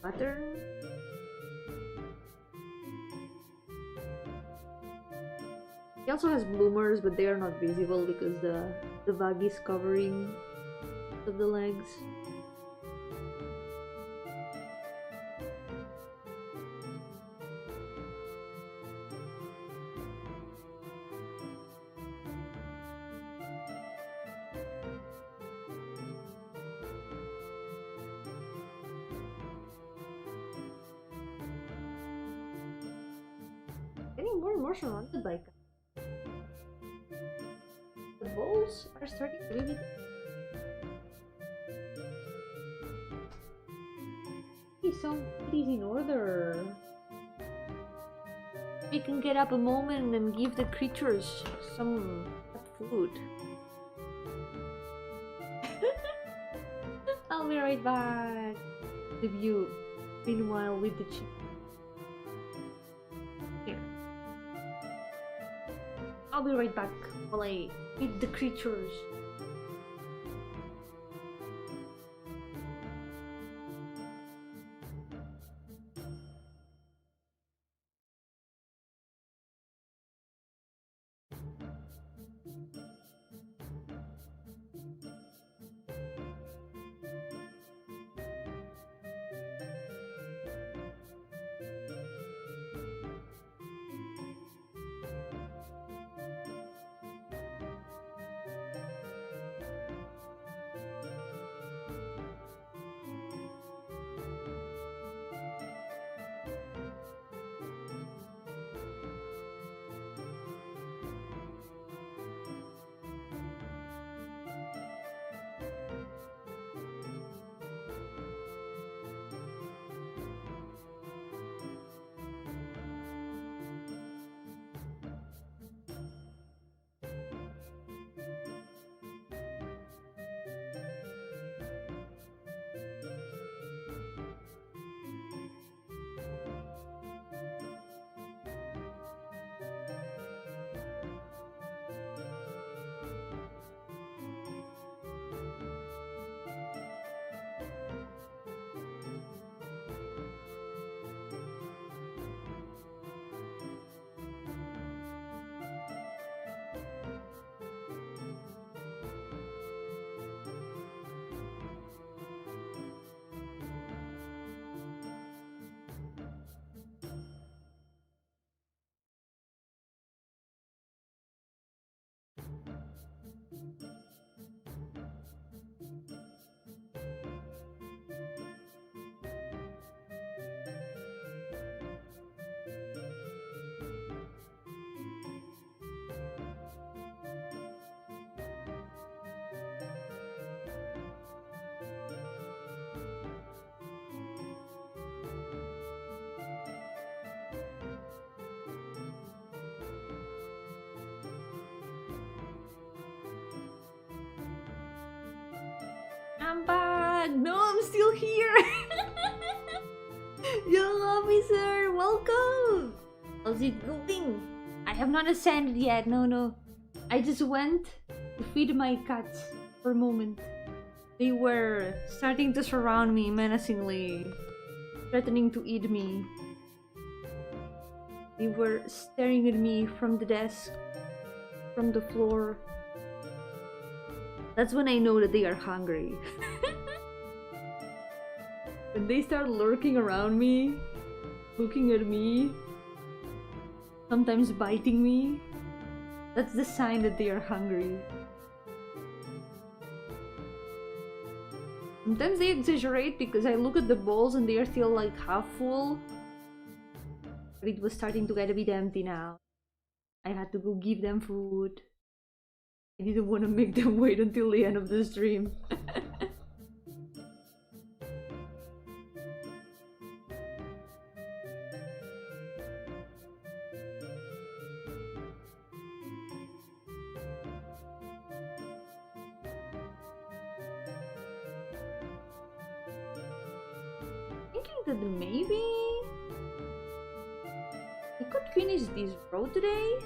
pattern. He also has bloomers, but they are not visible because the bag is covering of the legs. Getting more and more surrounded by cats. The balls are starting to be so it is in order. We can get up a moment and give the creatures some food. I'll be right back with you. Meanwhile, with the chicken. Here. I'll be right back while I feed the creatures. I'm back! No, I'm still here! Young officer, welcome! How's it going? I have not ascended yet, no. I just went to feed my cats for a moment. They were starting to surround me menacingly, threatening to eat me. They were staring at me from the desk, from the floor. That's when I know that they are hungry. When they start lurking around me, looking at me, sometimes biting me, that's the sign that they are hungry. Sometimes they exaggerate because I look at the bowls and they are still like half full. But it was starting to get a bit empty now. I had to go give them food. I didn't want to make them wait until the end of the stream. Thinking that maybe I could finish this row today.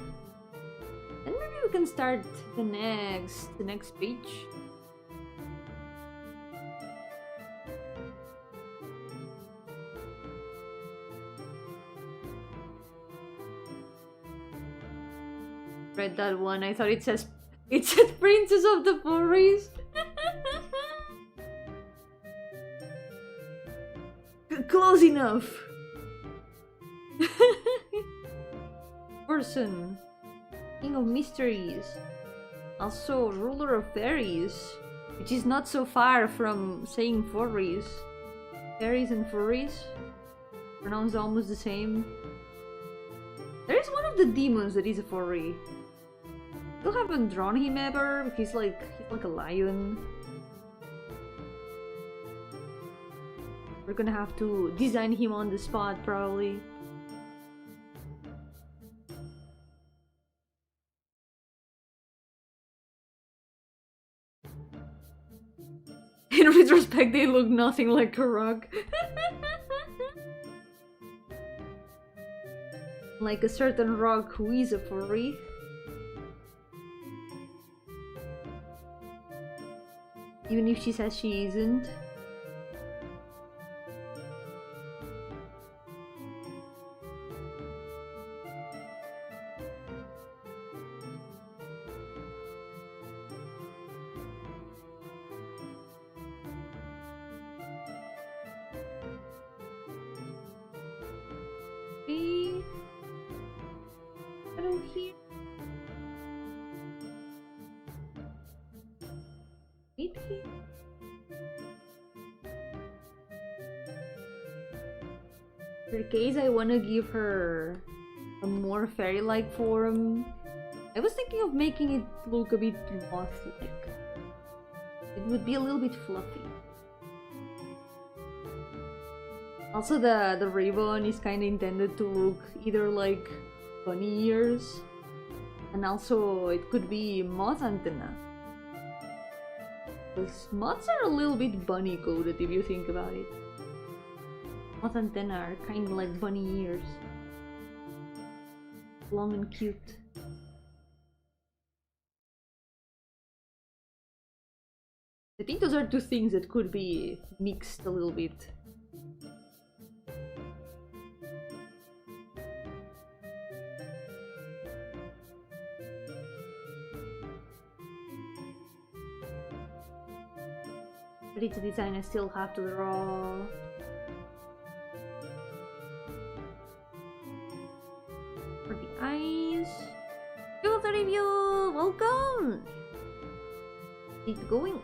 And maybe we can start the next page. Read that one. I thought it says Princess of the Furries. Close enough. Person. King of Mysteries. Also ruler of fairies. Which is not so far from saying furries. Fairies and furries. Pronounced almost the same. There is one of the demons that is a furry. Still haven't drawn him ever, because he's like a lion. We're gonna have to design him on the spot, probably. In retrospect, they look nothing like a rock. Like a certain rock who is a furry. Even if she says she isn't. In case I want to give her a more fairy-like form, I was thinking of making it look a bit moth-like. It would be a little bit fluffy. Also, the ribbon is kind of intended to look either like bunny ears, and also it could be moth antenna. Because moths are a little bit bunny-coded if you think about it. Moth antenna are kind of like bunny ears. Long and cute. I think those are two things that could be mixed a little bit. Ready to design, I still have to draw. For the eyes. Yo, the review! Welcome! Keep going.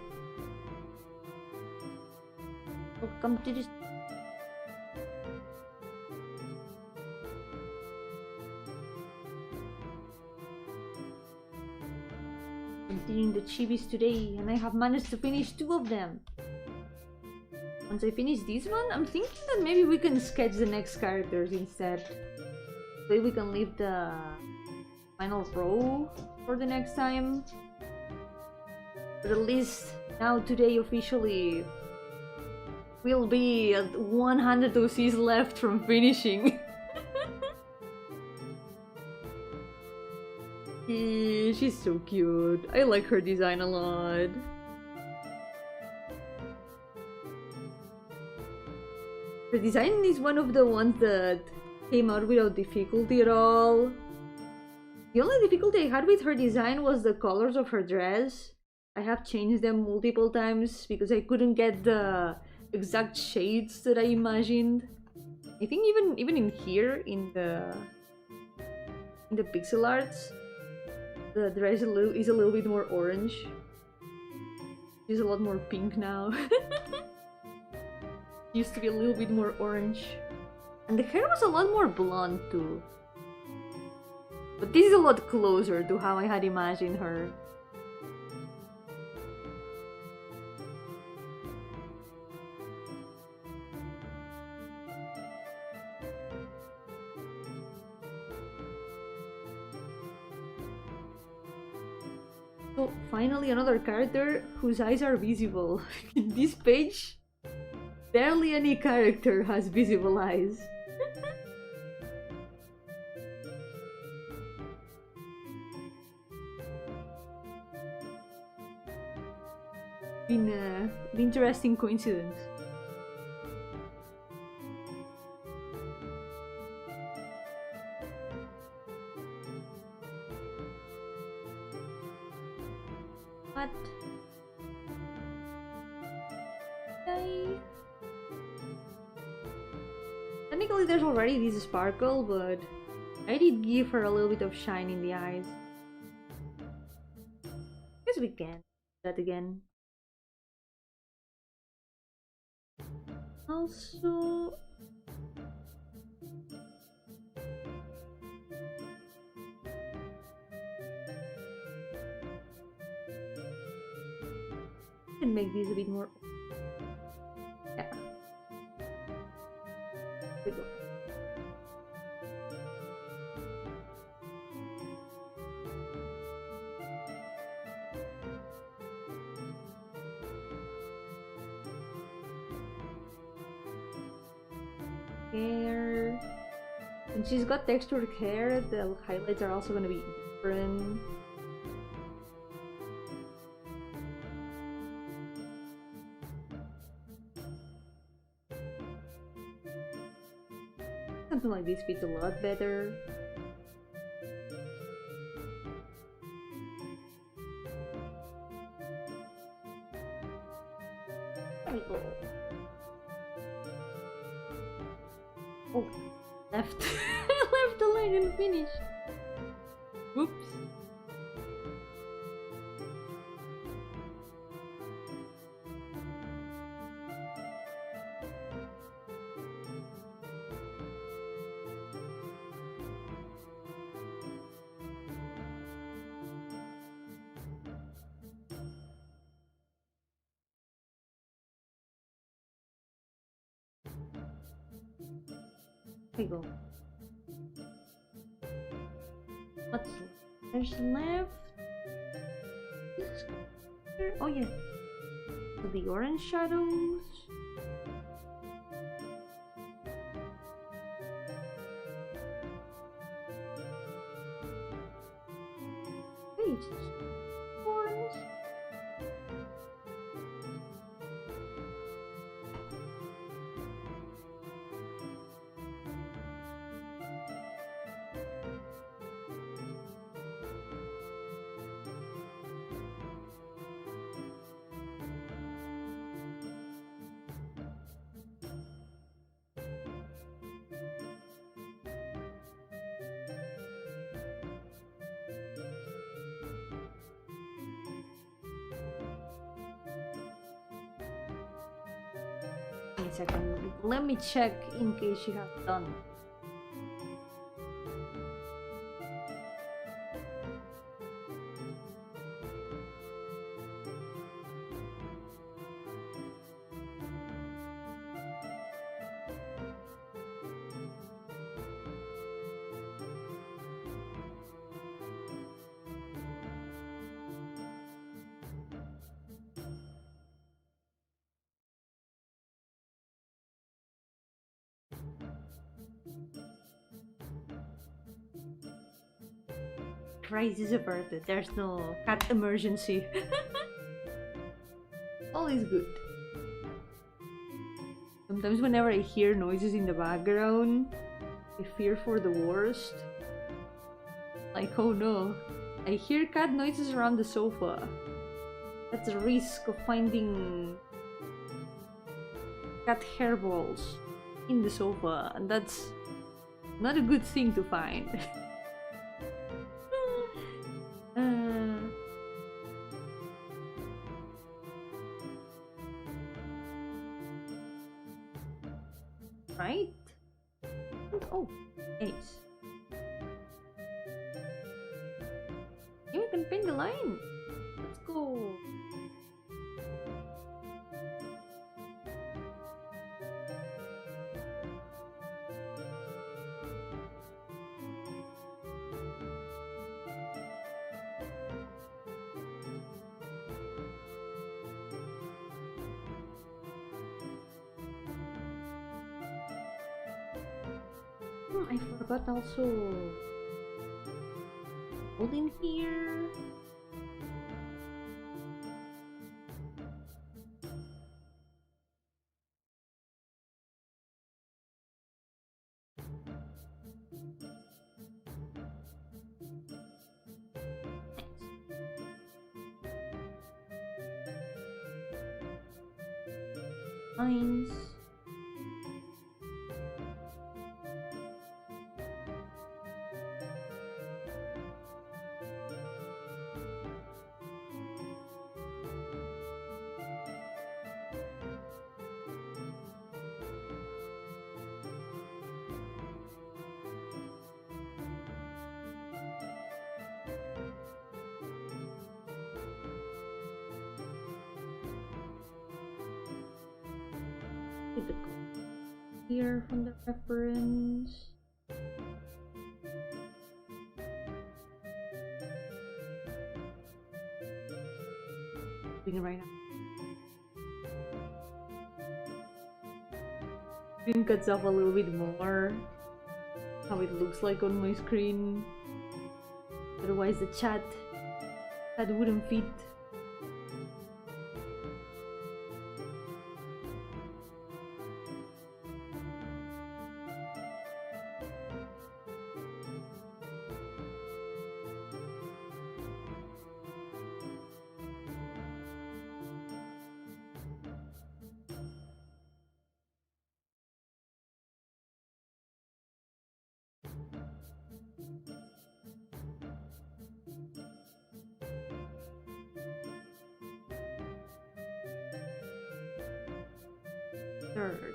Welcome to this. Continuing the chibis today, and I have managed to finish 2 of them. Once I finish this one, I'm thinking that maybe we can sketch the next characters instead. Maybe we can leave the final row for the next time. But at least now today officially we'll be at 100 OCs left from finishing. Yeah, she's so cute. I like her design a lot. Her design is one of the ones that came out without difficulty at all. The only difficulty I had with her design was the colors of her dress. I have changed them multiple times because I couldn't get the exact shades that I imagined. I think even in here, in the pixel arts, the dress is a little bit more orange. She's a lot more pink now. Used to be a little bit more orange. And the hair was a lot more blonde too. But this is a lot closer to how I had imagined her. So finally another character whose eyes are visible. In this page, barely any character has visible eyes. Been an interesting coincidence. What? Okay. Technically there's already this sparkle, but I did give her a little bit of shine in the eyes. Guess we can do that again. Also, can make these a bit more. Yeah. There we go. Hair. And she's got textured hair, the highlights are also gonna be different. Something like this fits a lot better. There we go. Oh, left. Left the line and finish. Whoops. There we go. What's there's left? Oh yeah. So the orange shadows. Wait, orange. Wait a second. Let me check in case she has done. Crisis averted. There's no cat emergency. All is good. Sometimes whenever I hear noises in the background, I fear for the worst. Like, oh no, I hear cat noises around the sofa. That's a risk of finding cat hairballs in the sofa, and that's not a good thing to find. Right? Oh, ace. You can pin the line. Let's go. I forgot also hold in here. lines. Typical. Here from the reference. Doing it right now. Screen cuts off a little bit more how it looks like on my screen. Otherwise the chat wouldn't fit. Third.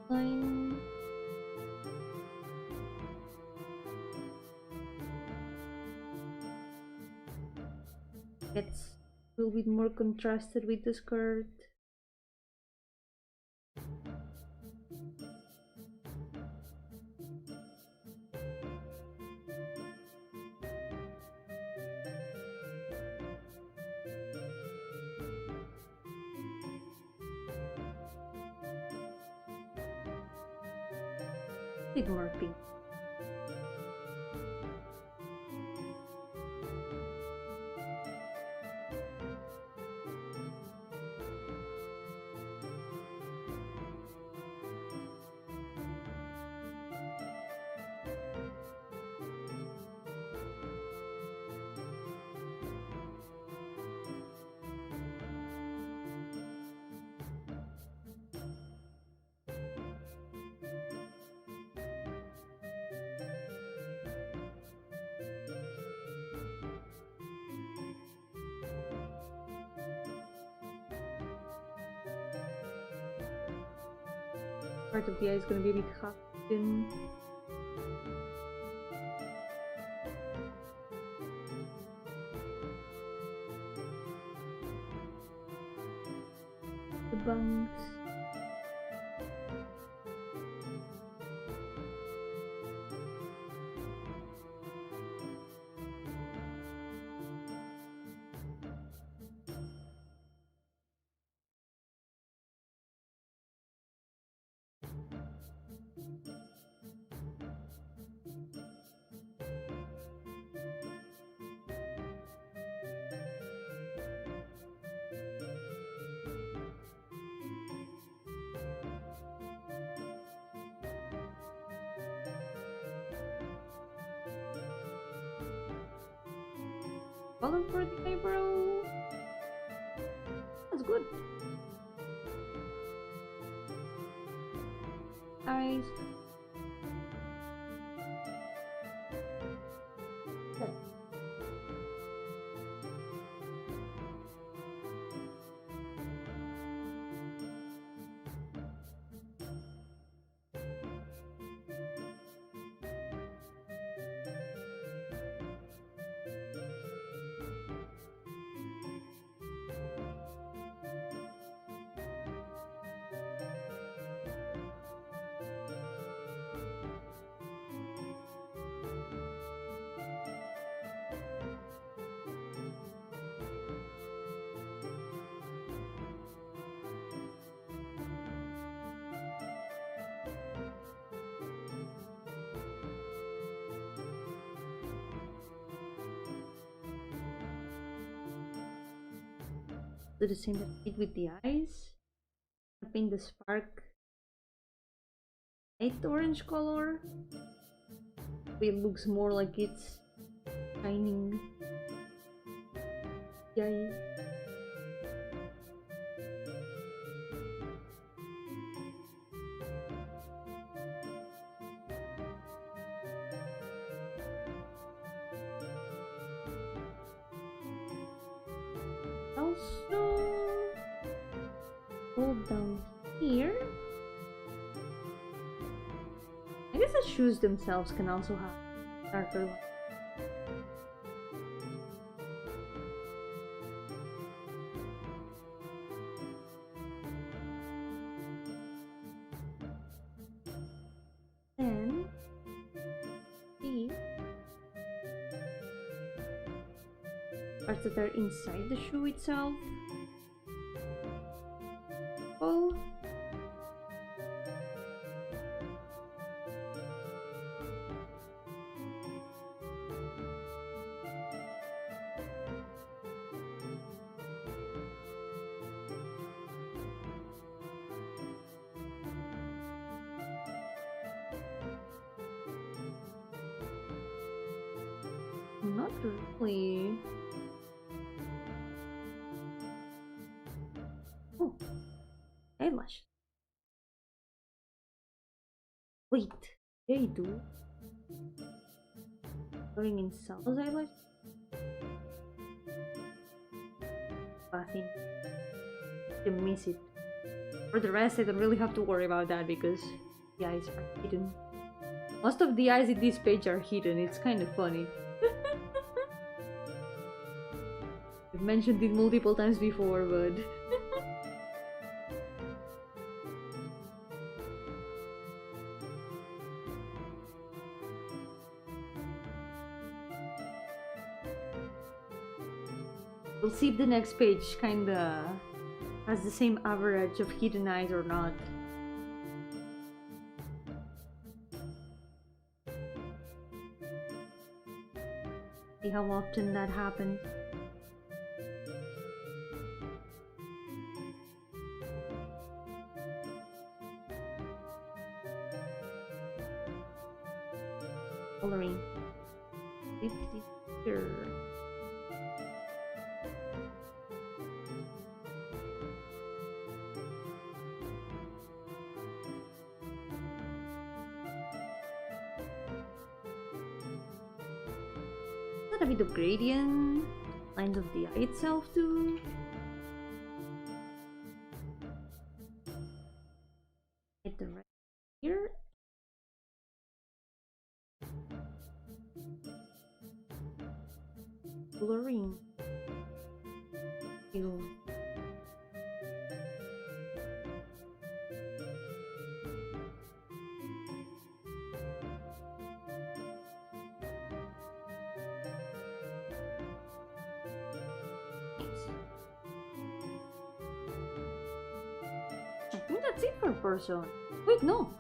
Line. Gets a little bit more contrasted with the skirt. Bit more pink. Part of the eye is gonna be a bit hidden. The bangs. Color for the eyebrow. That's good. Eyes. Do the same that I did with the eyes. I paint the spark light orange color. It looks more like it's shining. Yay. Also, hold down here. I guess the shoes themselves can also have darker lines. Then, see parts that are inside the shoe itself. Oh. Not really. Oh, eyelash. Wait, they do. Going in Sal's eyelash? I think you miss it. For the rest, I don't really have to worry about that because the eyes are hidden. Most of the eyes in this page are hidden. It's kind of funny. I've mentioned it multiple times before, but we'll see if the next page kinda has the same average of hidden eyes or not. See how often that happens. Coloring 50 here. Not a bit of gradient, lines of the eye itself too. Get the right here. Coloring. Ew. I think that's it for person. Wait, no.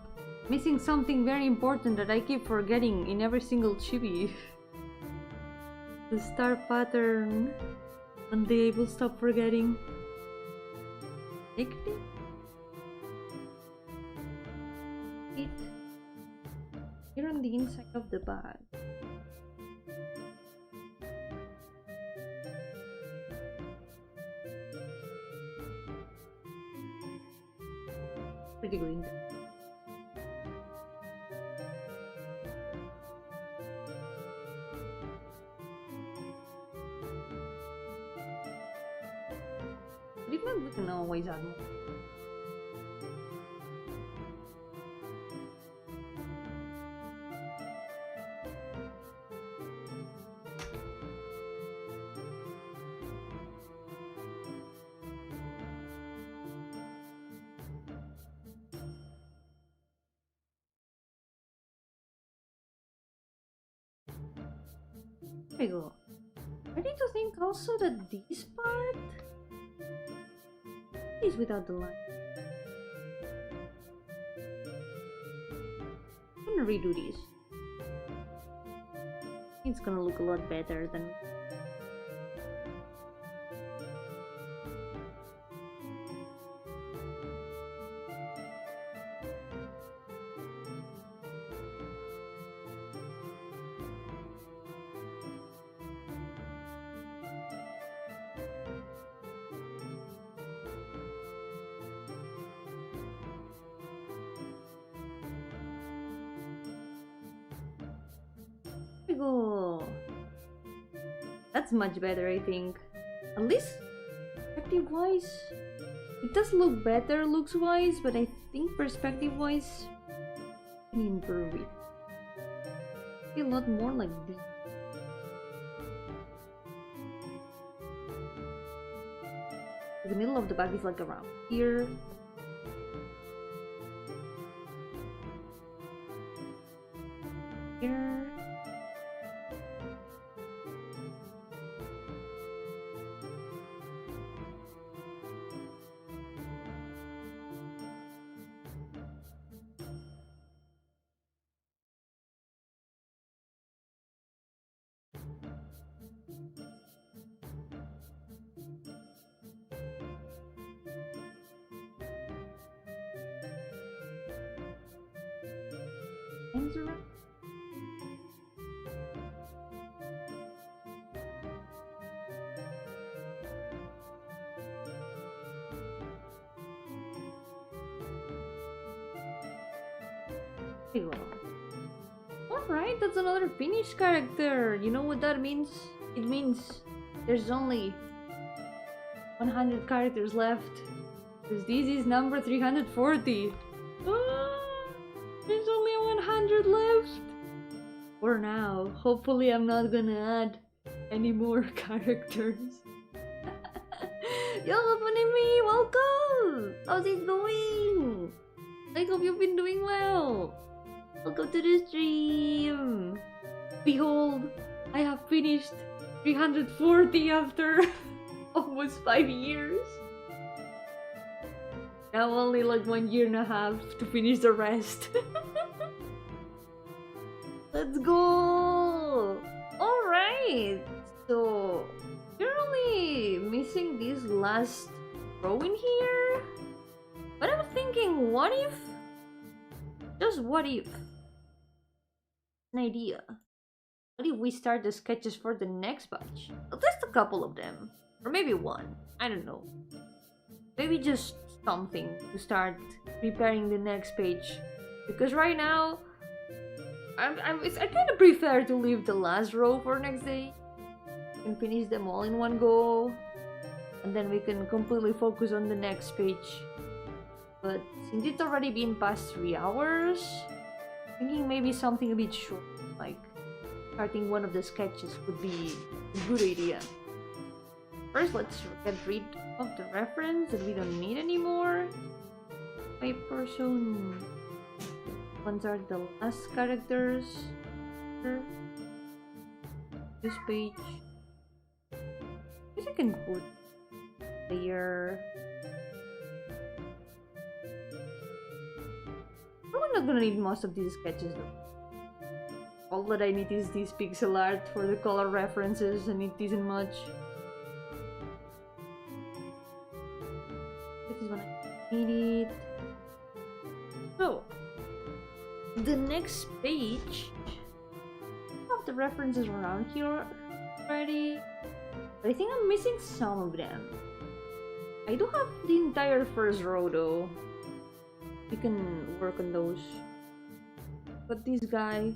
Missing something very important that I keep forgetting in every single chibi. The star pattern. One day I will stop forgetting. It here on the inside of the bag. Pretty good. But even we can always add more. There we go. I need to think also that this part is without the line. I'm gonna redo this. It's gonna look a lot better than we go. That's much better, I think. At least perspective-wise, it does look better looks-wise, but I think perspective-wise, I can improve it. I feel a lot more like this. The middle of the back is like around here. Here. Hands around. Alright, that's another finished character. You know what that means? It means there's only 100 characters left. Because this is number 340. There's only 100 left. For now. Hopefully I'm not gonna add any more characters. Yo, me, welcome! How's it going? I hope you've been doing well. Welcome to the stream. Behold, I have finished 340 after almost 5 years. Now only like 1.5 years to finish the rest. Let's go! Alright, so you're only missing this last row in here. But I'm thinking, what if? Just what if? An idea. What if we start the sketches for the next batch? At least a couple of them. Or maybe one. I don't know. Maybe just something to start preparing the next page. Because right now, I kind of prefer to leave the last row for next day. And finish them all in one go. And then we can completely focus on the next page. But since it's already been past 3 hours, thinking maybe something a bit short, like starting one of the sketches would be a good idea. First, let's get rid of the reference that we don't need anymore. My person. Ones are the last characters. This page. I guess I can put layer. Probably not gonna need most of these sketches though. All that I need is this pixel art for the color references, and it isn't much. This is when I need it. So, the next page, I have the references around here already, but I think I'm missing some of them. I do have the entire first row though. You can work on those. But this guy,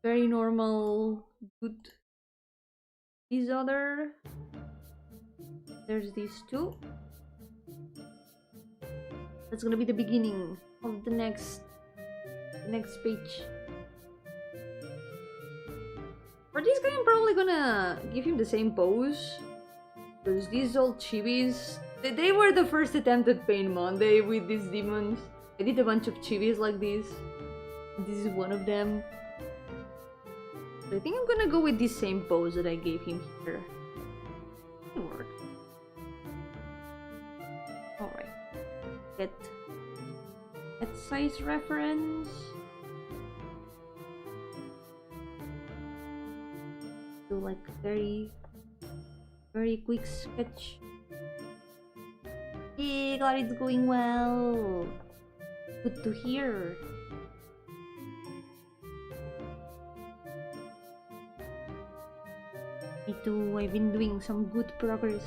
very normal, good. These other, there's these two. That's gonna be the beginning of the next page. For this guy, I'm probably gonna give him the same pose, because these old chibis, they were the first attempt at Pain Monday with these demons. I did a bunch of chibis like this. This is one of them. So I think I'm gonna go with this same pose that I gave him here. It'll work. Alright. Get size reference. Do like very quick sketch. Hey, glad it's going well. Good to hear. Me too, I've been doing some good progress.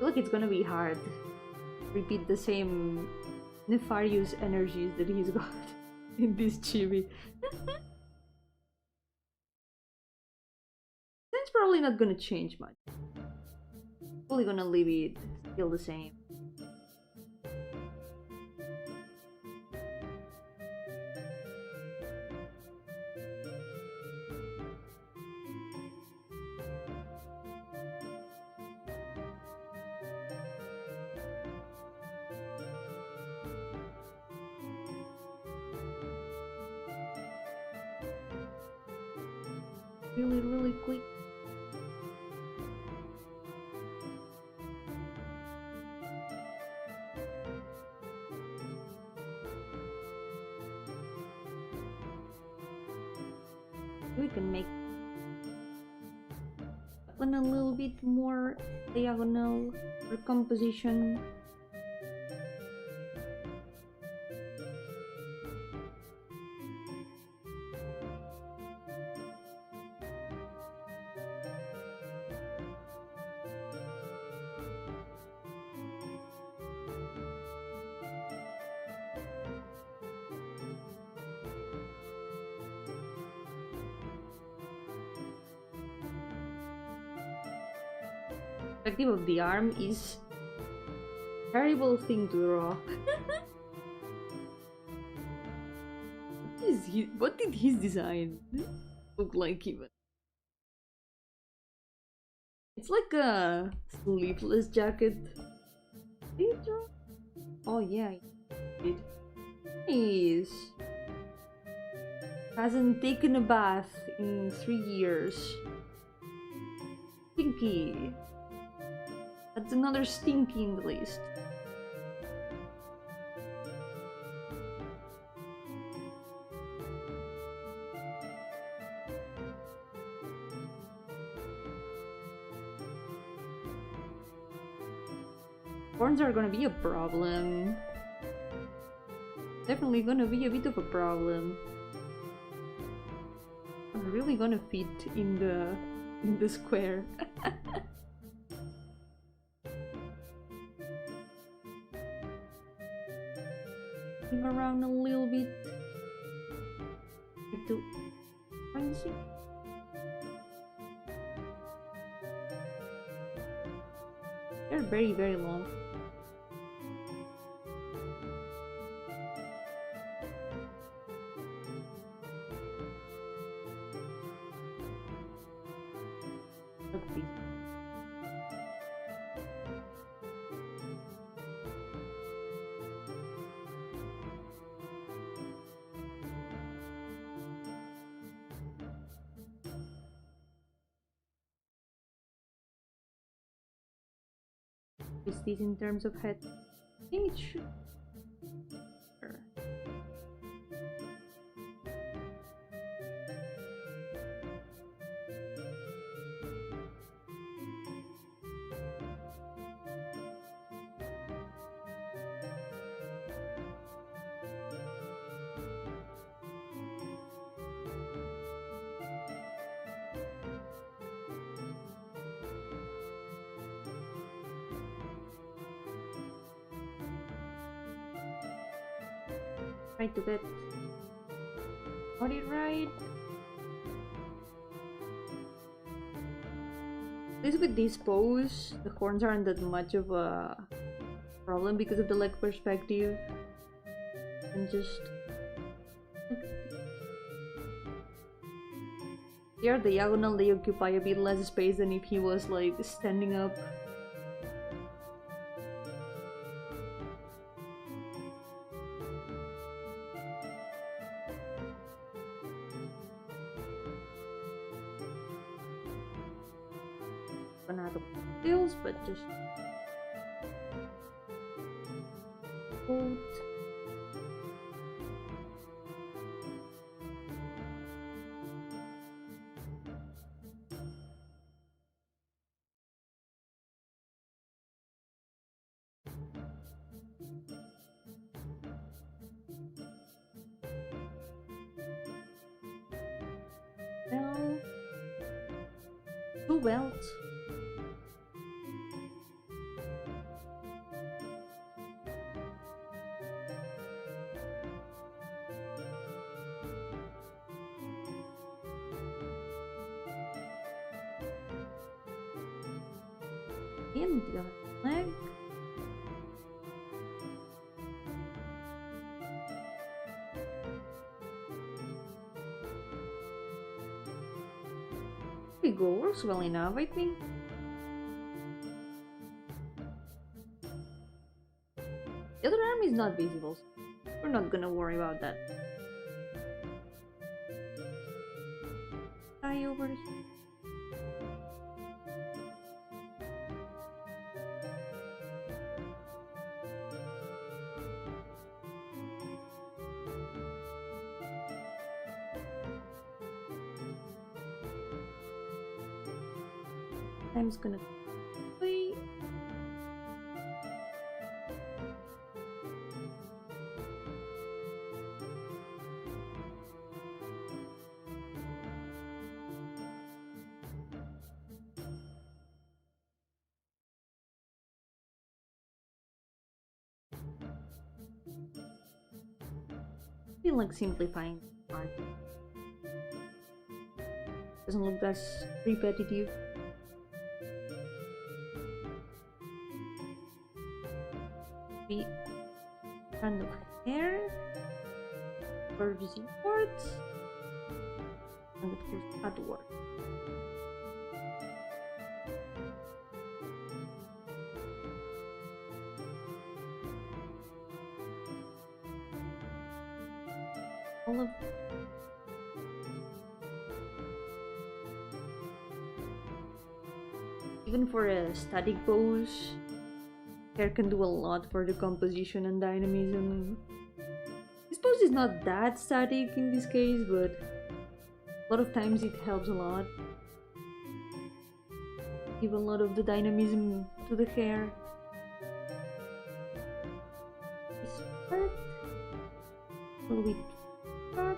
feel like it's gonna be hard. Repeat the same nefarious energies that he's got in this chibi. It's probably not gonna change much. Probably gonna leave it still the same. Really quick. We can make one a little bit more diagonal for composition. Perspective of the arm is a terrible thing to draw. What did his design look like even? It's like a sleeveless jacket. Did you draw? Oh yeah, it did. Nice. Hasn't taken a bath in 3 years. Stinky. That's another stinky in the list. Horns are gonna be a problem. Definitely gonna be a bit of a problem. I'm really gonna fit in the square. Around a little bit to see. They're very long. Okay. Is this in terms of head? I think it should. Try to get it right. At least with this pose, the horns aren't that much of a problem because of the leg perspective. And just here, diagonal, they occupy a bit less space than if he was like standing up. But just hold. Well, 2 belts. In, tidak leg. We go, works well enough, I think. The other arm is not visible, so we're not gonna worry about that. Tie over here. I'm just gonna wait. I feel like simplifying the part. Doesn't look that repetitive. We kind of hair, verbs import, and of course outward. All of even for a static pose, hair can do a lot for the composition and dynamism. This pose is not that static in this case, but a lot of times it helps a lot. Give a lot of the dynamism to the hair. This part, a little bit back.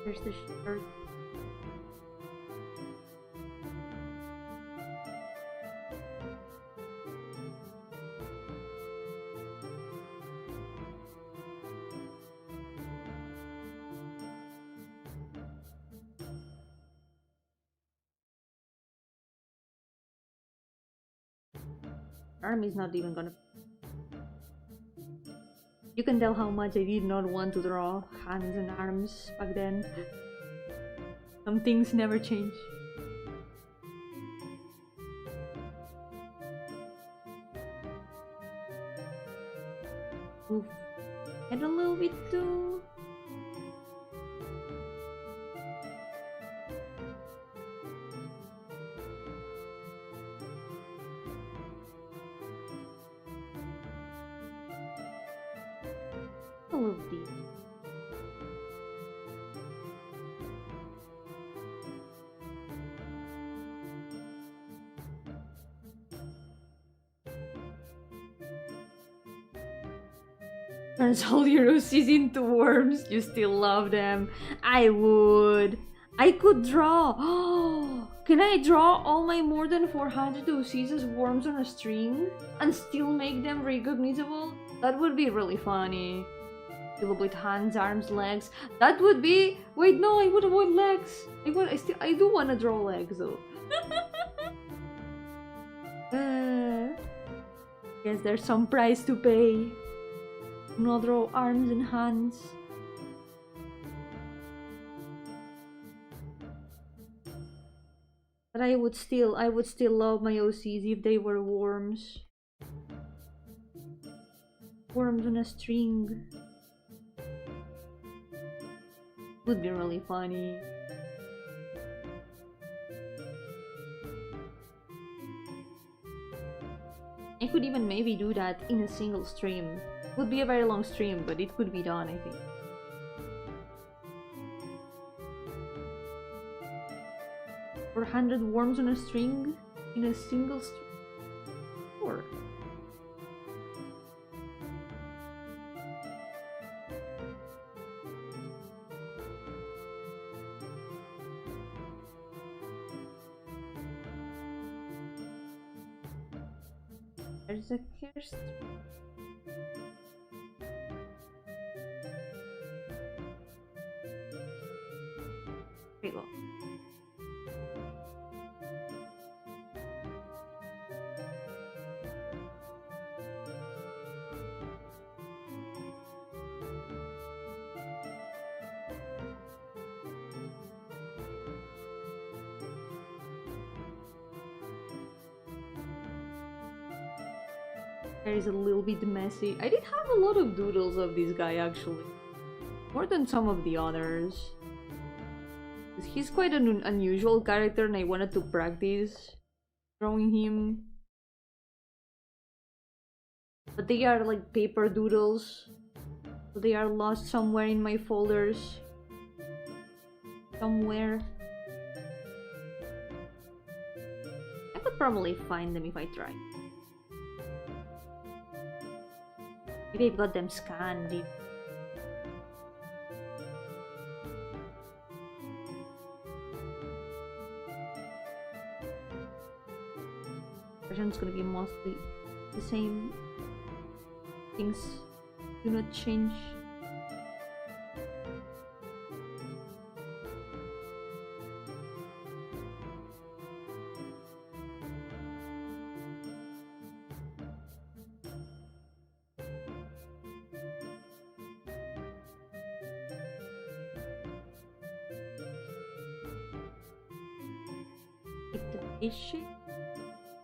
Here's the shirt. Arm is not even gonna. You can tell how much I did not want to draw hands and arms back then. Some things never change. Move head a little bit too. All of these. Turns all your OCs into worms. You still love them. I would. I could draw. Oh, can I draw all my more than 400 OCs as worms on a string and still make them recognizable? That would be really funny. Fill up with hands, arms, legs. That would be. Wait, no, I would avoid legs. I do want to draw legs though. Guess there's some price to pay. Not draw arms and hands. But I would still love my OCs if they were worms. Worms on a string. Would be really funny. I could even maybe do that in a single stream. Would be a very long stream, but it could be done, I think. For 100 worms on a string in a single stream. Sure. There's a curse. There we go. Hair is a little bit messy. I did have a lot of doodles of this guy actually. More than some of the others. He's quite an unusual character and I wanted to practice drawing him. But they are like paper doodles. So they are lost somewhere in my folders. Somewhere. I could probably find them if I tried. Maybe I've got them scanned. Version's gonna be mostly the same. Things do not change. Is she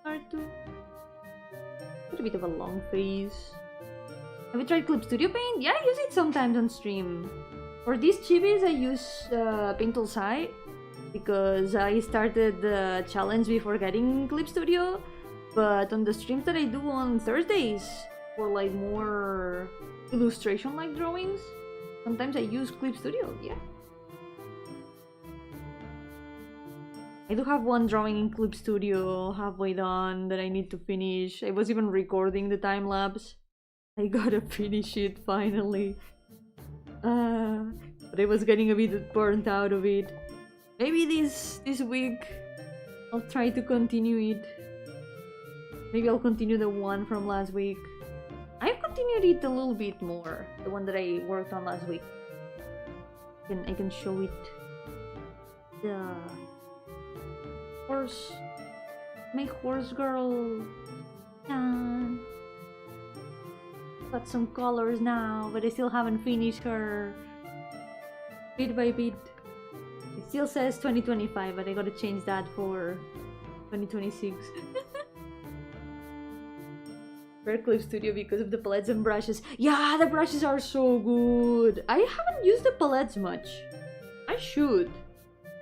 hard to? Got a bit of a long face. Have you tried Clip Studio Paint? Yeah, I use it sometimes on stream. For these chibis, I use Paint Tool Site because I started the challenge before getting Clip Studio. But on the streams that I do on Thursdays for like more illustration-like drawings, sometimes I use Clip Studio. Yeah. I do have one drawing in Clip Studio halfway done that I need to finish. I was even recording the time lapse. I gotta finish it finally. But I was getting a bit burnt out of it. Maybe this week I'll try to continue it. Maybe I'll continue the one from last week. I've continued it a little bit more. The one that I worked on last week. I can show it. The horse. My horse girl. Got some colors now, but I still haven't finished her. Bit by bit. It still says 2025, but I gotta change that for 2026. Rare Clip Studio because of the palettes and brushes. Yeah, the brushes are so good. I haven't used the palettes much. I should.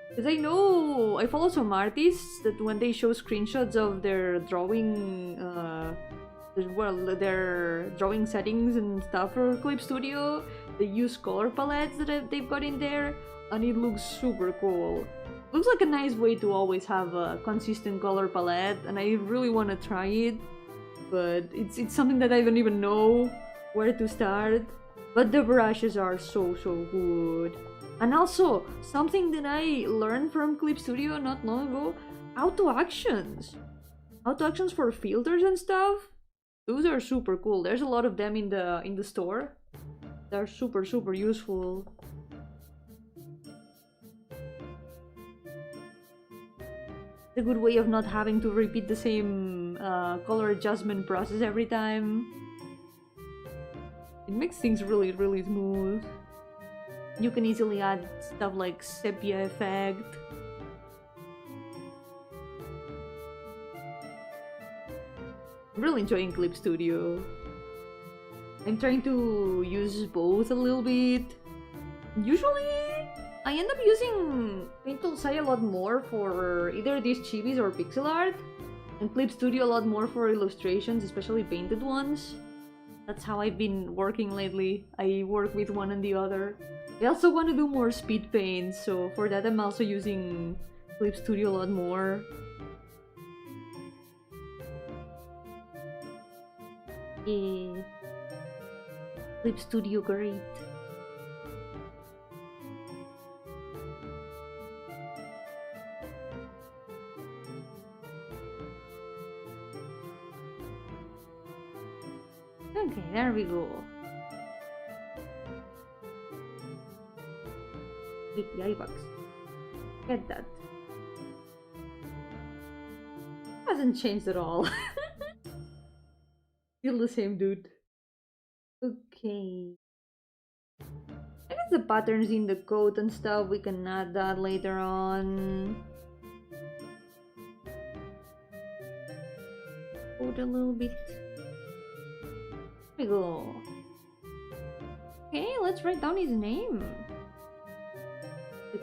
Because I know I follow some artists that when they show screenshots of their drawing, their drawing settings and stuff for Clip Studio, they use color palettes that they've got in there, and it looks super cool. Looks like a nice way to always have a consistent color palette, and I really want to try it, but it's something that I don't even know where to start. But the brushes are so good. And also, something that I learned from Clip Studio not long ago, auto actions. Auto actions for filters and stuff. Those are super cool. There's a lot of them in the store. They're super useful. It's a good way of not having to repeat the same color adjustment process every time. It makes things really smooth. You can easily add stuff like sepia effect. I'm really enjoying Clip Studio. I'm trying to use both a little bit. Usually, I end up using Paint Tool Site a lot more for either these chibis or pixel art, and Clip Studio a lot more for illustrations, especially painted ones. That's how I've been working lately. I work with one and the other. I also want to do more speed paint, so for that I'm also using Clip Studio a lot more. Yeah. Clip Studio, great. Okay, there we go. 50 bucks. Get that. Hasn't changed at all. Still the same dude. Okay. I guess the patterns in the coat and stuff, we can add that later on. Coat a little bit. we go. Okay, let's write down his name. You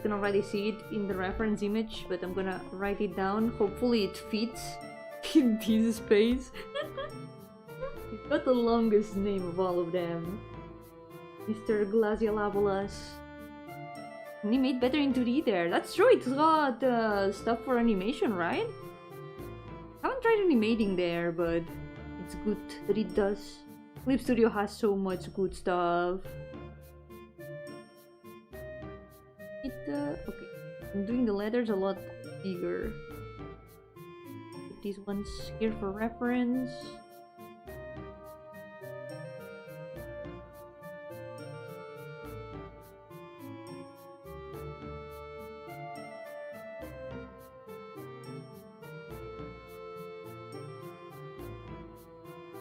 can already see it in the reference image, but I'm gonna write it down. Hopefully it fits in this space. He's got the longest name of all of them. Mr. Glacialabolas. Animate better into there. That's true, it's got stuff for animation, right? I haven't tried animating there, but it's good that it does. Clip Studio has so much good stuff. Okay, I'm doing the letters a lot bigger. Put these ones here for reference.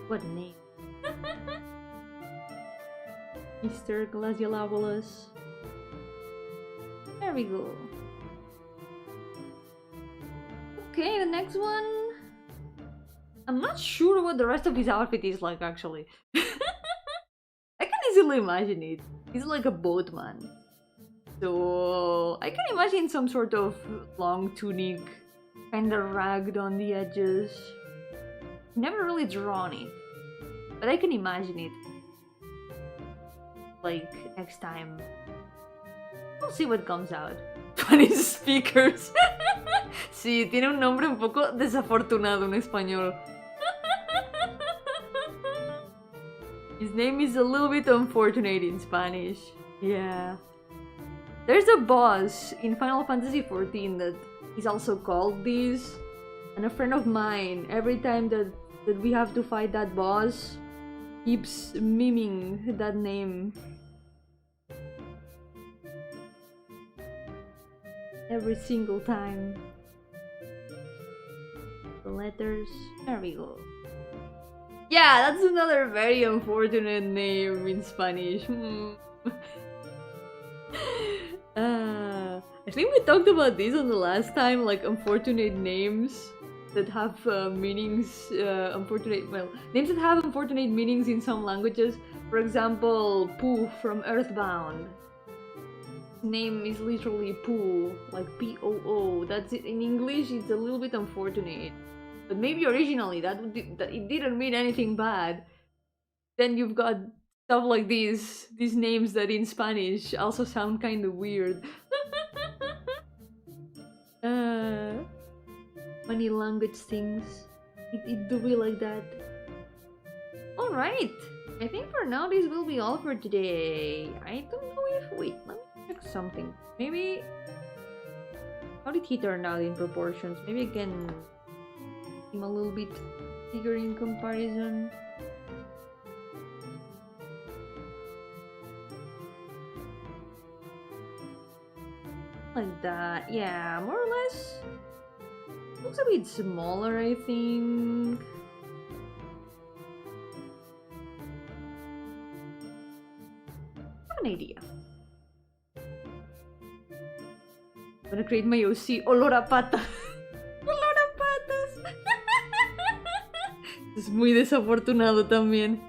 What name? Mr. Glacialabolas. There we go. Okay, the next one. I'm not sure what the rest of his outfit is like, actually. I can easily imagine it. He's like a boatman. So I can imagine some sort of long tunic, kinda ragged on the edges. Never really drawn it, but I can imagine it. Like, next time. We'll see what comes out. 20 speakers. Sí, tiene un nombre un poco desafortunado en español. His name is a little bit unfortunate in Spanish. Yeah. There's a boss in Final Fantasy XIV that is also called this. And a friend of mine, every time that we have to fight that boss, keeps miming that name. Every single time. The letters. There we go. Yeah, that's another very unfortunate name in Spanish. I think we talked about this on the last time, like unfortunate names that have meanings, names that have unfortunate meanings in some languages. For example, Pooh from Earthbound. Name is literally Pooh, like P-O-O. That's it. In English, it's a little bit unfortunate. But maybe originally that it didn't mean anything bad. Then you've got stuff like these names that in Spanish also sound kind of weird. Funny language things. It do be like that. Alright, I think for now this will be all for today. I don't know if... Wait, let me check something. Maybe... How did he turn out in proportions? Maybe I can... him a little bit bigger in comparison. Like that, yeah, more or less. Looks a bit smaller, I think. I have an idea. I'm gonna create my OC Olor a Pata. Olor a Patas. Es muy desafortunado también.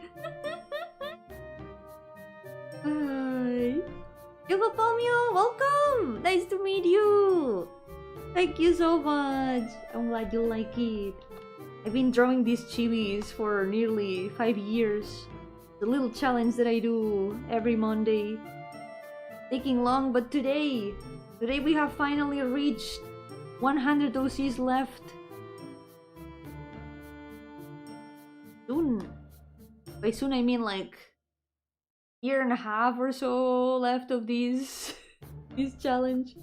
Hi. Yo-hooo, welcome! Nice to meet you! Thank you so much! I'm glad you like it. I've been drawing these chibis for nearly 5 years. The little challenge that I do every Monday. Taking long, but today we have finally reached 100 OCs left. Soon. By soon I mean like year and a half or so left of this challenge.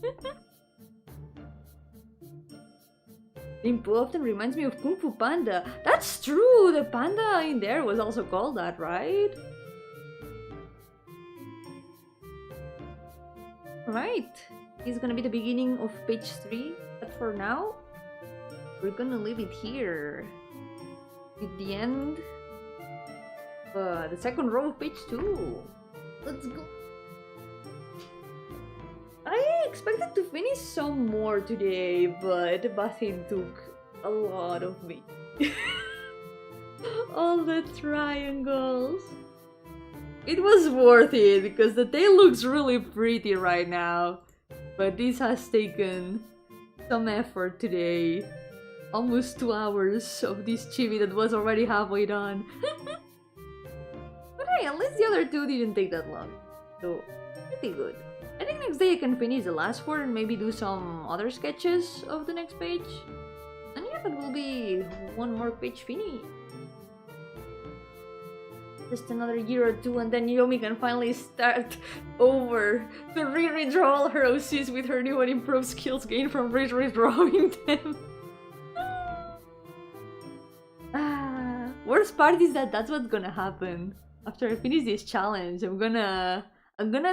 Limpu often reminds me of Kung Fu Panda. That's true! The panda in there was also called that, right? Right. This is gonna be the beginning of page 3, but for now, we're gonna leave it here. With the end, the second row of page 2. Let's go. I expected to finish some more today, but bathing took a lot of me. All the triangles. It was worth it because the tail looks really pretty right now. But this has taken some effort today. Almost 2 hours of this chibi that was already halfway done. But hey, at least the other two didn't take that long. So, pretty good. I think next day I can finish the last 4 and maybe do some other sketches of the next page. And yeah, that will be 1 more page finished. Just another year or 2 and then Yomi can finally start over to redraw all her OCs with her new and improved skills gained from redrawing them. Worst part is that that's what's gonna happen. After I finish this challenge, I'm gonna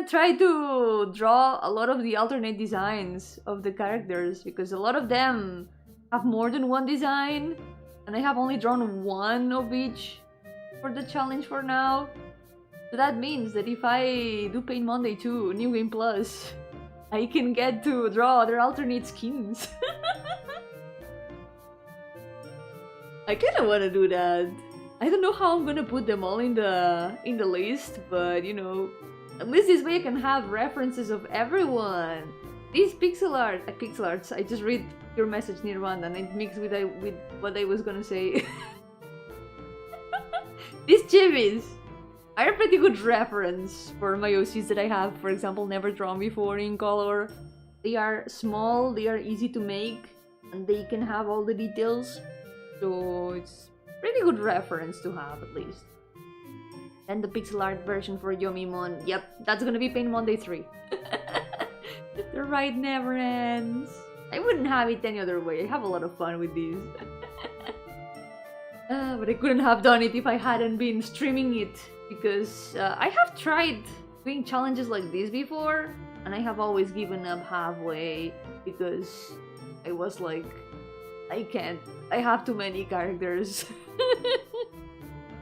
try to draw a lot of the alternate designs of the characters because a lot of them have more than 1 design and I have only drawn 1 of each for the challenge for now. So that means that if I do Paint Monday 2 New Game Plus, I can get to draw other alternate skins. I kinda wanna do that. I don't know how I'm gonna put them all in the list, but you know, at least this way I can have references of everyone. These pixel arts, I just read your message Nirvana and it mixed with what I was gonna say. These chibis are a pretty good reference for my OCs that I have, for example, never drawn before in color. They are small, they are easy to make, and they can have all the details. So it's pretty good reference to have, at least. And the pixel art version for Yomimon. Yep, that's gonna be Paint Monday 3. The ride never ends. I wouldn't have it any other way. I have a lot of fun with these. But I couldn't have done it if I hadn't been streaming it. Because I have tried doing challenges like this before. And I have always given up halfway. Because I was like, I can't. I have too many characters.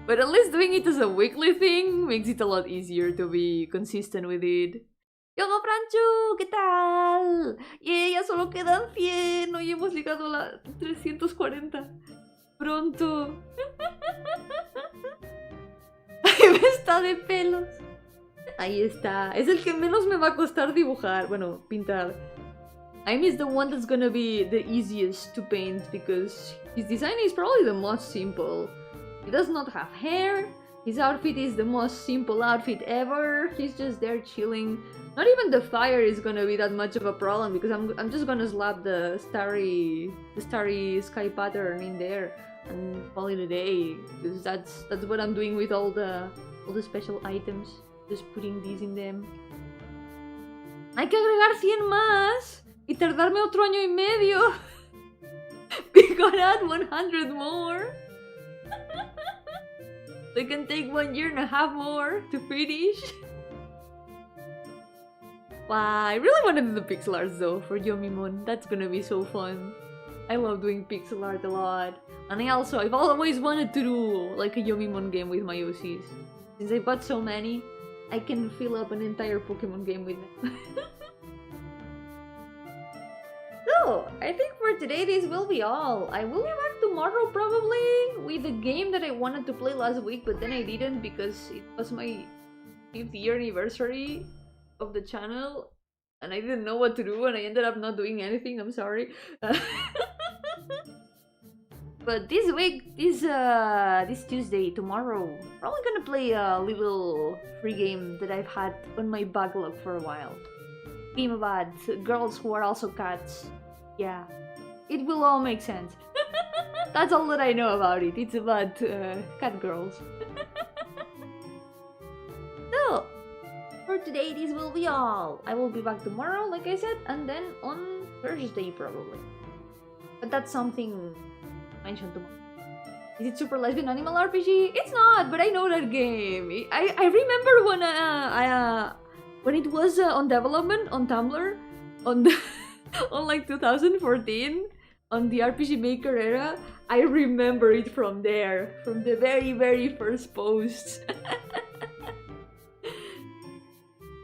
But at least doing it as a weekly thing makes it a lot easier to be consistent with it. ¡Yogo Franchu! ¿Qué tal? ¡Yeah! Ya solo quedan 100. Hoy hemos llegado a la 340. Pronto. Ahí me está de pelos. Ahí está. Es el que menos me va a costar dibujar. Bueno, pintar. I'm is the one that's gonna be the easiest to paint because his design is probably the most simple. He does not have hair, his outfit is the most simple outfit ever, he's just there chilling. Not even the fire is gonna be that much of a problem because I'm just gonna slap the starry sky pattern in there and call it a day because that's what I'm doing with all the special items, just putting these in them. Hay que agregar 100 más. Y tardarme otro año y medio. We gotta add 100 more. They can take 1 year and a half more to finish. Wow, I really want to do the pixel arts though for Yomimon. That's gonna be so fun. I love doing pixel art a lot. And I've always wanted to do like a Yomimon game with my OCs. Since I bought so many, I can fill up an entire Pokemon game with them. So, I think for today this will be all. I will be back tomorrow probably with a game that I wanted to play last week but then I didn't because it was my 5th year anniversary of the channel and I didn't know what to do and I ended up not doing anything, I'm sorry. But this week, this Tuesday, tomorrow, probably gonna play a little free game that I've had on my backlog for a while. Game about girls who are also cats. Yeah, it will all make sense. That's all that I know about it. It's about cat girls. So, for today this will be all. I will be back tomorrow, like I said, and then on Thursday probably. But that's something mentioned tomorrow. Is it Super Lesbian Animal RPG? It's not, but I know that game. I remember when it was on development on Tumblr, on like 2014, on the RPG Maker era. I remember it from there, from the very first posts.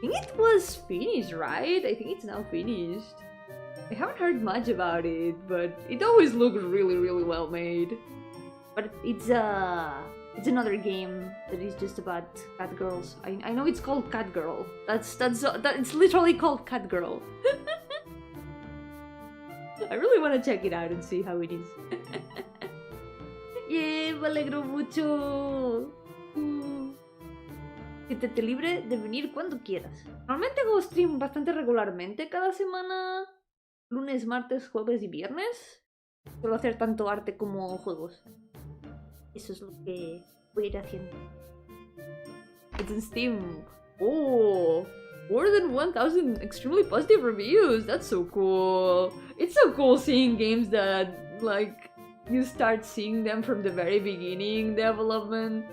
I think it was finished, right? I think it's now finished. I haven't heard much about it, but it always looked really well made. But it's It's another game that is just about cat girls. I know it's called Cat Girl. It's literally called Cat Girl. I really want to check it out and see how it is. Yeah, me alegro mucho. Siéntete libre de venir cuando quieras. Normalmente hago stream bastante regularmente cada semana. Lunes, martes, jueves y viernes. Suelo hacer tanto arte como juegos. Eso es lo que voy a ir haciendo. It's in Steam. Oh, more than 1,000 extremely positive reviews. That's so cool. It's so cool seeing games that, like, you start seeing them from the very beginning, development,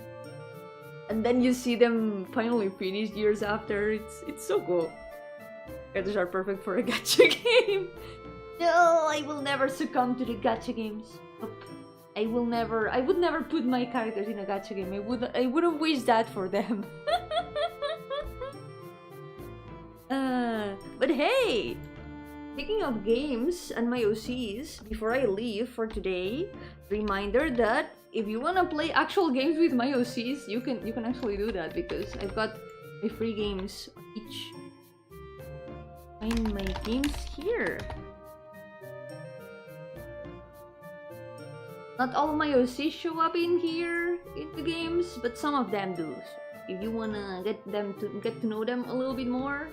and then you see them finally finished years after. It's so cool. Characters are perfect for a gacha game. No, I will never succumb to the gacha games. Nope. I would never put my characters in a gacha game. I wouldn't wish that for them. But hey! Speaking of games and my OCs, before I leave for today, reminder that if you wanna play actual games with my OCs, you can actually do that because I've got my free games on each. Find my games here. Not all of my OCs show up in here in the games, but some of them do. So if you wanna get to know them a little bit more,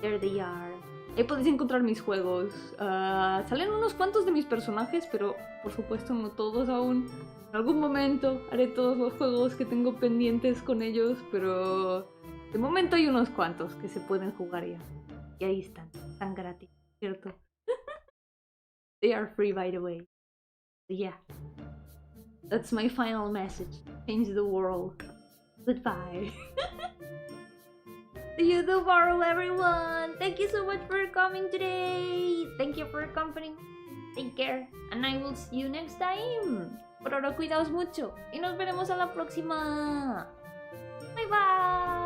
there they are. Ahí podéis encontrar mis juegos. Salen unos cuantos de mis personajes, pero por supuesto no todos aún. En algún momento haré todos los juegos que tengo pendientes con ellos, pero de momento hay unos cuantos que se pueden jugar ya. Y ahí están gratis, ¿cierto? They are free, by the way. So yeah. That's my final message. Change the world. Goodbye. See you tomorrow, everyone. Thank you so much for coming today. Thank you for accompanying. Take care. And I will see you next time. Por ahora, cuidaos mucho. Y nos veremos a la próxima. Bye bye.